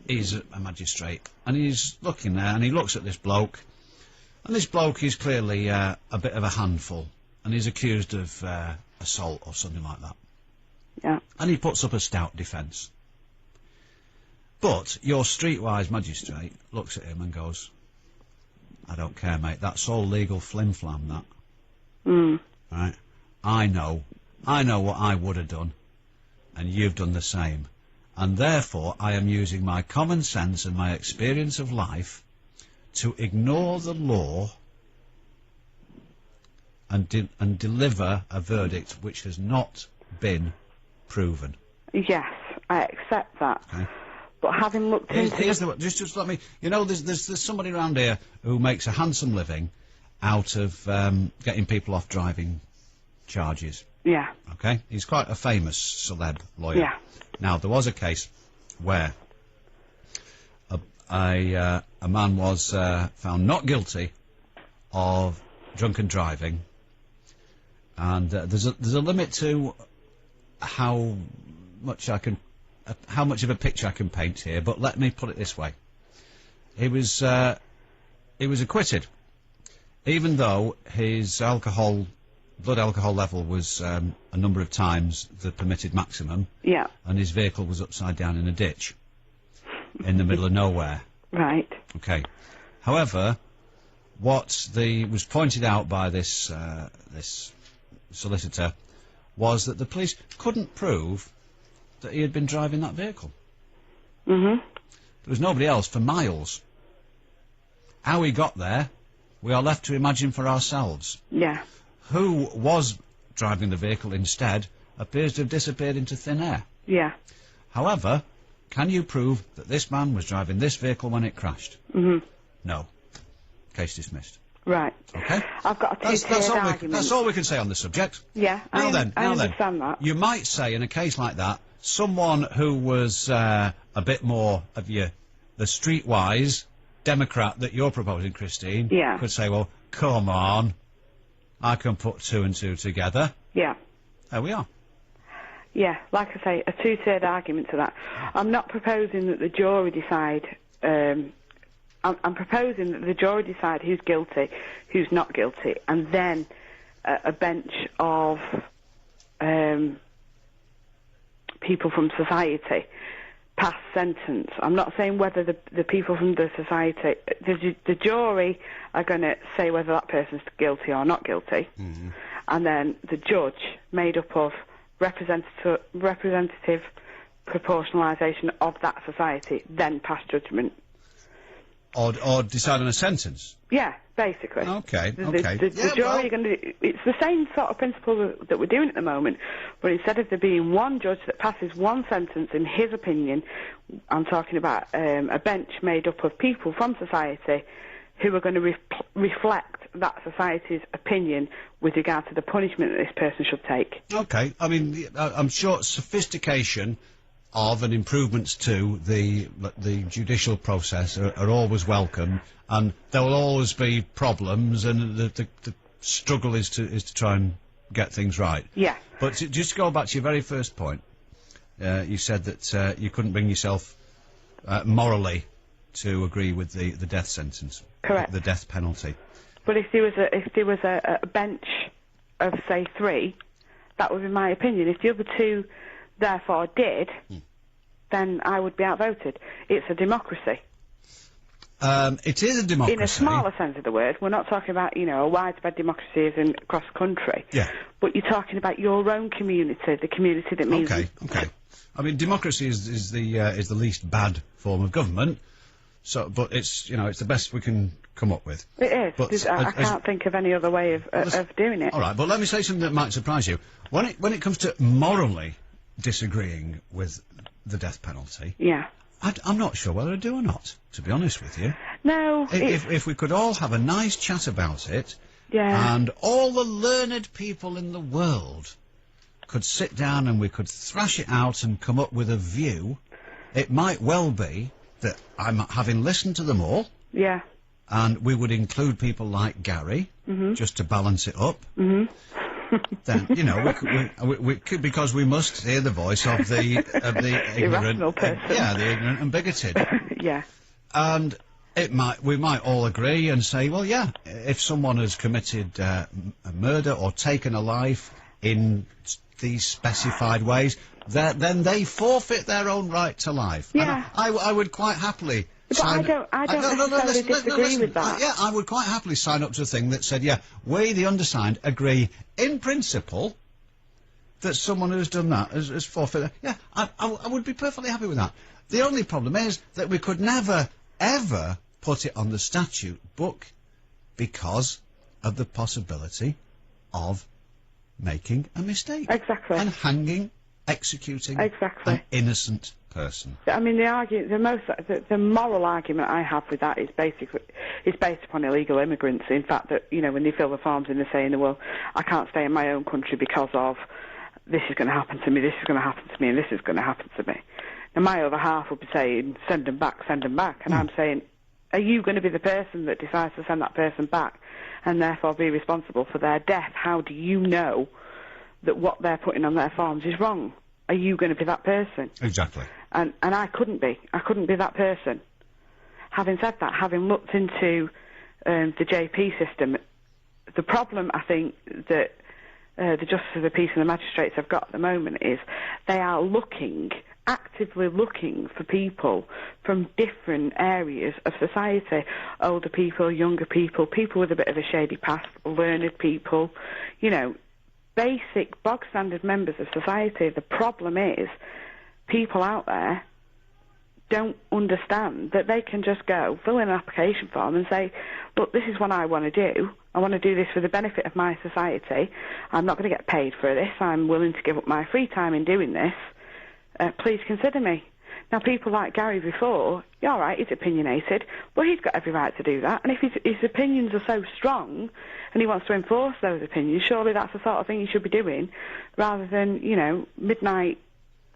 magistrate, and he's looking there, and he looks at this bloke, and this bloke is clearly a bit of a handful, and he's accused of assault or something like that. Yeah. And he puts up a stout defence. But your streetwise magistrate looks at him and goes, I don't care, mate, that's all legal flim-flam, that. Right? I know what I would have done, and you've done the same. And therefore, I am using my common sense and my experience of life to ignore the law and deliver a verdict which has not been proven. Yes, I accept that. Okay. But having looked into... Just let me... You know, there's somebody around here who makes a handsome living out of getting people off driving charges. Yeah. Okay? He's quite a famous celeb lawyer. Yeah. Now, there was a case where a man was found not guilty of drunken driving, and there's a limit to how much of a picture I can paint here, but let me put it this way. He was acquitted, even though his blood alcohol level was a number of times the permitted maximum. Yeah. And his vehicle was upside down in a ditch in the middle of nowhere. Right. Okay. However, what was pointed out by this solicitor was that the police couldn't prove that he had been driving that vehicle. Mm-hmm. There was nobody else for miles. How he got there, we are left to imagine for ourselves. Yeah. Who was driving the vehicle instead appears to have disappeared into thin air. Yeah. However, can you prove that this man was driving this vehicle when it crashed? Mm-hmm. No. Case dismissed. Right. Okay. I've got a two-tiered argument. That's all we can say on the subject. Yeah, I understand that. You might say in a case like that, someone who was a bit more of the streetwise Democrat that you're proposing, Christine, yeah, could say, well, come on, I can put two and two together. Yeah. There we are. Yeah, like I say, a two-tiered argument to that. I'm not proposing that the jury decide... I'm proposing that the jury decide who's guilty, who's not guilty, and then a bench of people from society pass sentence. I'm not saying whether the people from the society, the jury are going to say whether that person's guilty or not guilty, and then the judge, made up of representative proportionalisation of that society, then pass judgment. Or decide on a sentence? Yeah, basically. Okay, The jury are going to... It's the same sort of principle that we're doing at the moment, but instead of there being one judge that passes one sentence in his opinion, I'm talking about a bench made up of people from society who are going to reflect that society's opinion with regard to the punishment that this person should take. Okay, I mean, I'm sure sophistication of and improvements to the judicial process are always welcome, and there will always be problems, and the struggle is to try and get things right. Yeah. But just to go back to your very first point, you said that you couldn't bring yourself morally to agree with the death sentence. Correct. The death penalty. But if there was a bench of, say, 3, that would be my opinion. If the other 2 therefore did, then I would be outvoted. It's a democracy. It is a democracy. In a smaller sense of the word. We're not talking about, a widespread democracy as in across the country. Yeah. But you're talking about your own community, the community that means... Okay. I mean, democracy is the least bad form of government. So, but it's it's the best we can come up with. It is. But I can't think of any other way of doing it. All right, but let me say something that might surprise you. When it comes to morally disagreeing with the death penalty, yeah, I'm not sure whether I do or not, to be honest with you. No. If we could all have a nice chat about it, yeah, and all the learned people in the world could sit down and we could thrash it out and come up with a view, it might well be that having listened to them all, yeah, and we would include people like Gary, just to balance it up. Then we could, because we must hear the voice of the ignorant, irrational person. The ignorant and bigoted. Yeah. And we might all agree and say, well, yeah, if someone has committed a murder or taken a life in these specified ways, then they forfeit their own right to life. Yeah. And I would quite happily... But I don't necessarily disagree with that. Yeah, I would quite happily sign up to a thing that said, yeah, we, the undersigned, agree in principle that someone who's done that has forfeited. Yeah, I would be perfectly happy with that. The only problem is that we could never, ever put it on the statute book because of the possibility of making a mistake. Exactly. And hanging, executing an innocent person. I mean, the moral argument I have with that is based upon illegal immigrants. In fact, that when they fill the forms in, they're saying, well, I can't stay in my own country because of this is going to happen to me, this is going to happen to me, and this is going to happen to me. Now, my other half would be saying, send them back, and I'm saying, are you going to be the person that decides to send that person back and therefore be responsible for their death? How do you know that what they're putting on their forms is wrong? Are you going to be that person? Exactly. And I couldn't be. I couldn't be that person. Having said that, having looked into the JP system, the problem I think that the Justice of the Peace and the magistrates have got at the moment is they are actively looking for people from different areas of society. Older people, younger people, people with a bit of a shady past, learned people, basic, bog-standard members of society. The problem is people out there don't understand that they can just go fill in an application form and say, look, this is what I want to do. I want to do this for the benefit of my society. I'm not going to get paid for this. I'm willing to give up my free time in doing this. Please consider me. Now, people like Gary before, yeah, all right, he's opinionated, but he's got every right to do that. And if his opinions are so strong and he wants to enforce those opinions, surely that's the sort of thing he should be doing, rather than, midnight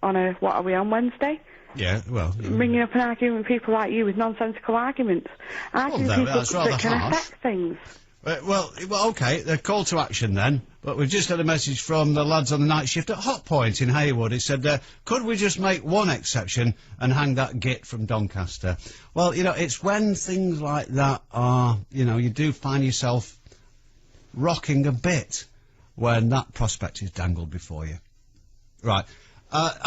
on what are we on, Wednesday? Yeah, well... Ringing up and arguing with people like you with nonsensical arguments. Arguing with people that can affect things. Well, OK, the call to action then, but we've just had a message from the lads on the night shift at Hot Point in Haywood. It said, could we just make one exception and hang that git from Doncaster? Well, it's when things like that are, you do find yourself rocking a bit when that prospect is dangled before you. Right.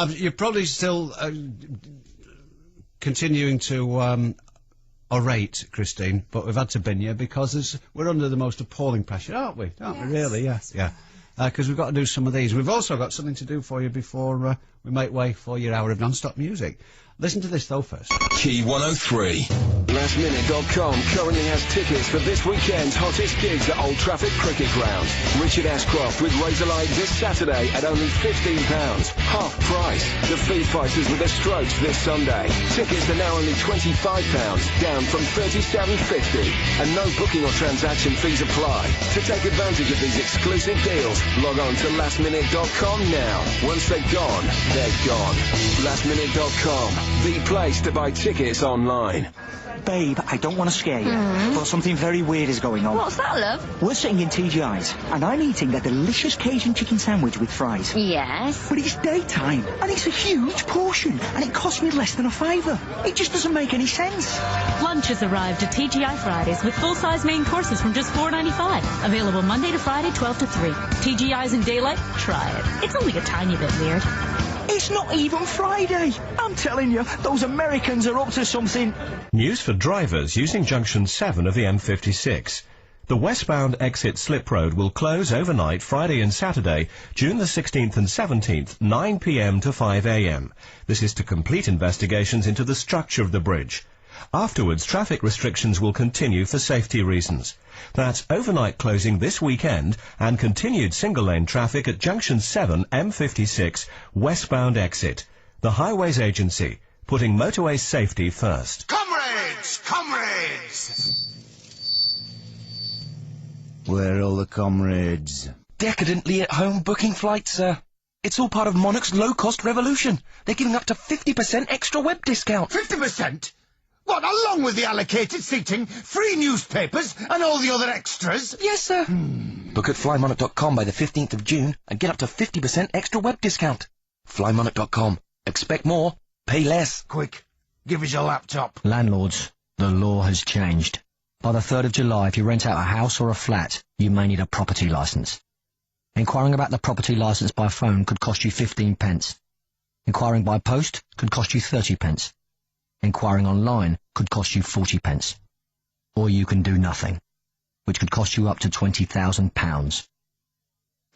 You're probably still continuing to orate, Christine, but we've had to bin you because we're under the most appalling pressure, aren't we? Aren't we, really? Yeah. Because we've got to do some of these. We've also got something to do for you before we make way for your hour of non-stop music. Listen to this, though, first. Key103. LastMinute.com currently has tickets for this weekend's hottest gigs at Old Trafford Cricket Ground. Richard Ashcroft with Razorlight this Saturday at only £15, half price. The Foo Fighters with the Strokes this Sunday. Tickets are now only £25, down from $37.50. And no booking or transaction fees apply. To take advantage of these exclusive deals, log on to LastMinute.com now. Once they're gone, they're gone. LastMinute.com. The place to buy tickets online. Babe, I don't want to scare you, but something very weird is going on. What's that, love? We're sitting in TGI's, and I'm eating a delicious Cajun chicken sandwich with fries. Yes? But it's daytime, and it's a huge portion, and it cost me less than $5. It just doesn't make any sense. Lunch has arrived at TGI Fridays with full-size main courses from just $4.95. Available Monday to Friday, 12 to 3. TGI's in daylight? Try it. It's only a tiny bit weird. It's not even Friday. I'm telling you, those Americans are up to something. News for drivers using Junction 7 of the M56. The westbound exit Slip Road will close overnight Friday and Saturday, June the 16th and 17th, 9 p.m. to 5 a.m. This is to complete investigations into the structure of the bridge. Afterwards, traffic restrictions will continue for safety reasons. That's overnight closing this weekend and continued single-lane traffic at Junction 7 M56 westbound exit. The Highways Agency, putting motorway safety first. Comrades! Comrades! Where are all the comrades? Decadently at home booking flights, sir. It's all part of Monarch's low-cost revolution. They're giving up to 50% extra web discount. 50%? What, along with the allocated seating, free newspapers, and all the other extras? Yes, sir. Book at flymonarch.com by the 15th of June and get up to 50% extra web discount. Flymonarch.com. Expect more, pay less. Quick, give us your laptop. Landlords, the law has changed. By the 3rd of July, if you rent out a house or a flat, you may need a property licence. Inquiring about the property licence by phone could cost you 15 pence. Inquiring by post could cost you 30 pence. Inquiring online could cost you 40 pence. Or you can do nothing, which could cost you up to £20,000.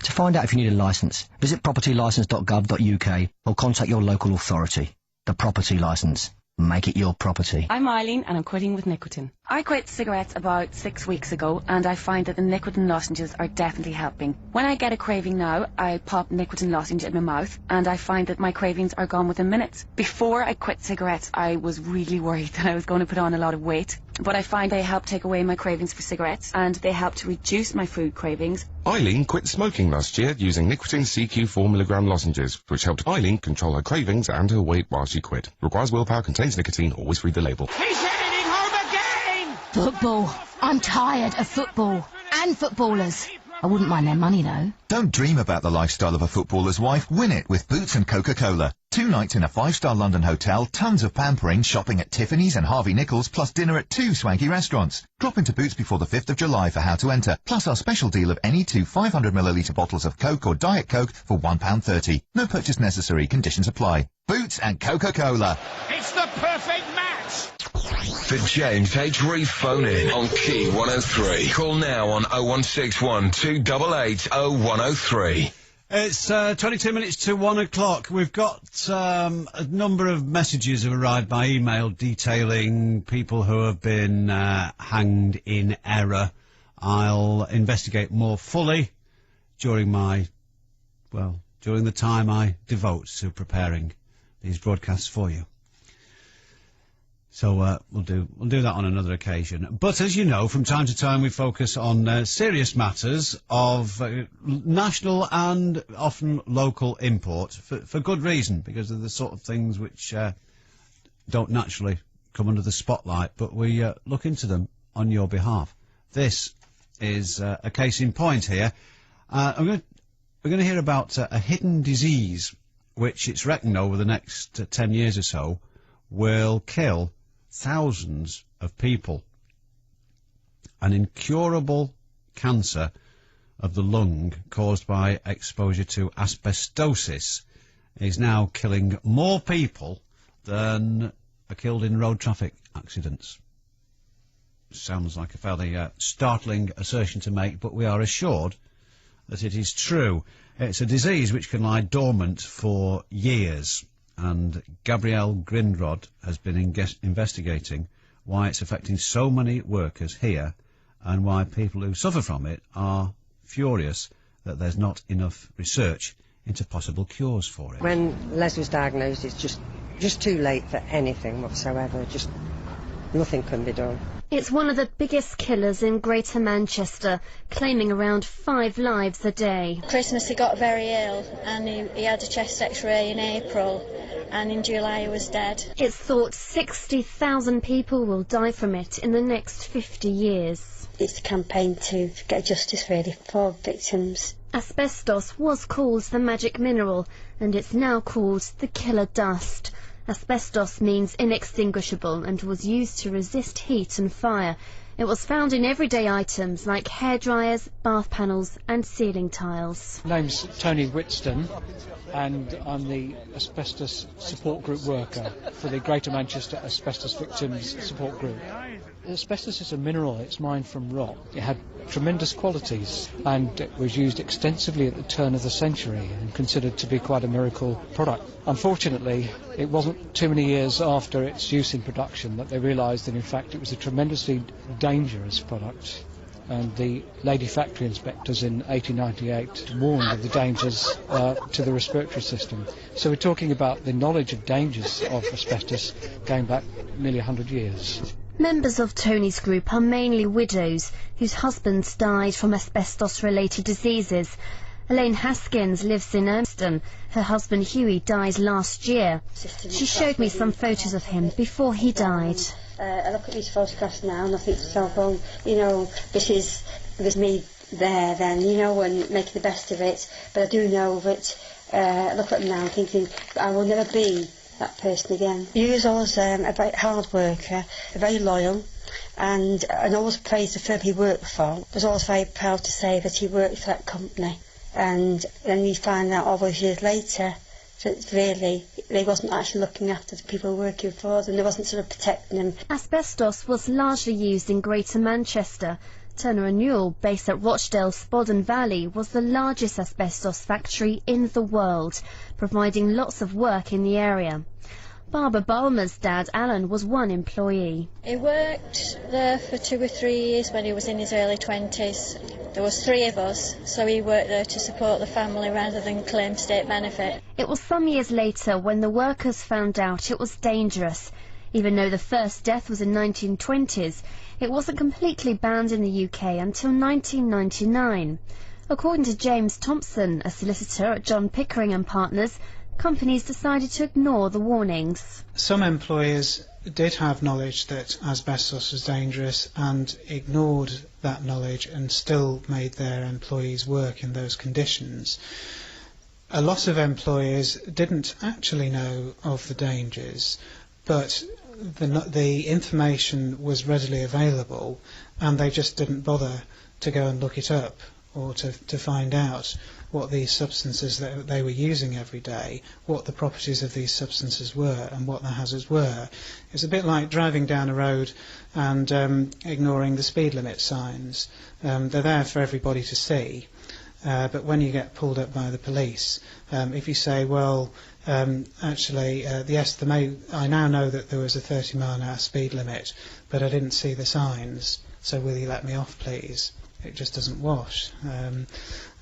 To find out if you need a licence, visit propertylicence.gov.uk or contact your local authority. The property licence. Make it your property. I'm Eileen and I'm quitting with nicotine. I quit cigarettes about 6 weeks ago and I find that the nicotine lozenges are definitely helping. When I get a craving now, I pop nicotine lozenge in my mouth and I find that my cravings are gone within minutes. Before I quit cigarettes, I was really worried that I was going to put on a lot of weight. But I find they help take away my cravings for cigarettes and they help to reduce my food cravings. Eileen quit smoking last year using nicotine CQ 4mg lozenges, which helped Eileen control her cravings and her weight while she quit. Requires willpower, contains nicotine, always read the label. He's heading home again! Football. I'm tired of football. And footballers. I wouldn't mind their money, though. Don't dream about the lifestyle of a footballer's wife. Win it with Boots and Coca-Cola. 2 nights in a 5-star London hotel, tons of pampering, shopping at Tiffany's and Harvey Nichols, plus dinner at 2 swanky restaurants. Drop into Boots before the 5th of July for how to enter, plus our special deal of any 2 500ml bottles of Coke or Diet Coke for £1.30. No purchase necessary. Conditions apply. Boots and Coca-Cola. It's the perfect match! The James H. Reeve phone in on Key 103. Call now on 0161 288 0103. It's 22 minutes to 1 o'clock. We've got a number of messages have arrived by email detailing people who have been hanged in error. I'll investigate more fully during the time I devote to preparing these broadcasts for you. So we'll do that on another occasion. But as you know, from time to time we focus on serious matters of national and often local import for good reason, because of the sort of things which don't naturally come under the spotlight, but we look into them on your behalf. This is a case in point here. We're going to hear about a hidden disease which it's reckoned over the next 10 years or so will kill thousands of people. An incurable cancer of the lung caused by exposure to asbestosis is now killing more people than are killed in road traffic accidents. Sounds like a fairly startling assertion to make, but we are assured that it is true. It's a disease which can lie dormant for years, and Gabrielle Grindrod has been investigating why it's affecting so many workers here and why people who suffer from it are furious that there's not enough research into possible cures for it. When Les was diagnosed, it's just too late for anything whatsoever. Just nothing can be done. It's one of the biggest killers in Greater Manchester, claiming around 5 lives a day. Christmas he got very ill and he had a chest x-ray in April and in July he was dead. It's thought 60,000 people will die from it in the next 50 years. It's a campaign to get justice really for victims. Asbestos was called the magic mineral and it's now called the killer dust. Asbestos means inextinguishable and was used to resist heat and fire. It was found in everyday items like hairdryers, bath panels and ceiling tiles. My name's Tony Whitston and I'm the asbestos support group worker for the Greater Manchester Asbestos Victims Support Group. Asbestos is a mineral, it's mined from rock. It had tremendous qualities and it was used extensively at the turn of the century and considered to be quite a miracle product. Unfortunately, it wasn't too many years after its use in production that they realised that in fact it was a tremendously dangerous product. And the lady factory inspectors in 1898 warned of the dangers to the respiratory system. So we're talking about the knowledge of dangers of asbestos going back nearly 100 years. Members of Tony's group are mainly widows whose husbands died from asbestos-related diseases. Elaine Haskins lives in Urmston. Her husband Hughie died last year. She showed me some photos of him before he died. I look at these photographs now and I think to myself, well, you know, this was me there then, you know, and making the best of it. But I do know that I look at them now thinking I will never be that person again. He was always a very hard worker, very loyal, and always praised the firm he worked for. I was always very proud to say that he worked for that company. and then you find out all those years later that really they wasn't actually looking after the people working for them, they wasn't sort of protecting them. Asbestos was largely used in Greater Manchester. Turner & Newell, based at Rochdale, Spodden Valley, was the largest asbestos factory in the world, providing lots of work in the area. Barbara Balmer's dad, Alan, was one employee. He worked there for 2 or 3 years when he was in his early 20s. There was 3 of us, so he worked there to support the family rather than claim state benefit. It was some years later when the workers found out it was dangerous. Even though the first death was in the 1920s, it wasn't completely banned in the UK until 1999. According to James Thompson, a solicitor at John Pickering and Partners, companies decided to ignore the warnings. Some employers did have knowledge that asbestos was dangerous and ignored that knowledge and still made their employees work in those conditions. A lot of employers didn't actually know of the dangers, but the information was readily available and they just didn't bother to go and look it up or to find out what these substances that they were using every day, what the properties of these substances were and what the hazards were. It's a bit like driving down a road and ignoring the speed limit signs. They're there for everybody to see, but when you get pulled up by the police, if you say, well, actually, yes, I now know that there was a 30-mile-an-hour speed limit, but I didn't see the signs, so will you let me off, please? It just doesn't wash.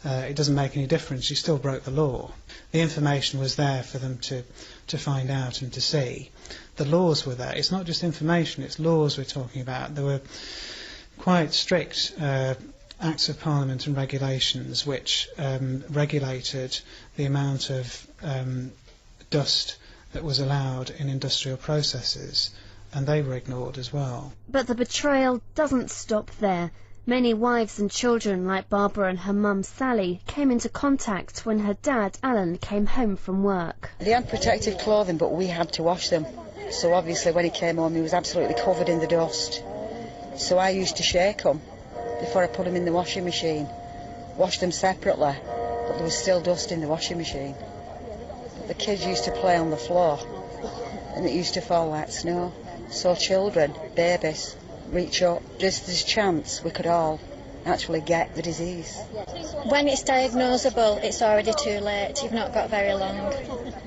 It doesn't make any difference. You still broke the law. The information was there for them to find out and to see. The laws were there. It's not just information, it's laws we're talking about. There were quite strict Acts of Parliament and regulations which regulated the amount of dust that was allowed in industrial processes, and they were ignored as well. But the betrayal doesn't stop there. Many wives and children, like Barbara and her mum Sally, came into contact when her dad Alan came home from work. They had protective clothing, but we had to wash them. So obviously when he came home he was absolutely covered in the dust. So I used to shake them before I put them in the washing machine. Wash them separately, but there was still dust in the washing machine. The kids used to play on the floor and it used to fall like snow. So children, babies, reach up. Just this chance we could all actually get the disease. When it's diagnosable, it's already too late. You've not got very long.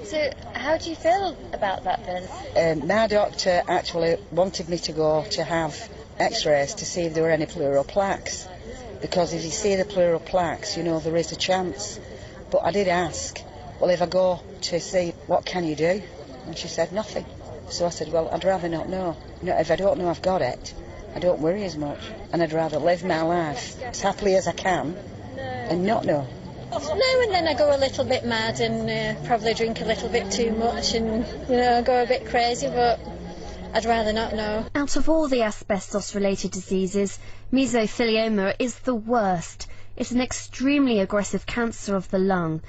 So how do you feel about that then? My doctor actually wanted me to go to have x-rays to see if there were any pleural plaques, because if you see the pleural plaques, you know there is a chance. But I did ask, well, if I go to see, what can you do? And she said nothing. So I said, well, I'd rather not know. If I don't know I've got it, I don't worry as much, and I'd rather live my life as happily as I can and not know. Now and then I go a little bit mad and probably drink a little bit too much and, go a bit crazy, but I'd rather not know. Out of all the asbestos-related diseases, mesothelioma is the worst. It's an extremely aggressive cancer of the lung.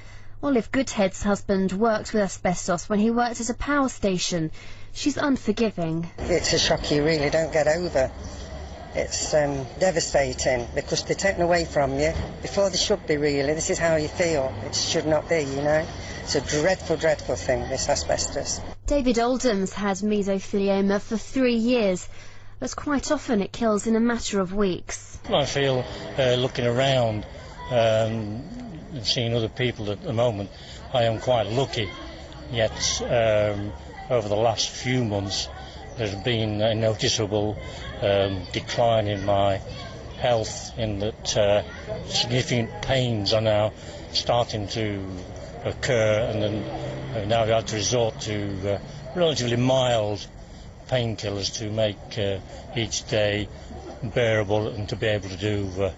Olive Goodhead's husband worked with asbestos when he worked at a power station. She's unforgiving. It's a shock you really don't get over. It's devastating because they're taken away from you before they should be, really. This is how you feel. It should not be, It's a dreadful, dreadful thing, this asbestos. David Oldham's had mesothelioma for 3 years, but quite often it kills in a matter of weeks. I feel, looking around and seeing other people at the moment, I am quite lucky, yet over the last few months there's been a noticeable decline in my health, in that significant pains are now starting to occur, and then now I've had to resort to relatively mild painkillers to make each day bearable and to be able to do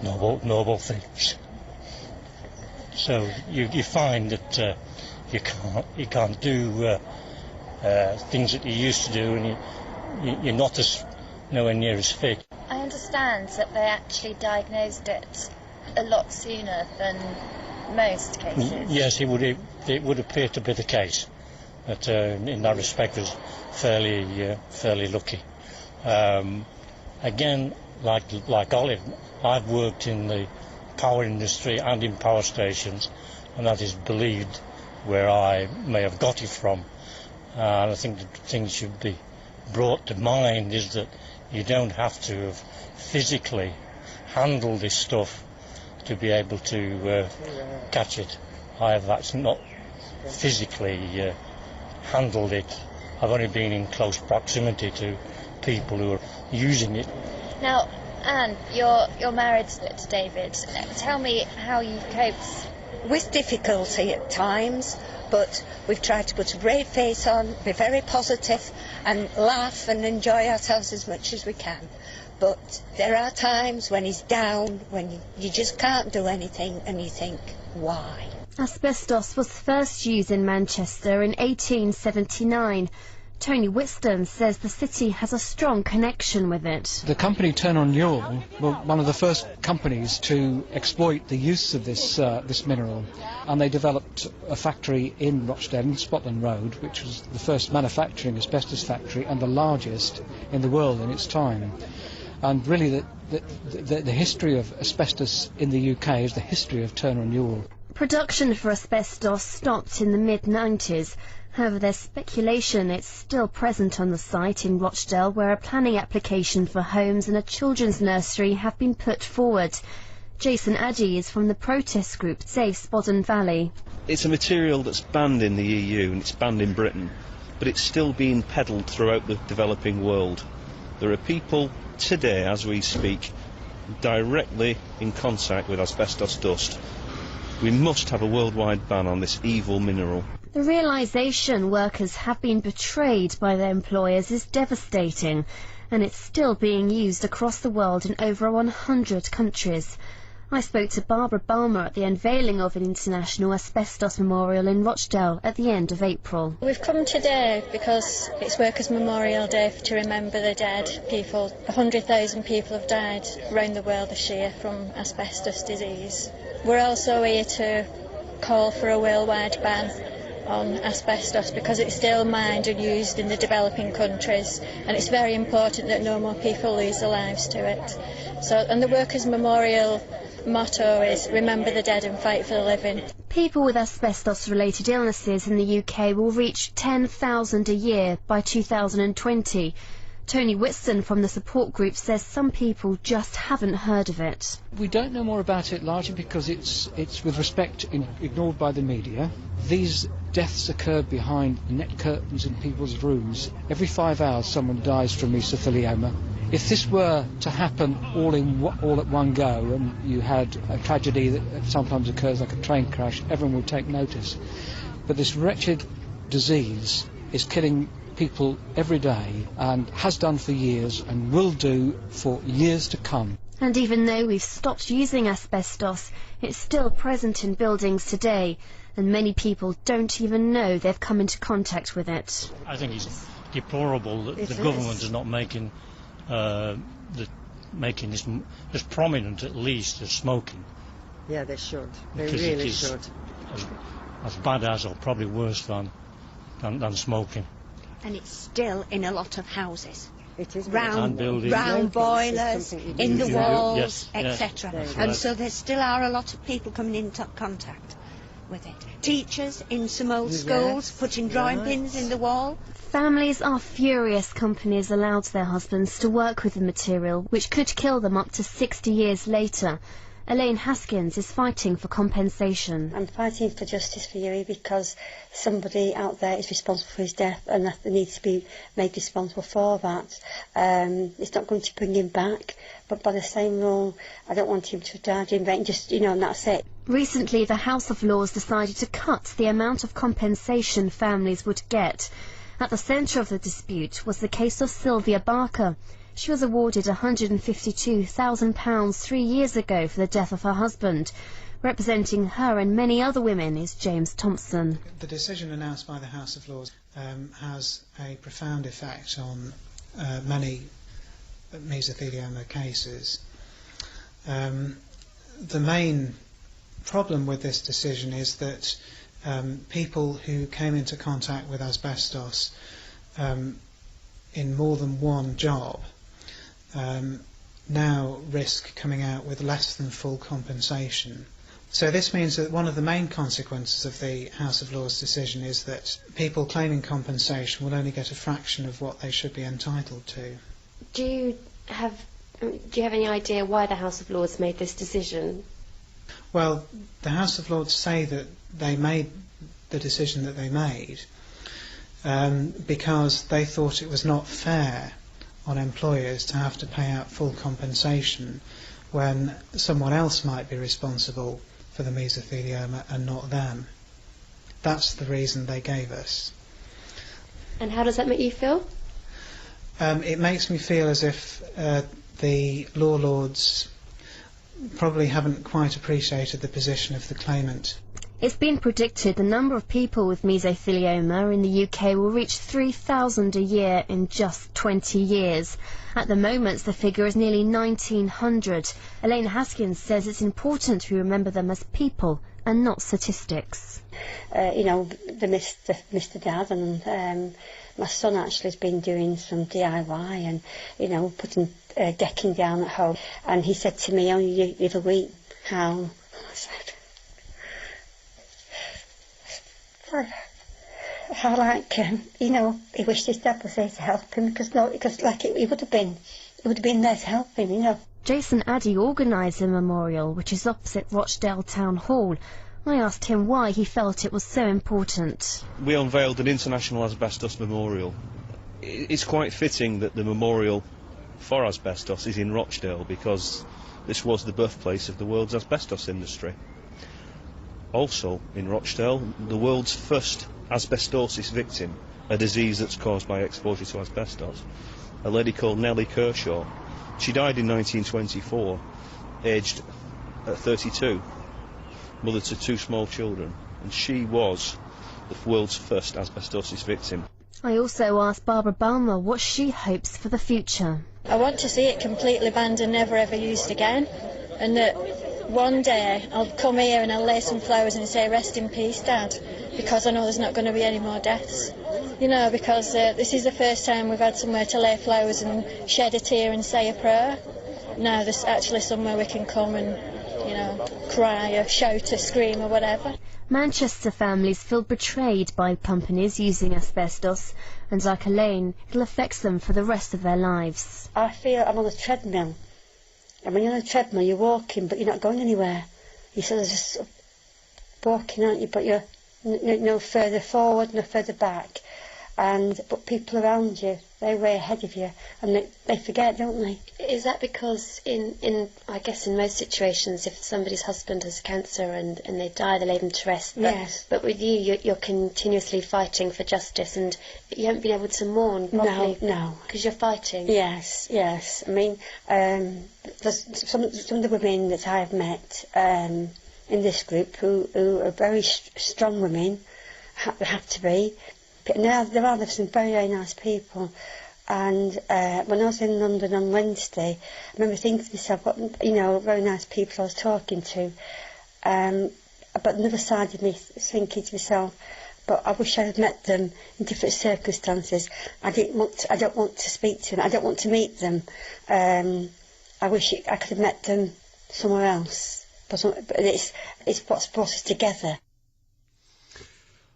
noble things. So you find that you can't do things that you used to do, and you're not nowhere near as fit. I understand that they actually diagnosed it a lot sooner than most cases. Yes, it would appear to be the case. That in that respect was fairly lucky. Again, like Olive, I've worked in the power industry and in power stations, and that is believed where I may have got it from. And I think the thing should be brought to mind is that you don't have to have physically handled this stuff to be able to catch it. I have actually not physically handled it. I've only been in close proximity to people who are using it. Now, Anne, you're married to David. Tell me how you've coped. With difficulty at times, but we've tried to put a brave face on, be very positive and laugh and enjoy ourselves as much as we can. But there are times when he's down, when you just can't do anything and you think, why? Asbestos was first used in Manchester in 1879. Tony Whiston says the city has a strong connection with it. The company Turner & Newall were one of the first companies to exploit the use of this mineral, and they developed a factory in Rochdale, in Scotland Road, which was the first manufacturing asbestos factory and the largest in the world in its time. And really the history of asbestos in the UK is the history of Turner & Newall. Production for asbestos stopped in the mid-90s. However, there's speculation it's still present on the site in Rochdale, where a planning application for homes and a children's nursery have been put forward. Jason Addy is from the protest group Save Spodden Valley. It's a material that's banned in the EU and it's banned in Britain, but it's still being peddled throughout the developing world. There are people today, as we speak, directly in contact with asbestos dust. We must have a worldwide ban on this evil mineral. The realisation workers have been betrayed by their employers is devastating, and it's still being used across the world in over 100 countries. I spoke to Barbara Balmer at the unveiling of an international asbestos memorial in Rochdale at the end of April. We've come today because it's Workers' Memorial Day to remember the dead people. 100,000 people have died around the world this year from asbestos disease. We're also here to call for a worldwide ban on asbestos because it's still mined and used in the developing countries, and it's very important that no more people lose their lives to it. And the Workers' Memorial motto is remember the dead and fight for the living. People with asbestos-related illnesses in the UK will reach 10,000 a year by 2020. Tony Whitson from the support group says some people just haven't heard of it. We don't know more about it largely because it's with respect ignored by the media. These deaths occur behind net curtains in people's rooms. Every 5 hours someone dies from mesothelioma. If this were to happen all at one go, and you had a tragedy that sometimes occurs like a train crash, everyone would take notice. But this wretched disease is killing people every day and has done for years and will do for years to come. And even though we've stopped using asbestos, it's still present in buildings today, and many people don't even know they've come into contact with it. I think it's deplorable that the government is not making making this as prominent at least as smoking. Yeah, they should. They because really it is should. As bad as, or probably worse than smoking. And it's still in a lot of houses. It is round boilers, in the walls, etc. And so there still are a lot of people coming into contact with it. Teachers in some old schools putting drawing pins in the wall. Families are furious companies allowed their husbands to work with the material, which could kill them up to 60 years later. Elaine Haskins is fighting for compensation. I'm fighting for justice for Yuri because somebody out there is responsible for his death and that they need to be made responsible for that. It's not going to bring him back, but by the same rule, I don't want him to have died in vain, just, and that's it. Recently, the House of Lords decided to cut the amount of compensation families would get. At the centre of the dispute was the case of Sylvia Barker. She was awarded £152,000 3 years ago for the death of her husband. Representing her and many other women is James Thompson. The decision announced by the House of Lords has a profound effect on many mesothelioma cases. The main problem with this decision is that people who came into contact with asbestos in more than one job now risk coming out with less than full compensation. So this means that one of the main consequences of the House of Lords decision is that people claiming compensation will only get a fraction of what they should be entitled to. Do you have any idea why the House of Lords made this decision? Well, the House of Lords say that they made the decision that they made because they thought it was not fair on employers to have to pay out full compensation when someone else might be responsible for the mesothelioma and not them. That's the reason they gave us. And how does that make you feel? It makes me feel as if the Law Lords probably haven't quite appreciated the position of the claimant. It's been predicted the number of people with mesothelioma in the UK will reach 3,000 a year in just 20 years. At the moment, the figure is nearly 1,900. Elaine Haskins says it's important to remember them as people and not statistics. You know, they missed the dad, and my son actually has been doing some DIY and, you know, putting decking down at home. And he said to me only the other week how like you know, he wished his dad was there to help him because like he would have been there to help him, you know. Jason Addy organised the memorial, which is opposite Rochdale Town Hall. I asked him why he felt it was so important. We unveiled an international asbestos memorial. It's quite fitting that the memorial for asbestos is in Rochdale because this was the birthplace of the world's asbestos industry. Also in Rochdale, the world's first asbestosis victim, a disease that's caused by exposure to asbestos, a lady called Nellie Kershaw. She died in 1924, aged 32, mother to 2 small children, and she was the world's first asbestosis victim. I also asked Barbara Balmer what she hopes for the future. I want to see it completely banned and never ever used again, and that one day I'll come here and I'll lay some flowers and say rest in peace, Dad, because I know there's not going to be any more deaths. You know, because this is the first time we've had somewhere to lay flowers and shed a tear and say a prayer. Now there's actually somewhere we can come and, you know, cry or shout or scream or whatever. Manchester families feel betrayed by companies using asbestos, and like Elaine, it'll affect them for the rest of their lives. I feel I'm on a treadmill. And when you're on a treadmill, you're walking, but you're not going anywhere. You're sort of just walking, aren't you? But you're no further forward, no further back. But people around you, they're way ahead of you, and they forget, don't they? Is that because I guess in most situations, if somebody's husband has cancer and they die, they lay them to rest? Yes. But with you're continuously fighting for justice, and you haven't been able to mourn properly. No. Because you're fighting. Yes. I mean, there's some of the women that I have met in this group who are very strong women, have to be. Now, there are some very, very nice people, and when I was in London on Wednesday, I remember thinking to myself, what, you know, very nice people I was talking to, but another side of me thinking to myself, but I wish I had met them in different circumstances. I don't want to speak to them, I don't want to meet them. I wish I could have met them somewhere else, but it's what's brought us together.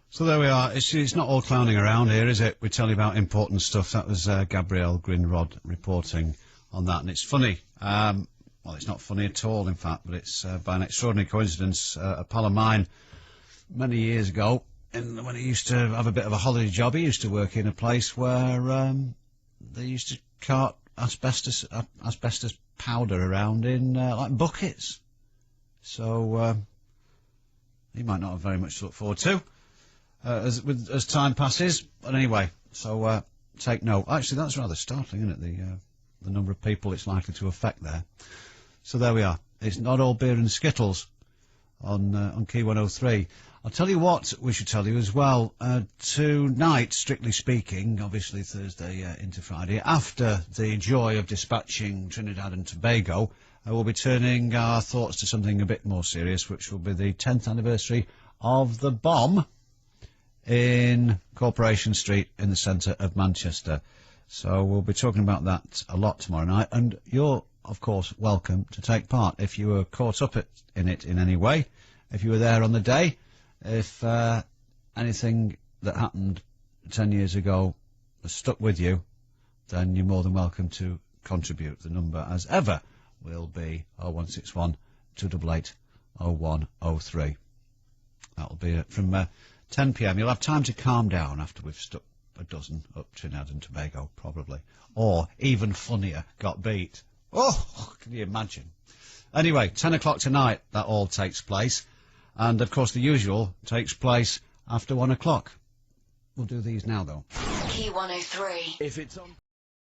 So there we are. It's not all clowning around here, is it? We tell you about important stuff. That was Gabrielle Grinrod reporting on that. And it's funny. Well, it's not funny at all, in fact, but it's by an extraordinary coincidence. A pal of mine, many years ago, when he used to have a bit of a holiday job, he used to work in a place where they used to cart asbestos powder around in like buckets. So he might not have very much to look forward to. As time passes, but anyway, so take note. Actually, that's rather startling, isn't it? The number of people it's likely to affect there. So there we are. It's not all beer and skittles on Key103. I'll tell you what we should tell you as well. Tonight, strictly speaking, obviously Thursday into Friday, after the joy of dispatching Trinidad and Tobago, we'll be turning our thoughts to something a bit more serious, which will be the 10th anniversary of the bomb in Corporation Street in the centre of Manchester. So we'll be talking about that a lot tomorrow night, and you're of course, welcome to take part. If you were caught up in it in any way, if you were there on the day, if anything that happened 10 years ago has stuck with you, then you're more than welcome to contribute. The number, as ever, will be 0161 288 0103. That'll be from 10 p.m. You'll have time to calm down after we've stuck a dozen up Trinidad and Tobago, probably. Or, even funnier, got beat. Oh, can you imagine? Anyway, 10 o'clock tonight, that all takes place. And, of course, the usual takes place after 1 o'clock. We'll do these now, though. Key 103. If it's on